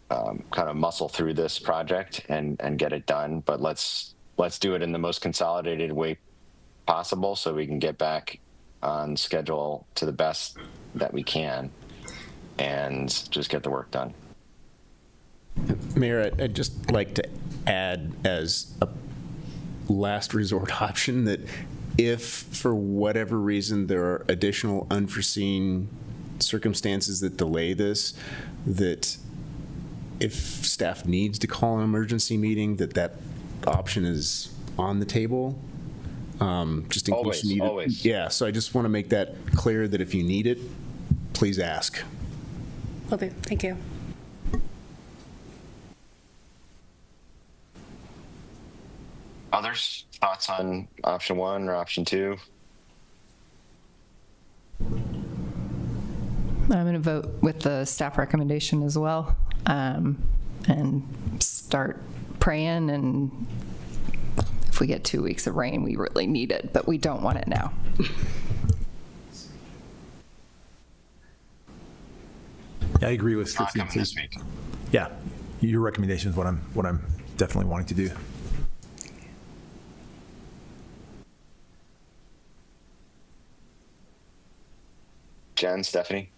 kind of muscle through this project and get it done. But let's do it in the most consolidated way possible so we can get back on schedule to the best that we can and just get the work done. Mayor, I'd just like to add as a last resort option that if for whatever reason there are additional unforeseen circumstances that delay this, that if staff needs to call an emergency meeting, that option is on the table. Just in case you need always. it. Yeah, so I just want to make that clear that if you need it, please ask. Will do. Thank you. Others? Thoughts on option 1 or option 2? I'm going to vote with the staff recommendation as well, and start praying. And if we get 2 weeks of rain, we really need it, but we don't want it now. Yeah, I agree with Not coming this week. Yeah, your recommendation is what I'm definitely wanting to do. Jen, Stephanie?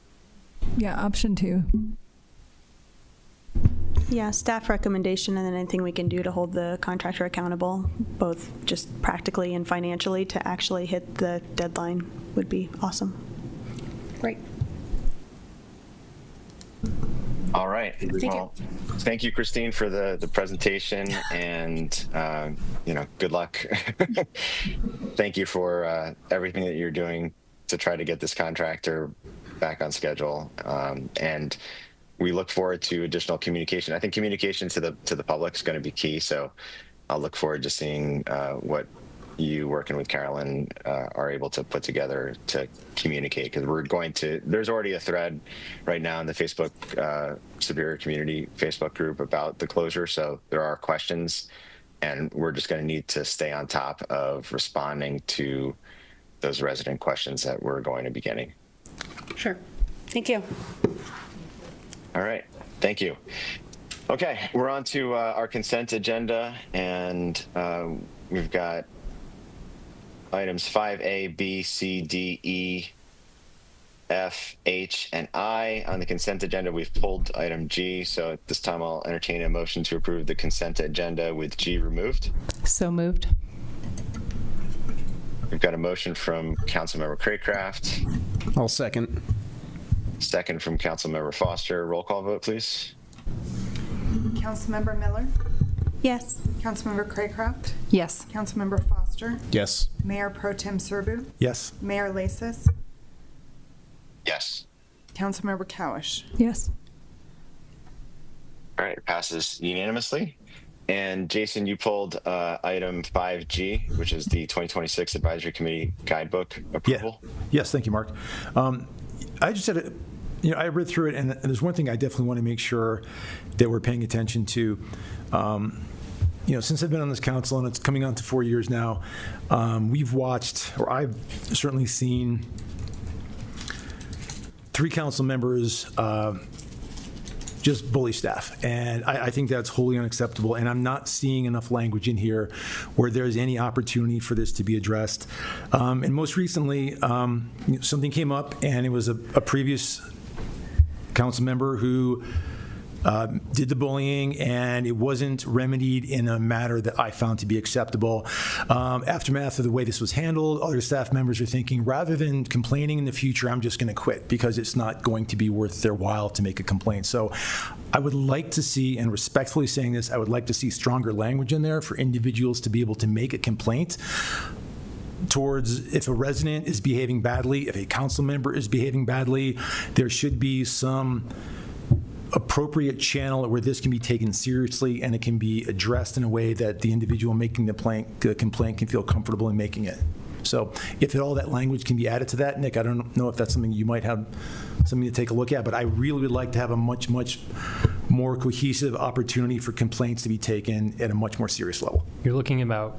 Yeah, option 2. Yeah, staff recommendation, and then anything we can do to hold the contractor accountable, both just practically and financially, to actually hit the deadline would be awesome. Great. All right. Thank Thank you, Christine, for the presentation, and good luck. Thank you for everything that you're doing to try to get this contractor back on schedule, and we look forward to additional communication. I think communication to the public is going to be key. So I'll look forward to seeing what you, working with Carolyn, are able to put together to communicate, because there's already a thread right now in the Facebook Superior Community Facebook group about the closure. So there are questions, and we're just going to need to stay on top of responding to those resident questions that we're going to be getting. Sure. Thank you. All right. Thank you. Okay, we're on to our consent agenda, and we've got items 5A, B, C, D, E, F, H, and I. On the consent agenda, we've pulled item G, so at this time I'll entertain a motion to approve the consent agenda with G removed. So moved. We've got a motion from Councilmember Craycraft. I'll second. Second from Councilmember Foster. Roll call vote, please. Councilmember Miller? Yes. Councilmember Craycraft? Yes. Councilmember Foster? Yes. Mayor Pro Tem Serbu? Yes. Mayor Lasis? Yes. Councilmember Cowish? Yes. All right, it passes unanimously. And Jason, you pulled item 5G, which is the 2026 Advisory Committee Guidebook approval. Yeah. Yes, thank you, Mark. I just said, I read through it, and there's one thing I definitely want to make sure that we're paying attention to. Since I've been on this council, and it's coming on to 4 years now, we've watched, or I've certainly seen 3 council members just bully staff. And I think that's wholly unacceptable. And I'm not seeing enough language in here where there's any opportunity for this to be addressed. And most recently, something came up, and it was a previous council member who did the bullying, and it wasn't remedied in a manner that I found to be acceptable. Aftermath of the way this was handled, other staff members are thinking, rather than complaining in the future, I'm just going to quit because it's not going to be worth their while to make a complaint. So I would like to see, and respectfully saying this, I would like to see stronger language in there for individuals to be able to make a complaint towards if a resident is behaving badly, if a council member is behaving badly. There should be some appropriate channel where this can be taken seriously and it can be addressed in a way that the individual making the complaint can feel comfortable in making it. So if all that language can be added to that, Nick, I don't know if that's something you might have something to take a look at, but I really would like to have a much more cohesive opportunity for complaints to be taken at a much more serious level. You're looking about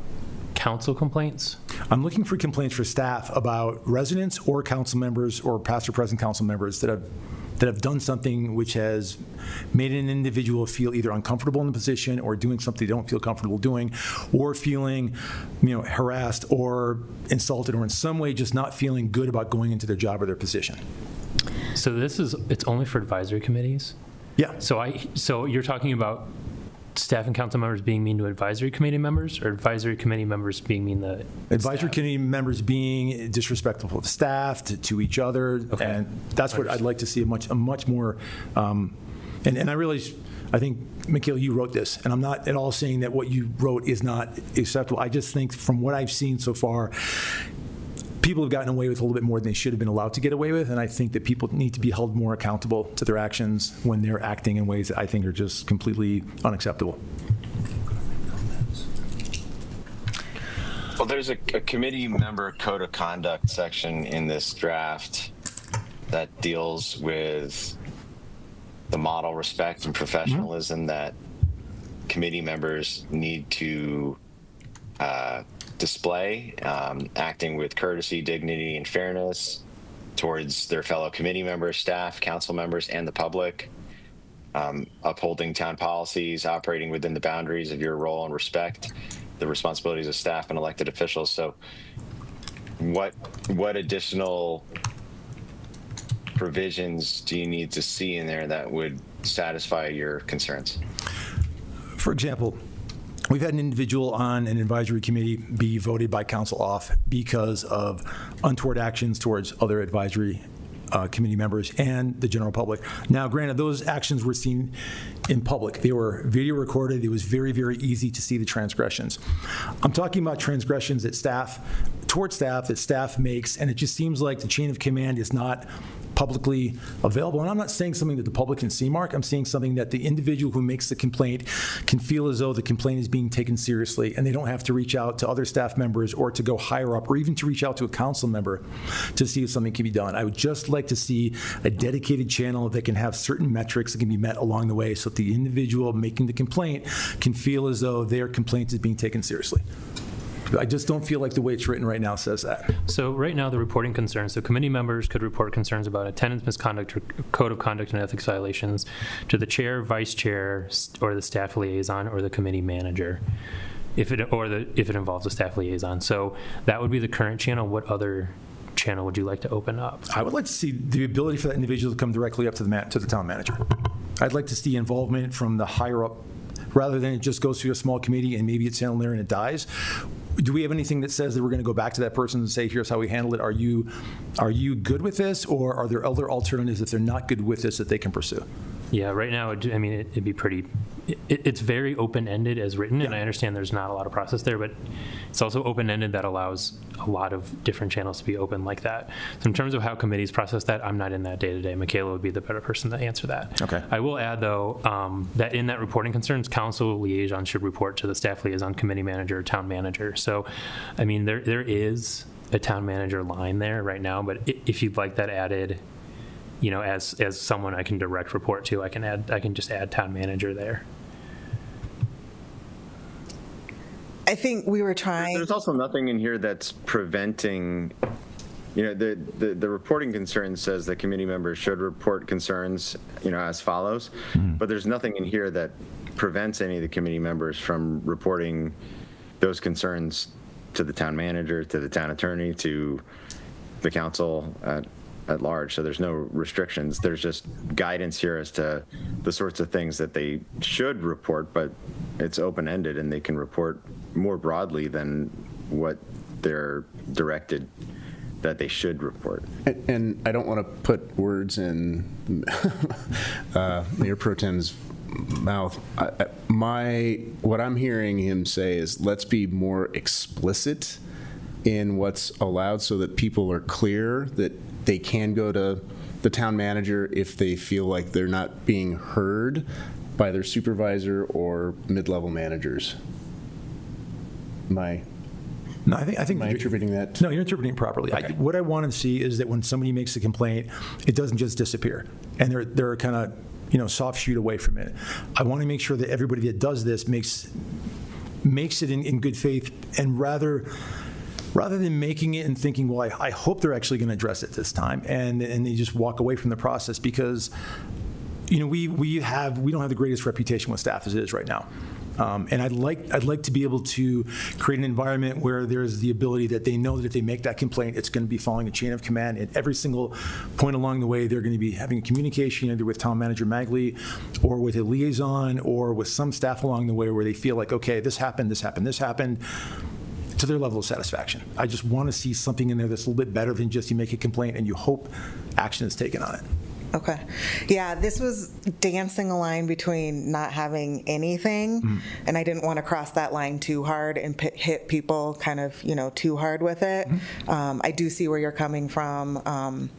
council complaints? I'm looking for complaints for staff about residents or council members or past or present council members that have done something which has made an individual feel either uncomfortable in the position or doing something they don't feel comfortable doing, or feeling, harassed or insulted, or in some way just not feeling good about going into their job or their position. So it's only for advisory committees? Yeah. So you're talking about staff and council members being mean to advisory committee members, or advisory committee members being mean to advisory committee members being disrespectful to staff, to each other, okay. And that's what I'd like to see a much more. And I realize, I think, Mikhail, you wrote this, and I'm not at all saying that what you wrote is not acceptable. I just think from what I've seen so far, people have gotten away with a little bit more than they should have been allowed to get away with, and I think that people need to be held more accountable to their actions when they're acting in ways that I think are just completely unacceptable. Well, there's a committee member code of conduct section in this draft that deals with the model respect and professionalism that committee members need to display, acting with courtesy, dignity, and fairness towards their fellow committee members, staff, council members, and the public, upholding town policies, operating within the boundaries of your role, and respect the responsibilities of staff and elected officials. So what additional provisions do you need to see in there that would satisfy your concerns? For example, we've had an individual on an advisory committee be voted by council off because of untoward actions towards other advisory committee members and the general public. Now, granted, those actions were seen in public. They were video recorded. It was very, very easy to see the transgressions. I'm talking about transgressions that staff makes, and it just seems like the chain of command is not publicly available. And I'm not saying something that the public can see, Mark. I'm saying something that the individual who makes the complaint can feel as though the complaint is being taken seriously, and they don't have to reach out to other staff members or to go higher up or even to reach out to a council member to see if something can be done. I would just like to see a dedicated channel that can have certain metrics that can be met along the way so that the individual making the complaint can feel as though their complaint is being taken seriously. I just don't feel like the way it's written right now says that. So right now, the reporting concerns, so committee members could report concerns about attendance misconduct or code of conduct and ethics violations to the chair, vice chair, or the staff liaison, or the committee manager, if it involves a staff liaison. So that would be the current channel. What other channel would you like to open up? I would like to see the ability for that individual to come directly up to the town manager. I'd like to see involvement from the higher up, rather than it just goes through a small committee and maybe it's handled there and it dies. Do we have anything that says that we're going to go back to that person and say, here's how we handle it? Are you good with this, or are there other alternatives if they're not good with this that they can pursue? Yeah, right now, I mean, it'd be pretty, it's very open-ended as written, and I understand there's not a lot of process there, but it's also open-ended that allows a lot of different channels to be open like that. So in terms of how committees process that, I'm not in that day-to-day. Michaela would be the better person to answer that. Okay. I will add, though, that in that reporting concerns, council liaison should report to the staff liaison, committee manager, or town manager. So, I mean, there is a town manager line there right now, but if you'd like that added, you know, as someone I can direct report to, I can just add town manager there. I think we were trying. There's also nothing in here that's preventing, you know, the reporting concern says that committee members should report concerns, you know, as follows, but there's nothing in here that prevents any of the committee members from reporting those concerns to the town manager, to the town attorney, to the council at large. So there's no restrictions. There's just guidance here as to the sorts of things that they should report, but it's open-ended and they can report more broadly than what they're directed that they should report. And I don't want to put words in Mayor Pro Tem's mouth. What I'm hearing him say is, let's be more explicit in what's allowed so that people are clear that they can go to the town manager if they feel like they're not being heard by their supervisor or mid-level managers. No, I think am I interpreting that? No, you're interpreting it properly. Okay. What I want to see is that when somebody makes a complaint, it doesn't just disappear, and they're kind of, you know, soft shoot away from it. I want to make sure that everybody that does this makes it in good faith, and rather than making it and thinking, well, I hope they're actually going to address it this time, and they just walk away from the process, because, you know, we don't have the greatest reputation with staff as it is right now. And I'd like to be able to create an environment where there's the ability that they know that if they make that complaint, it's going to be following a chain of command. At every single point along the way, they're going to be having a communication either with Town Manager Magley or with a liaison or with some staff along the way where they feel like, okay, this happened, to their level of satisfaction. I just want to see something in there that's a little bit better than just you make a complaint and you hope action is taken on it. Okay. Yeah, this was dancing a line between not having anything, and I didn't want to cross that line too hard and hit people kind of, you know, too hard with it. I do see where you're coming from.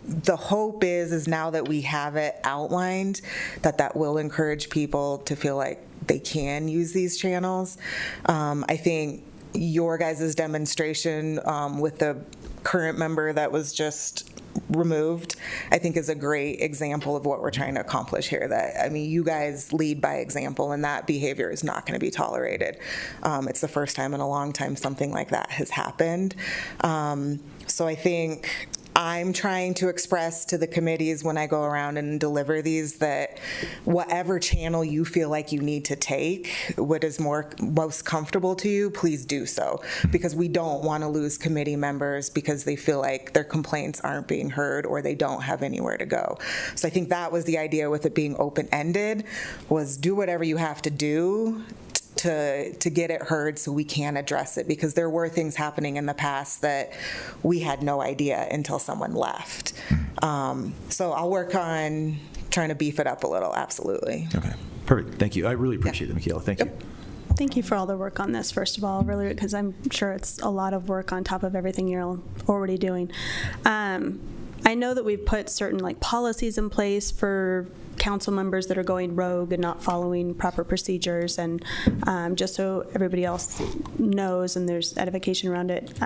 The hope is now that we have it outlined, that will encourage people to feel like they can use these channels. I think your guys' demonstration with the current member that was just removed, I think is a great example of what we're trying to accomplish here. That, I mean, you guys lead by example, and that behavior is not going to be tolerated. It's the first time in a long time something like that has happened. So I think I'm trying to express to the committees when I go around and deliver these that whatever channel you feel like you need to take, what is most comfortable to you, please do so, because we don't want to lose committee members because they feel like their complaints aren't being heard or they don't have anywhere to go. So I think that was the idea with it being open-ended, was do whatever you have to do to get it heard so we can address it, because there were things happening in the past that we had no idea until someone left. So I'll work on trying to beef it up a little, absolutely. Okay, perfect. Thank you. I really appreciate it, Michaela. Thank you. Thank you for all the work on this, first of all, really, because I'm sure it's a lot of work on top of everything you're already doing. I know that we've put certain policies in place for council members that are going rogue and not following proper procedures, and just so everybody else knows and there's edification around it,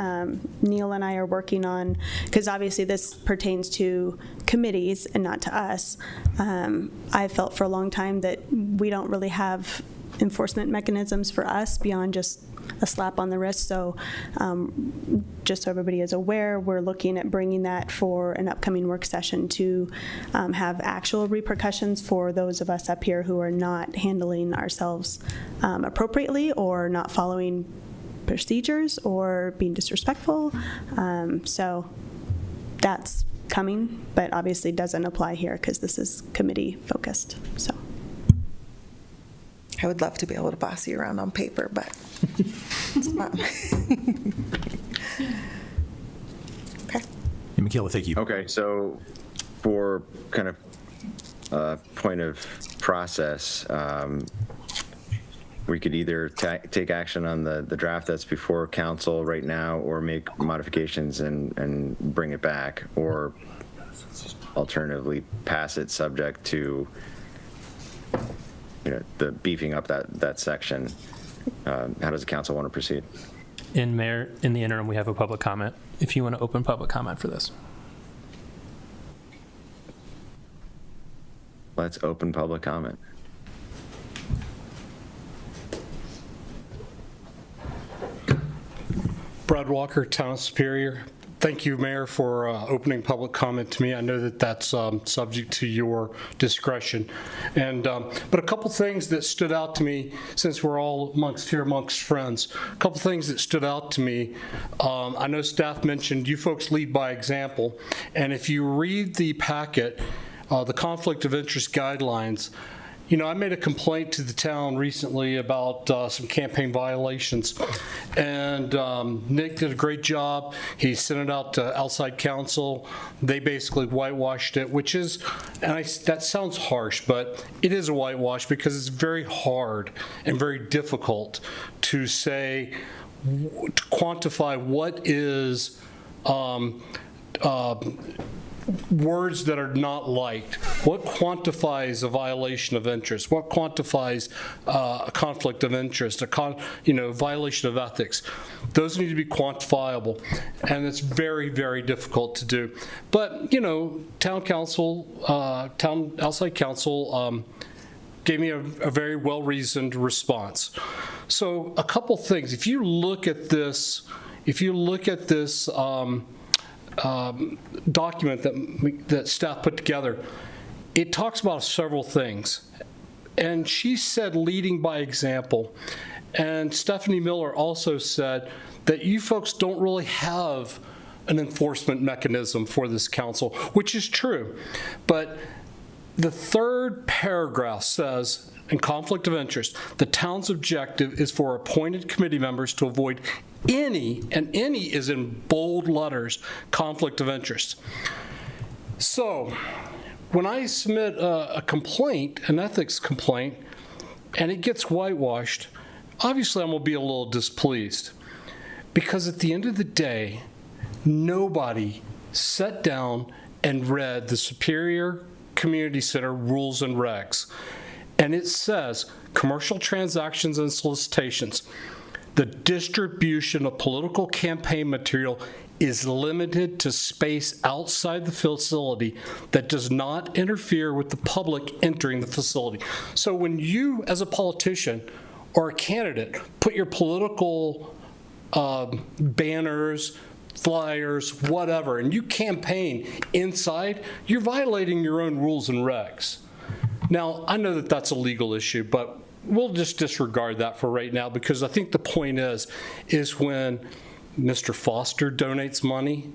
Neil and I are working on, because obviously this pertains to committees and not to us. I felt for a long time that we don't really have enforcement mechanisms for us beyond just a slap on the wrist. So just so everybody is aware, we're looking at bringing that for an upcoming work session to have actual repercussions for those of us up here who are not handling ourselves appropriately or not following procedures or being disrespectful. So that's coming, but obviously doesn't apply here because this is committee focused. So I would love to be able to boss you around on paper, but it's not. Okay. Hey, Michaela, thank you. Okay, so for kind of point of process, we could either take action on the draft that's before council right now, or make modifications and bring it back, or alternatively pass it subject to, the beefing up that section. How does the council want to proceed? Mayor, in the interim, we have a public comment. If you want to open public comment for this. Let's open public comment. Brad Walker, Town of Superior. Thank you, Mayor, for opening public comment to me. I know that that's subject to your discretion. But a couple things that stood out to me, since we're all amongst friends, a couple things that stood out to me. I know staff mentioned you folks lead by example. And if you read the packet, the conflict of interest guidelines, I made a complaint to the town recently about some campaign violations, and Nick did a great job. He sent it out to outside counsel. They basically whitewashed it, which is, that sounds harsh, but it is a whitewash because it's very hard and very difficult to say, to quantify what is words that are not liked. What quantifies a violation of interest? What quantifies a conflict of interest? Violation of ethics? Those need to be quantifiable, and it's very, very difficult to do. But town outside council gave me a very well-reasoned response. So a couple things. If you look at this. Document that staff put together, it talks about several things. And she said leading by example. And Stephanie Miller also said that you folks don't really have an enforcement mechanism for this council, which is true. But the third paragraph says, in conflict of interest, the town's objective is for appointed committee members to avoid any, and any is in bold letters, conflict of interest. So when I submit a complaint, an ethics complaint, and it gets whitewashed, obviously I'm going to be a little displeased, because at the end of the day, nobody sat down and read the Superior Community Center rules and regs. And it says, commercial transactions and solicitations, the distribution of political campaign material is limited to space outside the facility that does not interfere with the public entering the facility. So when you, as a politician or a candidate, put your political banners, flyers, whatever, and you campaign inside, you're violating your own rules and regs. Now, I know that that's a legal issue, but we'll just disregard that for right now, because I think the point is when Mr. Foster donates money,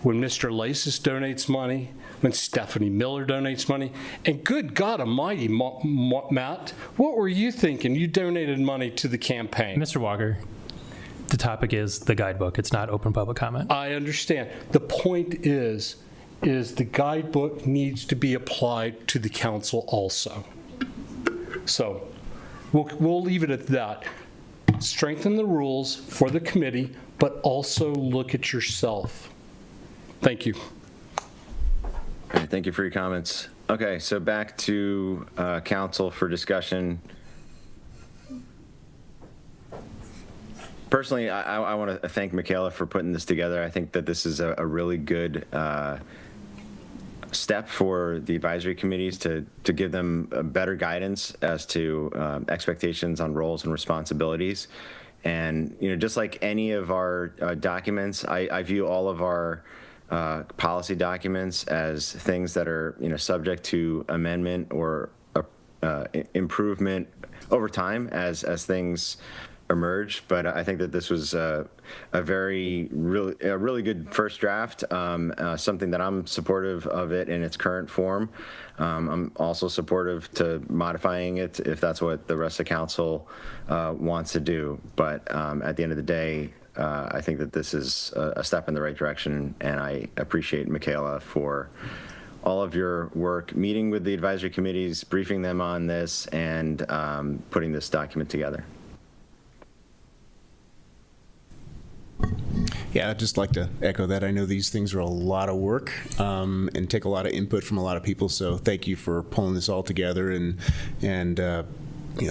when Mr. Lasis donates money, when Stephanie Miller donates money, and good God almighty, Matt, what were you thinking? You donated money to the campaign. Mr. Walker, the topic is the guidebook. It's not open public comment. I understand. The point is the guidebook needs to be applied to the council also. So we'll leave it at that. Strengthen the rules for the committee, but also look at yourself. Thank you. Okay, thank you for your comments. Okay, so back to council for discussion. Personally, I want to thank Michaela for putting this together. I think that this is a really good step for the advisory committees to give them better guidance as to expectations on roles and responsibilities. And just like any of our documents, I view all of our policy documents as things that are subject to amendment or improvement over time as things emerge. But I think that this was a really good first draft, something that I'm supportive of it in its current form. I'm also supportive to modifying it if that's what the rest of council wants to do. But at the end of the day, I think that this is a step in the right direction, and I appreciate Michaela for all of your work, meeting with the advisory committees, briefing them on this, and putting this document together. Yeah, I'd just like to echo that. I know these things are a lot of work and take a lot of input from a lot of people. So thank you for pulling this all together and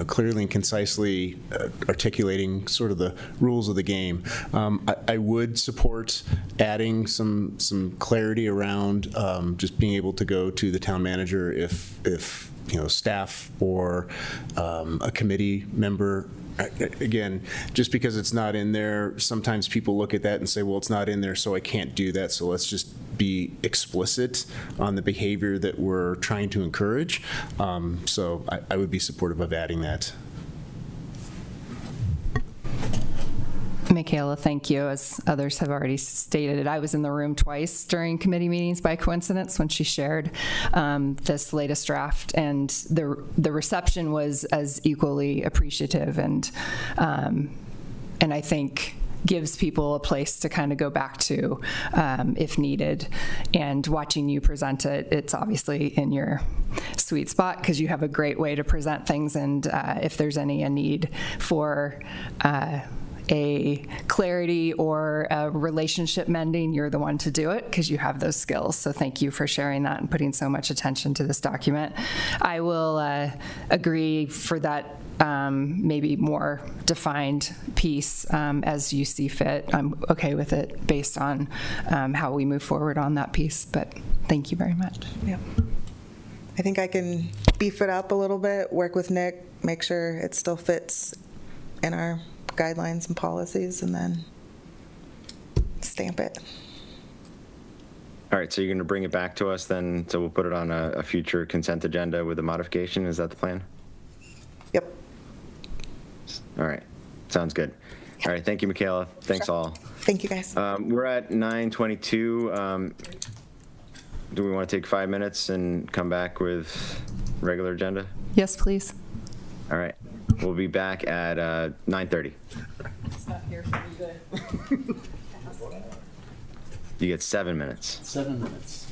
clearly and concisely articulating sort of the rules of the game. I would support adding some clarity around just being able to go to the town manager if staff or a committee member. Again, just because it's not in there, sometimes people look at that and say, well, it's not in there, so I can't do that. So let's just be explicit on the behavior that we're trying to encourage. So I would be supportive of adding that. Michaela, thank you. As others have already stated, I was in the room twice during committee meetings by coincidence when she shared this latest draft, and the reception was as equally appreciative and I think gives people a place to kind of go back to if needed. And watching you present it, it's obviously in your sweet spot because you have a great way to present things, and if there's any a need for a clarity or a relationship mending, you're the one to do it because you have those skills. So thank you for sharing that and putting so much attention to this document. I will agree for that maybe more defined piece as you see fit. I'm okay with it based on how we move forward on that piece, but thank you very much. Yeah. I think I can beef it up a little bit, work with Nick, make sure it still fits in our guidelines and policies, and then stamp it. All right, so you're going to bring it back to us then, so we'll put it on a future consent agenda with a modification. Is that the plan? Yep. All right, sounds good. All right, thank you, Michaela. Thanks all. Thank you, guys. We're at 9:22. Do we want to take 5 minutes and come back with regular agenda? Yes, please. All right, we'll be back at 9:30. It's not here for me to. You get 7 minutes. 7 minutes.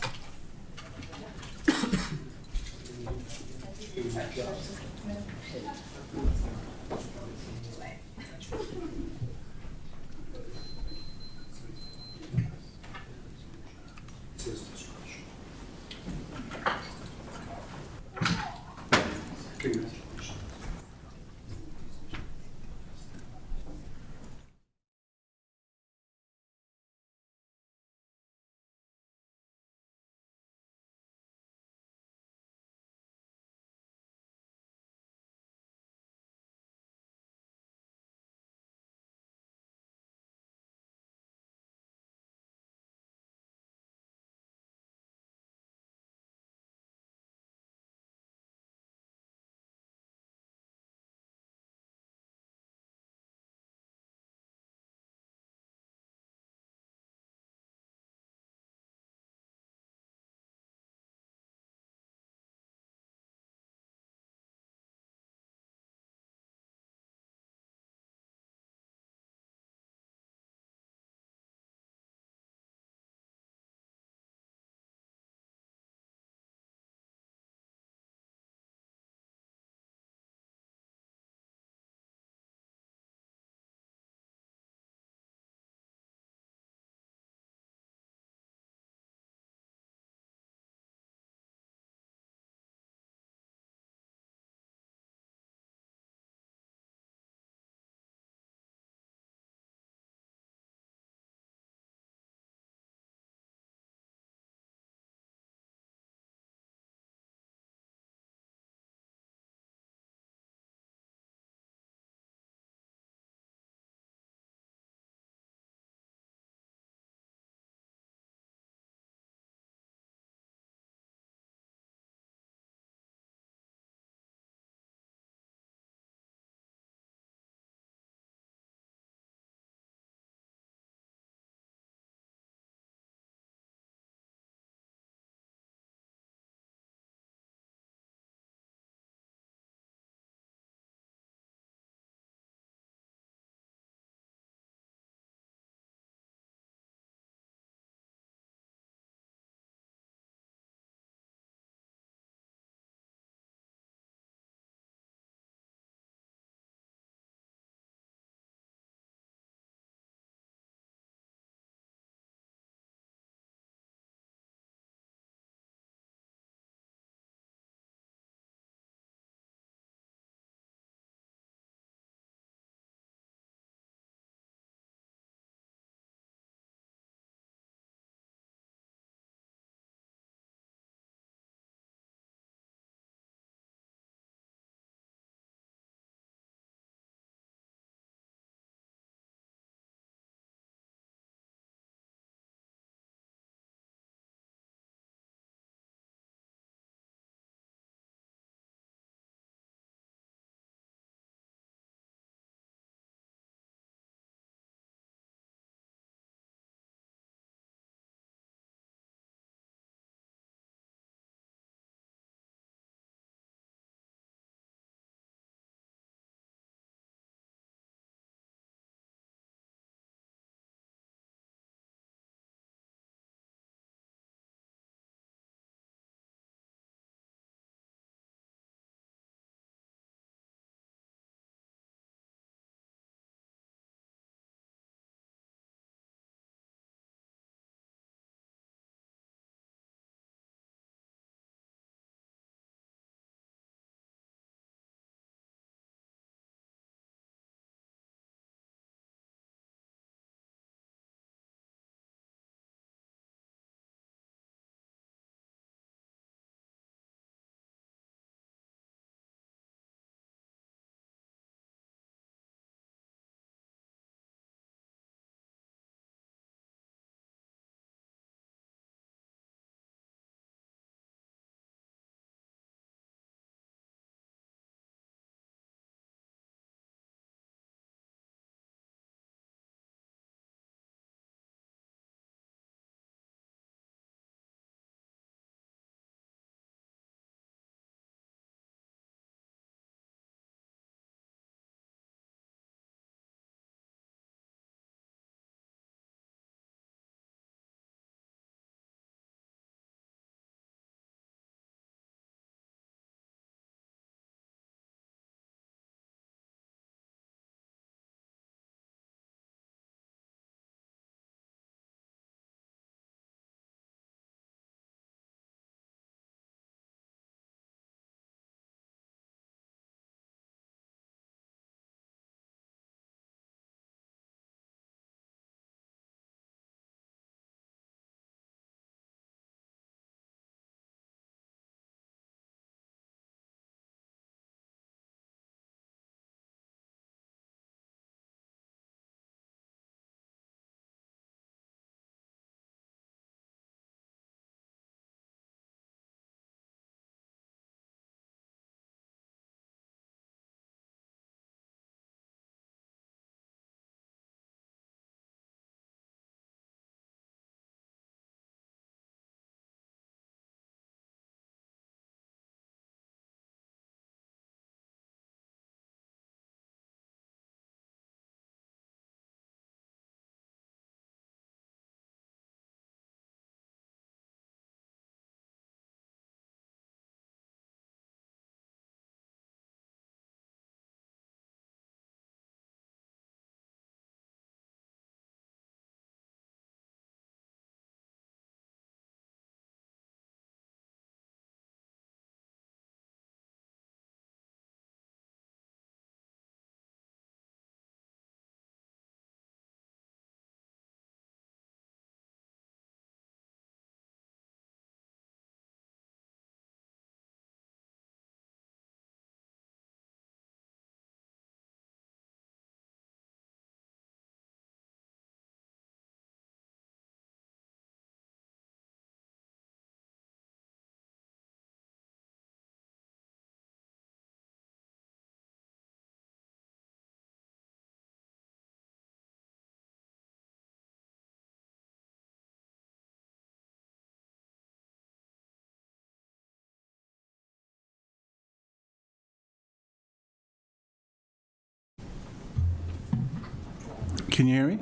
Can you hear me?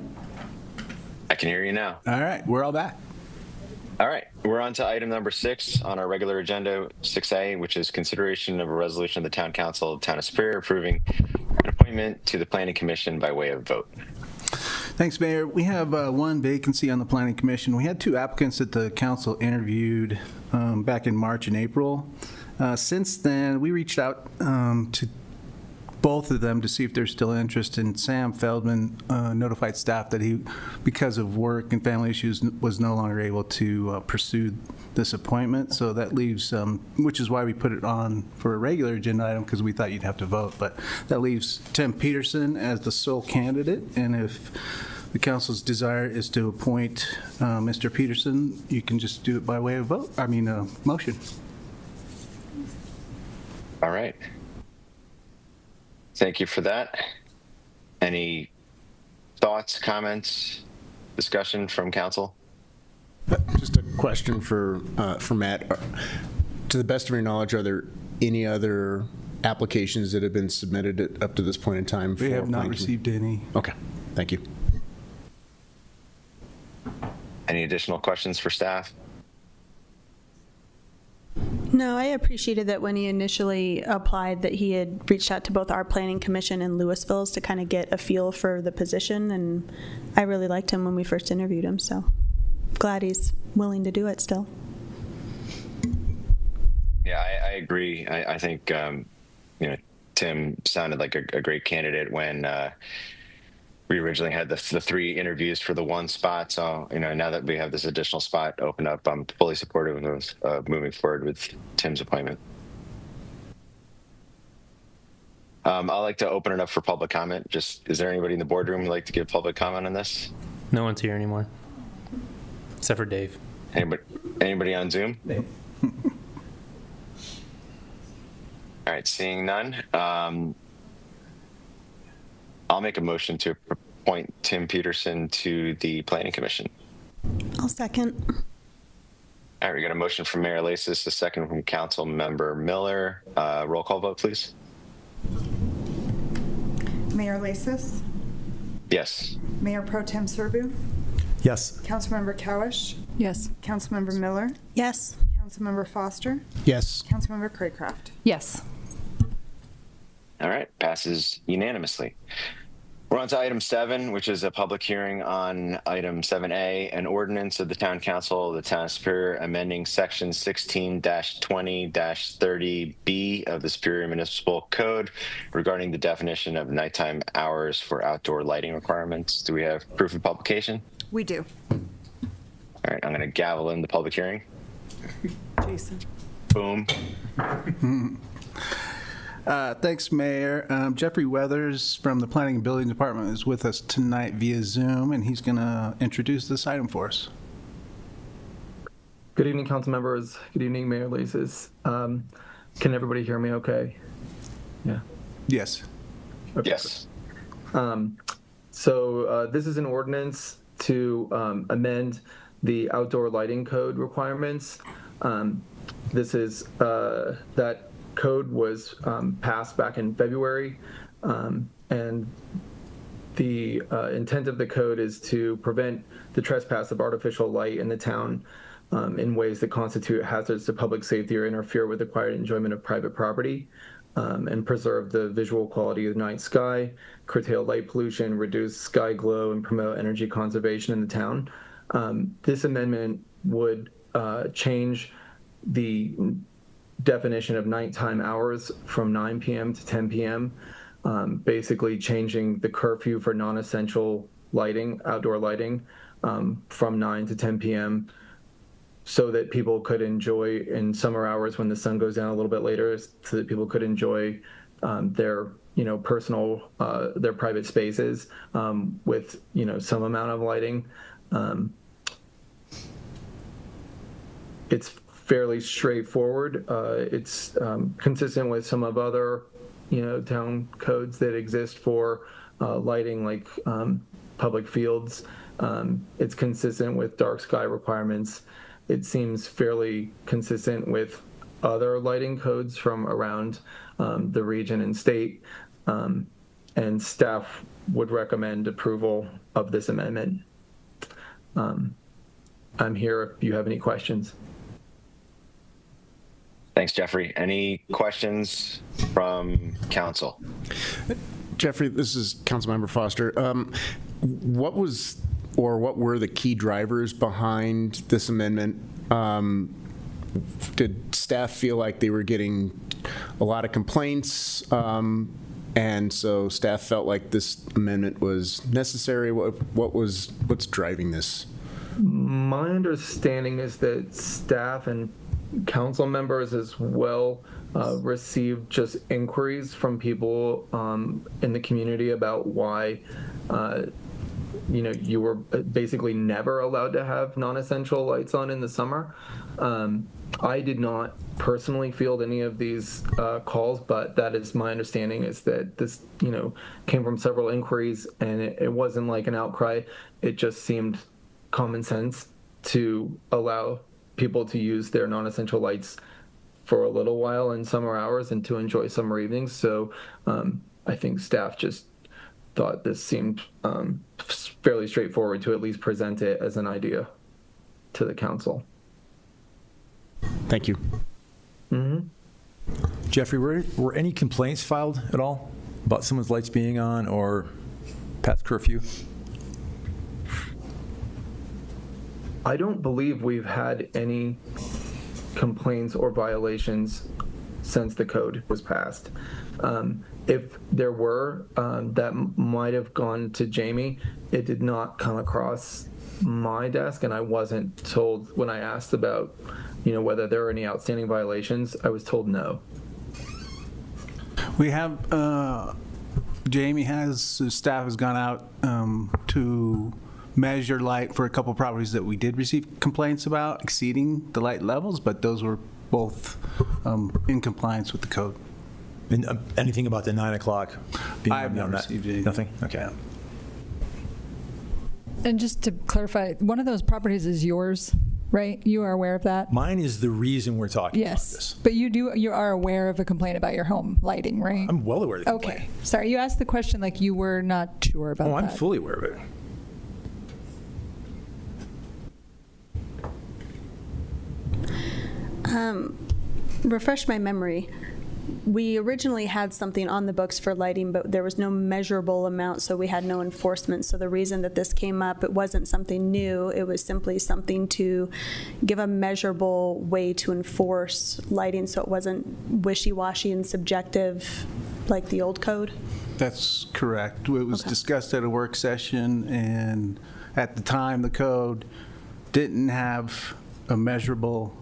I can hear you now. All right, we're all back. All right, we're on to item number 6 on our regular agenda, 6A, which is consideration of a resolution of the Town Council of the Town of Superior approving an appointment to the Planning Commission by way of vote. Thanks, Mayor. We have one vacancy on the Planning Commission. We had 2 applicants that the council interviewed back in March and April. Since then, we reached out to both of them to see if they're still interested. And Sam Feldman notified staff that he, because of work and family issues, was no longer able to pursue this appointment. So that leaves, which is why we put it on for a regular agenda item, because we thought you'd have to vote. But that leaves Tim Peterson as the sole candidate. And if the council's desire is to appoint Mr. Peterson, you can just do it by way of vote. Motion. All right. Thank you for that. Any thoughts, comments, discussion from council? Just a question for Matt. To the best of your knowledge, are there any other applications that have been submitted up to this point in time? We have not received any. Okay, thank you. Any additional questions for staff? No, I appreciated that when he initially applied that he had reached out to both our planning commission and Louisville's to kind of get a feel for the position, and I really liked him when we first interviewed him, so glad he's willing to do it still. Yeah, I agree. I think Tim sounded like a great candidate when we originally had the 3 interviews for the 1 spot. So, now that we have this additional spot open up, I'm fully supportive of moving forward with Tim's appointment. I'd like to open it up for public comment. Is there anybody in the boardroom who'd like to give public comment on this? No one's here anymore, except for Dave. Anybody on Zoom? All right, seeing none. I'll make a motion to appoint Tim Peterson to the Planning Commission. I'll second. All right, we got a motion from Mayor Lasis, a second from Council Member Miller. Roll call vote, please. Mayor Lasis, Yes. Mayor Pro Tem Serbu, Yes. Councilmember Cowish, Yes. Councilmember Miller, Yes. Councilmember Foster, Yes. Councilmember Craycraft. Yes. All right, passes unanimously. We're on to item 7, which is a public hearing on item 7A, an ordinance of the Town Council of the Town of Superior amending section 16-20-30B of the Superior Municipal Code regarding the definition of nighttime hours for outdoor lighting requirements. Do we have proof of publication? We do. All right, I'm going to gavel in the public hearing. Jason. Boom. Thanks, Mayor. Jeffrey Weathers from the Planning and Building Department is with us tonight via Zoom, and he's going to introduce this item for us. Good evening, council members. Good evening, Mayor Lasis. Can everybody hear me okay? Yeah. Yes. Okay. Yes. So this is an ordinance to amend the outdoor lighting code requirements. This is that code was passed back in February, and the intent of the code is to prevent the trespass of artificial light in the town in ways that constitute hazards to public safety or interfere with the quiet enjoyment of private property, and preserve the visual quality of the night sky, curtail light pollution, reduce sky glow, and promote energy conservation in the town. This amendment would change the definition of nighttime hours from 9 p.m. to 10 p.m., basically changing the curfew for non-essential lighting, outdoor lighting, from 9 to 10 p.m. so that people could enjoy in summer hours when the sun goes down a little bit later, so that people could enjoy their personal, their private spaces with some amount of lighting. It's fairly straightforward. It's consistent with some of other, town codes that exist for lighting, like public fields. It's consistent with dark sky requirements. It seems fairly consistent with other lighting codes from around the region and state. And staff would recommend approval of this amendment. I'm here if you have any questions. Thanks, Jeffrey. Any questions from council? Jeffrey, this is Councilmember Foster. What were the key drivers behind this amendment? Did staff feel like they were getting a lot of complaints, and so staff felt like this amendment was necessary? What's driving this? My understanding is that staff and council members as well received just inquiries from people in the community about why you were basically never allowed to have non-essential lights on in the summer. I did not personally field any of these calls, but that is my understanding, is that this came from several inquiries, and it wasn't like an outcry. It just seemed common sense to allow people to use their non-essential lights for a little while in summer hours and to enjoy summer evenings. So I think staff just thought this seemed fairly straightforward to at least present it as an idea to the council. Thank you. Mm-hmm. Jeffrey, were any complaints filed at all about someone's lights being on or past curfew? I don't believe we've had any complaints or violations since the code was passed. If there were, that might have gone to Jamie. It did not come across my desk, and I wasn't told when I asked about, whether there were any outstanding violations. I was told no. We have, staff has gone out to measure light for a couple properties that we did receive complaints about exceeding the light levels, but those were both in compliance with the code. And anything about the 9 o'clock? I have not received anything. Nothing? Okay. Yeah. And just to clarify, one of those properties is yours, right? You are aware of that? Mine is the reason we're talking about this. But you are aware of a complaint about your home lighting, right? I'm well aware of the complaint. Okay. Sorry, you asked the question like you were not sure about that. Oh, I'm fully aware of it. Refresh my memory. We originally had something on the books for lighting, but there was no measurable amount, so we had no enforcement. So the reason that this came up, it wasn't something new. It was simply something to give a measurable way to enforce lighting, so it wasn't wishy-washy and subjective like the old code. That's correct. It was discussed at a work session, and at the time, the code didn't have a measurable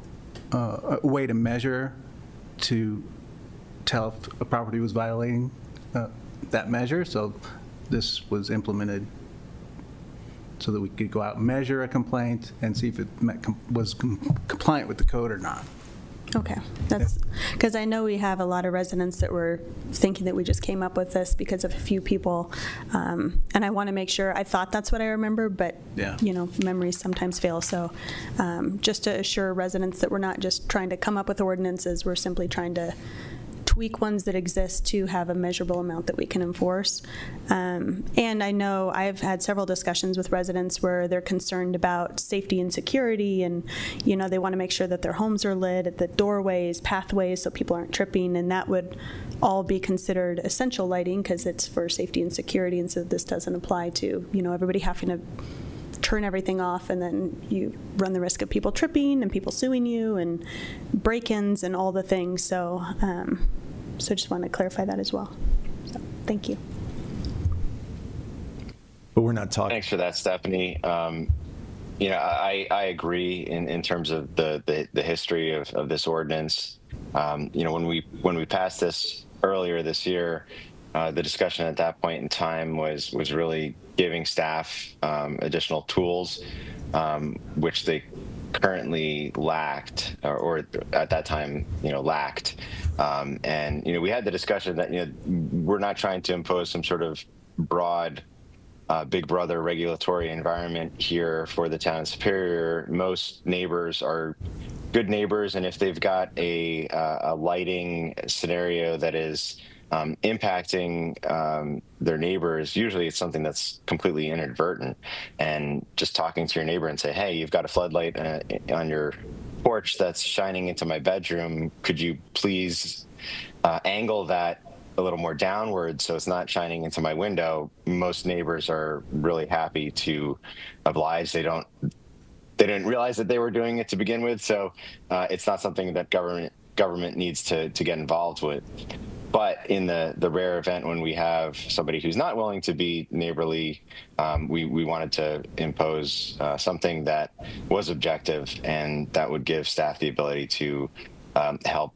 a way to measure to tell if a property was violating that measure. So this was implemented so that we could go out and measure a complaint and see if it was compliant with the code or not. Okay, that's because I know we have a lot of residents that were thinking that we just came up with this because of a few people, and I want to make sure. I thought that's what I remember, but yeah. Memories sometimes fail. So just to assure residents that we're not just trying to come up with ordinances, we're simply trying to tweak ones that exist to have a measurable amount that we can enforce. And I know I've had several discussions with residents where they're concerned about safety and security, and they want to make sure that their homes are lit at the doorways, pathways, so people aren't tripping, and that would all be considered essential lighting because it's for safety and security, and so this doesn't apply to everybody having to turn everything off, and then you run the risk of people tripping and people suing you and break-ins and all the things. So so just want to clarify that as well. So thank you. But we're not talking. Thanks for that, Stephanie. I agree in terms of the history of this ordinance. When we passed this earlier this year, the discussion at that point in time was really giving staff additional tools, which they currently lacked, or at that time, lacked. And we had the discussion that we're not trying to impose some sort of broad Big Brother regulatory environment here for the town of Superior. Most neighbors are good neighbors, and if they've got a lighting scenario that is impacting their neighbors, usually it's something that's completely inadvertent. And just talking to your neighbor and say, hey, you've got a floodlight on your porch that's shining into my bedroom. Could you please angle that a little more downward so it's not shining into my window? Most neighbors are really happy to oblige. They didn't realize that they were doing it to begin with, so it's not something that government needs to get involved with. But in the rare event when we have somebody who's not willing to be neighborly, we wanted to impose something that was objective and that would give staff the ability to help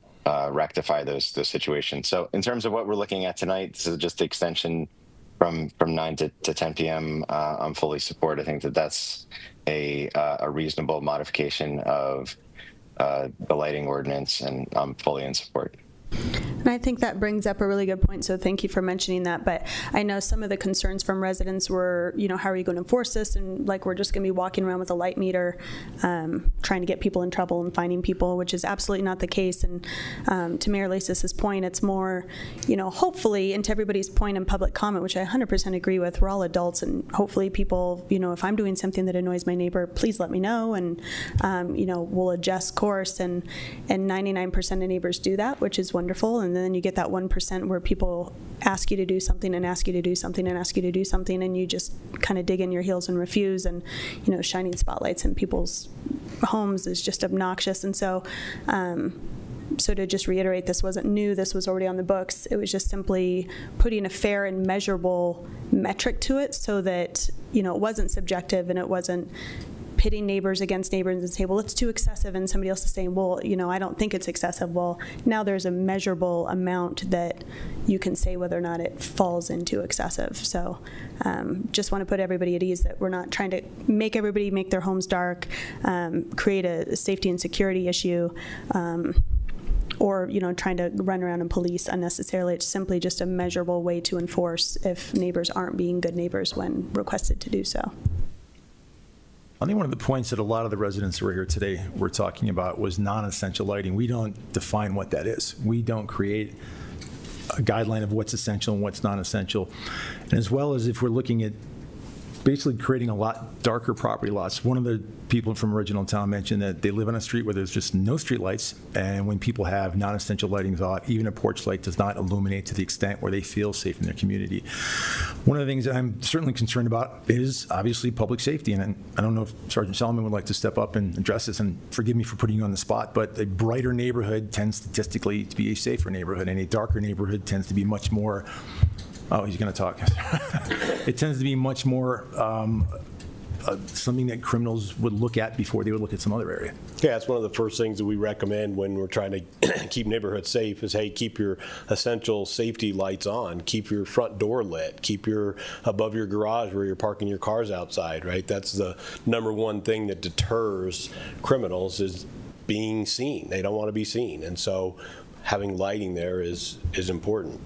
rectify those situations. So in terms of what we're looking at tonight, this is just the extension from 9 to 10 p.m. I'm fully support. I think that's a reasonable modification of the lighting ordinance, and I'm fully in support. And I think that brings up a really good point, so thank you for mentioning that. But I know some of the concerns from residents were, how are you going to enforce this? And like, we're just going to be walking around with a light meter, trying to get people in trouble and finding people, which is absolutely not the case. And to Mayor Lacis's point, it's more, hopefully, and to everybody's point in public comment, which I 100% agree with, we're all adults, and hopefully people, if I'm doing something that annoys my neighbor, please let me know, and we'll adjust course. And 99% of neighbors do that, which is wonderful. And then you get that 1% where people ask you to do something and ask you to do something and ask you to do something, and you just kind of dig in your heels and refuse. And shining spotlights in people's homes is just obnoxious. And so so to just reiterate, this wasn't new, this was already on the books. It was just simply putting a fair and measurable metric to it so that it wasn't subjective and it wasn't pitting neighbors against neighbors and say, well, it's too excessive, and somebody else is saying, well, I don't think it's excessive. Well, now there's a measurable amount that you can say whether or not it falls into excessive. So just want to put everybody at ease that we're not trying to make everybody make their homes dark, create a safety and security issue, or trying to run around and police unnecessarily. It's simply just a measurable way to enforce if neighbors aren't being good neighbors when requested to do so. I think one of the points that a lot of the residents who are here today were talking about was non-essential lighting. We don't define what that is. We don't create a guideline of what's essential and what's non-essential. And as well as if we're looking at basically creating a lot darker property lots. One of the people from Original Town mentioned that they live on a street where there's just no street lights, and when people have non-essential lighting off, even a porch light does not illuminate to the extent where they feel safe in their community. One of the things that I'm certainly concerned about is obviously public safety, and I don't know if Sergeant Solomon would like to step up and address this, and forgive me for putting you on the spot, but a brighter neighborhood tends statistically to be a safer neighborhood, and a darker neighborhood tends to be much more he's going to talk. It tends to be much more something that criminals would look at before they would look at some other area. Yeah, it's one of the first things that we recommend when we're trying to keep neighborhoods safe is, hey, keep your essential safety lights on, keep your front door lit, keep your above your garage where you're parking your cars outside, right? That's the number one thing that deters criminals is being seen. They don't want to be seen. And so having lighting there is important.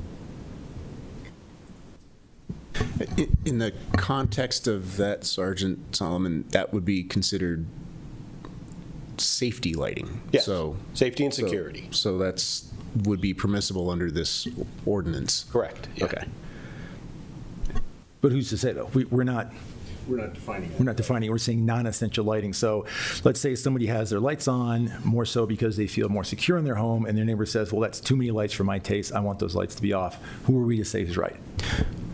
In the context of that, Sergeant Solomon, that would be considered safety lighting. Yes, safety and security. So that's would be permissible under this ordinance. Correct. Yeah. Okay. But who's to say, though? We're not defining it. We're not defining it. We're saying non-essential lighting. So let's say somebody has their lights on more so because they feel more secure in their home, and their neighbor says, well, that's too many lights for my taste. I want those lights to be off. Who are we to say is right?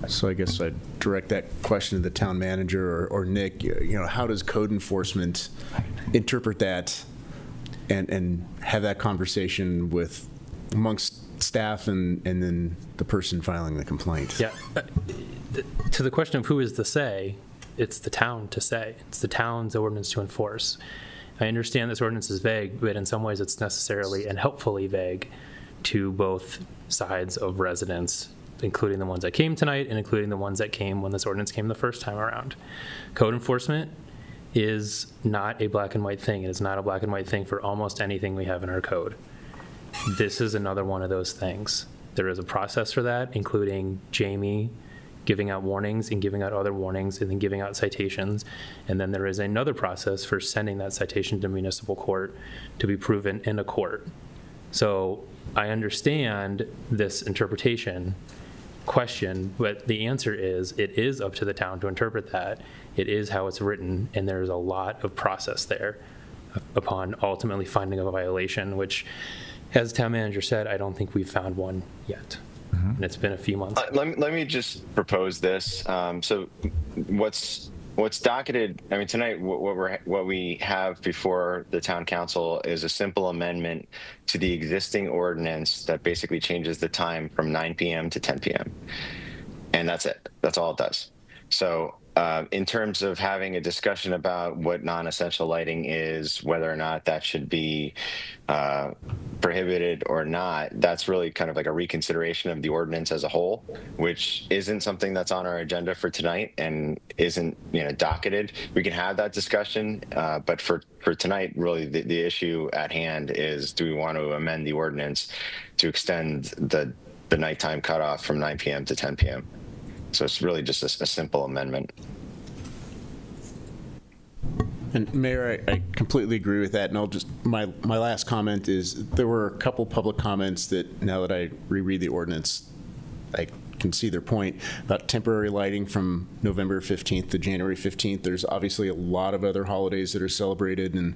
So I guess I'd direct that question to the town manager or Nick. How does code enforcement interpret that and have that conversation with amongst staff and then the person filing the complaint? Yeah. To the question of who is to say, it's the town to say. It's the town's ordinance to enforce. I understand this ordinance is vague, but in some ways it's necessarily and helpfully vague to both sides of residents, including the ones that came tonight and including the ones that came when this ordinance came the first time around. Code enforcement is not a black and white thing. It is not a black and white thing for almost anything we have in our code. This is another one of those things. There is a process for that, including Jamie giving out warnings and giving out other warnings and then giving out citations. And then there is another process for sending that citation to municipal court to be proven in a court. So I understand this interpretation question, but the answer is it is up to the town to interpret that. It is how it's written, and there's a lot of process there upon ultimately finding a violation, which, as the town manager said, I don't think we've found one yet. And it's been a few months. Let me just propose this. So what's docketed, I mean, tonight, what we have before the town council is a simple amendment to the existing ordinance that basically changes the time from 9 p.m. to 10 p.m. And that's it. That's all it does. So in terms of having a discussion about what non-essential lighting is, whether or not that should be prohibited or not, that's really kind of like a reconsideration of the ordinance as a whole, which isn't something that's on our agenda for tonight and isn't, docketed. We can have that discussion, but for tonight, really the issue at hand is, do we want to amend the ordinance to extend the nighttime cutoff from 9 p.m. to 10 p.m.? So it's really just a simple amendment. And Mayor, I completely agree with that. And I'll just, my last comment is there were a couple public comments that now that I reread the ordinance, I can see their point about temporary lighting from November 15th to January 15th. There's obviously a lot of other holidays that are celebrated, and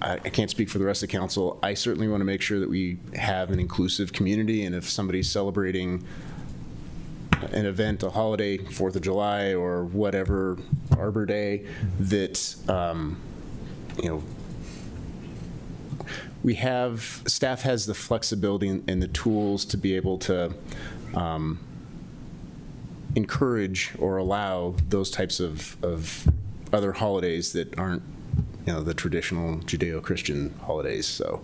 I can't speak for the rest of the council. I certainly want to make sure that we have an inclusive community, and if somebody's celebrating an event, a holiday, 4th of July or whatever, Arbor Day, that, staff has the flexibility and the tools to be able to encourage or allow those types of other holidays that aren't, the traditional Judeo-Christian holidays. So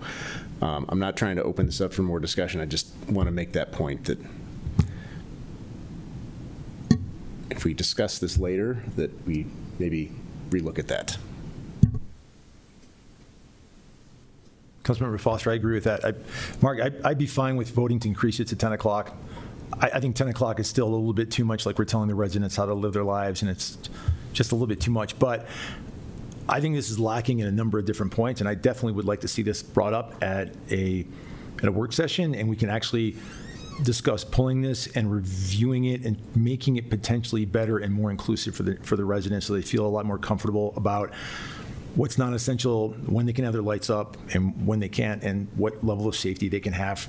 I'm not trying to open this up for more discussion. I just want to make that point that if we discuss this later, that we maybe relook at that. Councilmember Foster, I agree with that. Mark, I'd be fine with voting to increase it to 10 o'clock. I think 10 o'clock is still a little bit too much, like we're telling the residents how to live their lives, and it's just a little bit too much. But I think this is lacking in a number of different points, and I definitely would like to see this brought up at a work session, and we can actually discuss pulling this and reviewing it and making it potentially better and more inclusive for the residents, so they feel a lot more comfortable about what's non-essential, when they can have their lights up and when they can't, and what level of safety they can have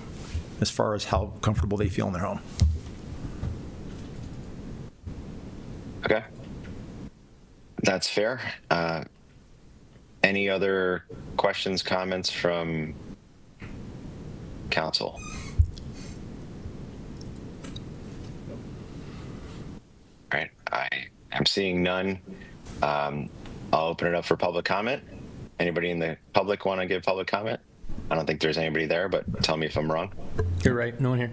as far as how comfortable they feel in their home. Okay. That's fair. Any other questions, comments from council? All right, I am seeing none. I'll open it up for public comment. Anybody in the public want to give public comment? I don't think there's anybody there, but tell me if I'm wrong. You're right, no one here.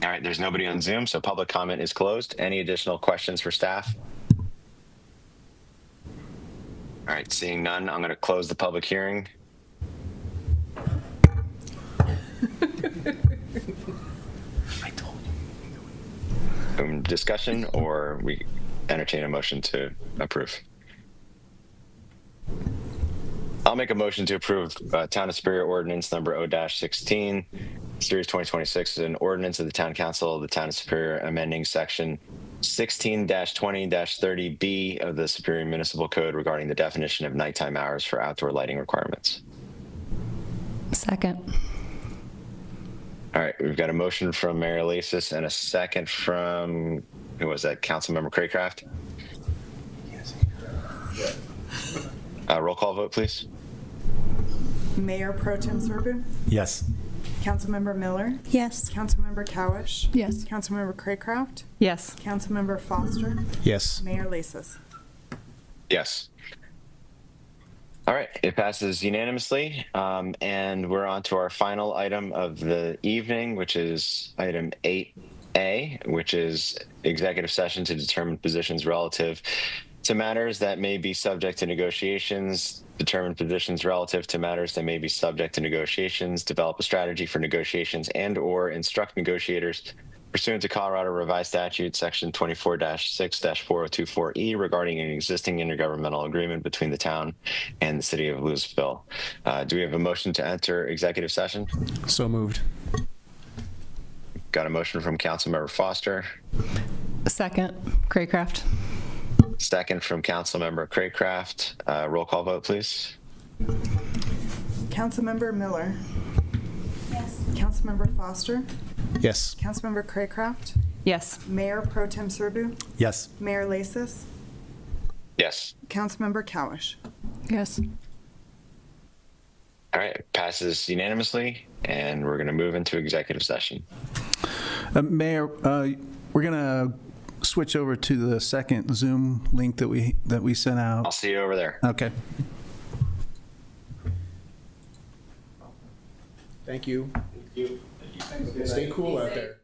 All right, there's nobody on Zoom, so public comment is closed. Any additional questions for staff? All right, seeing none, I'm going to close the public hearing. Discussion, or we entertain a motion to approve? I'll make a motion to approve Town of Superior Ordinance number O-16, Series 2026, an ordinance of the Town Council of the Town of Superior amending section 16-20-30B of the Superior Municipal Code regarding the definition of nighttime hours for outdoor lighting requirements. Second. All right, we've got a motion from Mayor Lasis and a second from, who was that, Councilmember Craycraft? Roll call vote, please. Mayor Pro Tem Sorbu? Yes. Councilmember Miller? Yes. Councilmember Cowish? Yes. Councilmember Craycraft? Yes. Councilmember Foster? Yes. Mayor Lasis? Yes. All right, it passes unanimously, and we're on to our final item of the evening, which is item 8A, which is executive session to determine positions relative to matters that may be subject to negotiations, determine positions relative to matters that may be subject to negotiations, develop a strategy for negotiations, and/or instruct negotiators pursuant to Colorado Revised Statute, Section 24-6-4024E, regarding an existing intergovernmental agreement between the town and the city of Louisville. Do we have a motion to enter executive session? So moved. Got a motion from Councilmember Foster, Second, Craycraft. second from Councilmember Craycraft. Roll call vote, please. Councilmember Miller. Yes. Councilmember Foster. Yes. Councilmember Craycraft. Yes. Mayor Pro Tem Serbu. Yes. Mayor Lasis. Yes. Councilmember Cowish. Yes. All right, passes unanimously, and we're going to move into executive session. Mayor, we're going to switch over to the second Zoom link that we sent out. I'll see you over there. Okay. Thank you. Stay cool out there.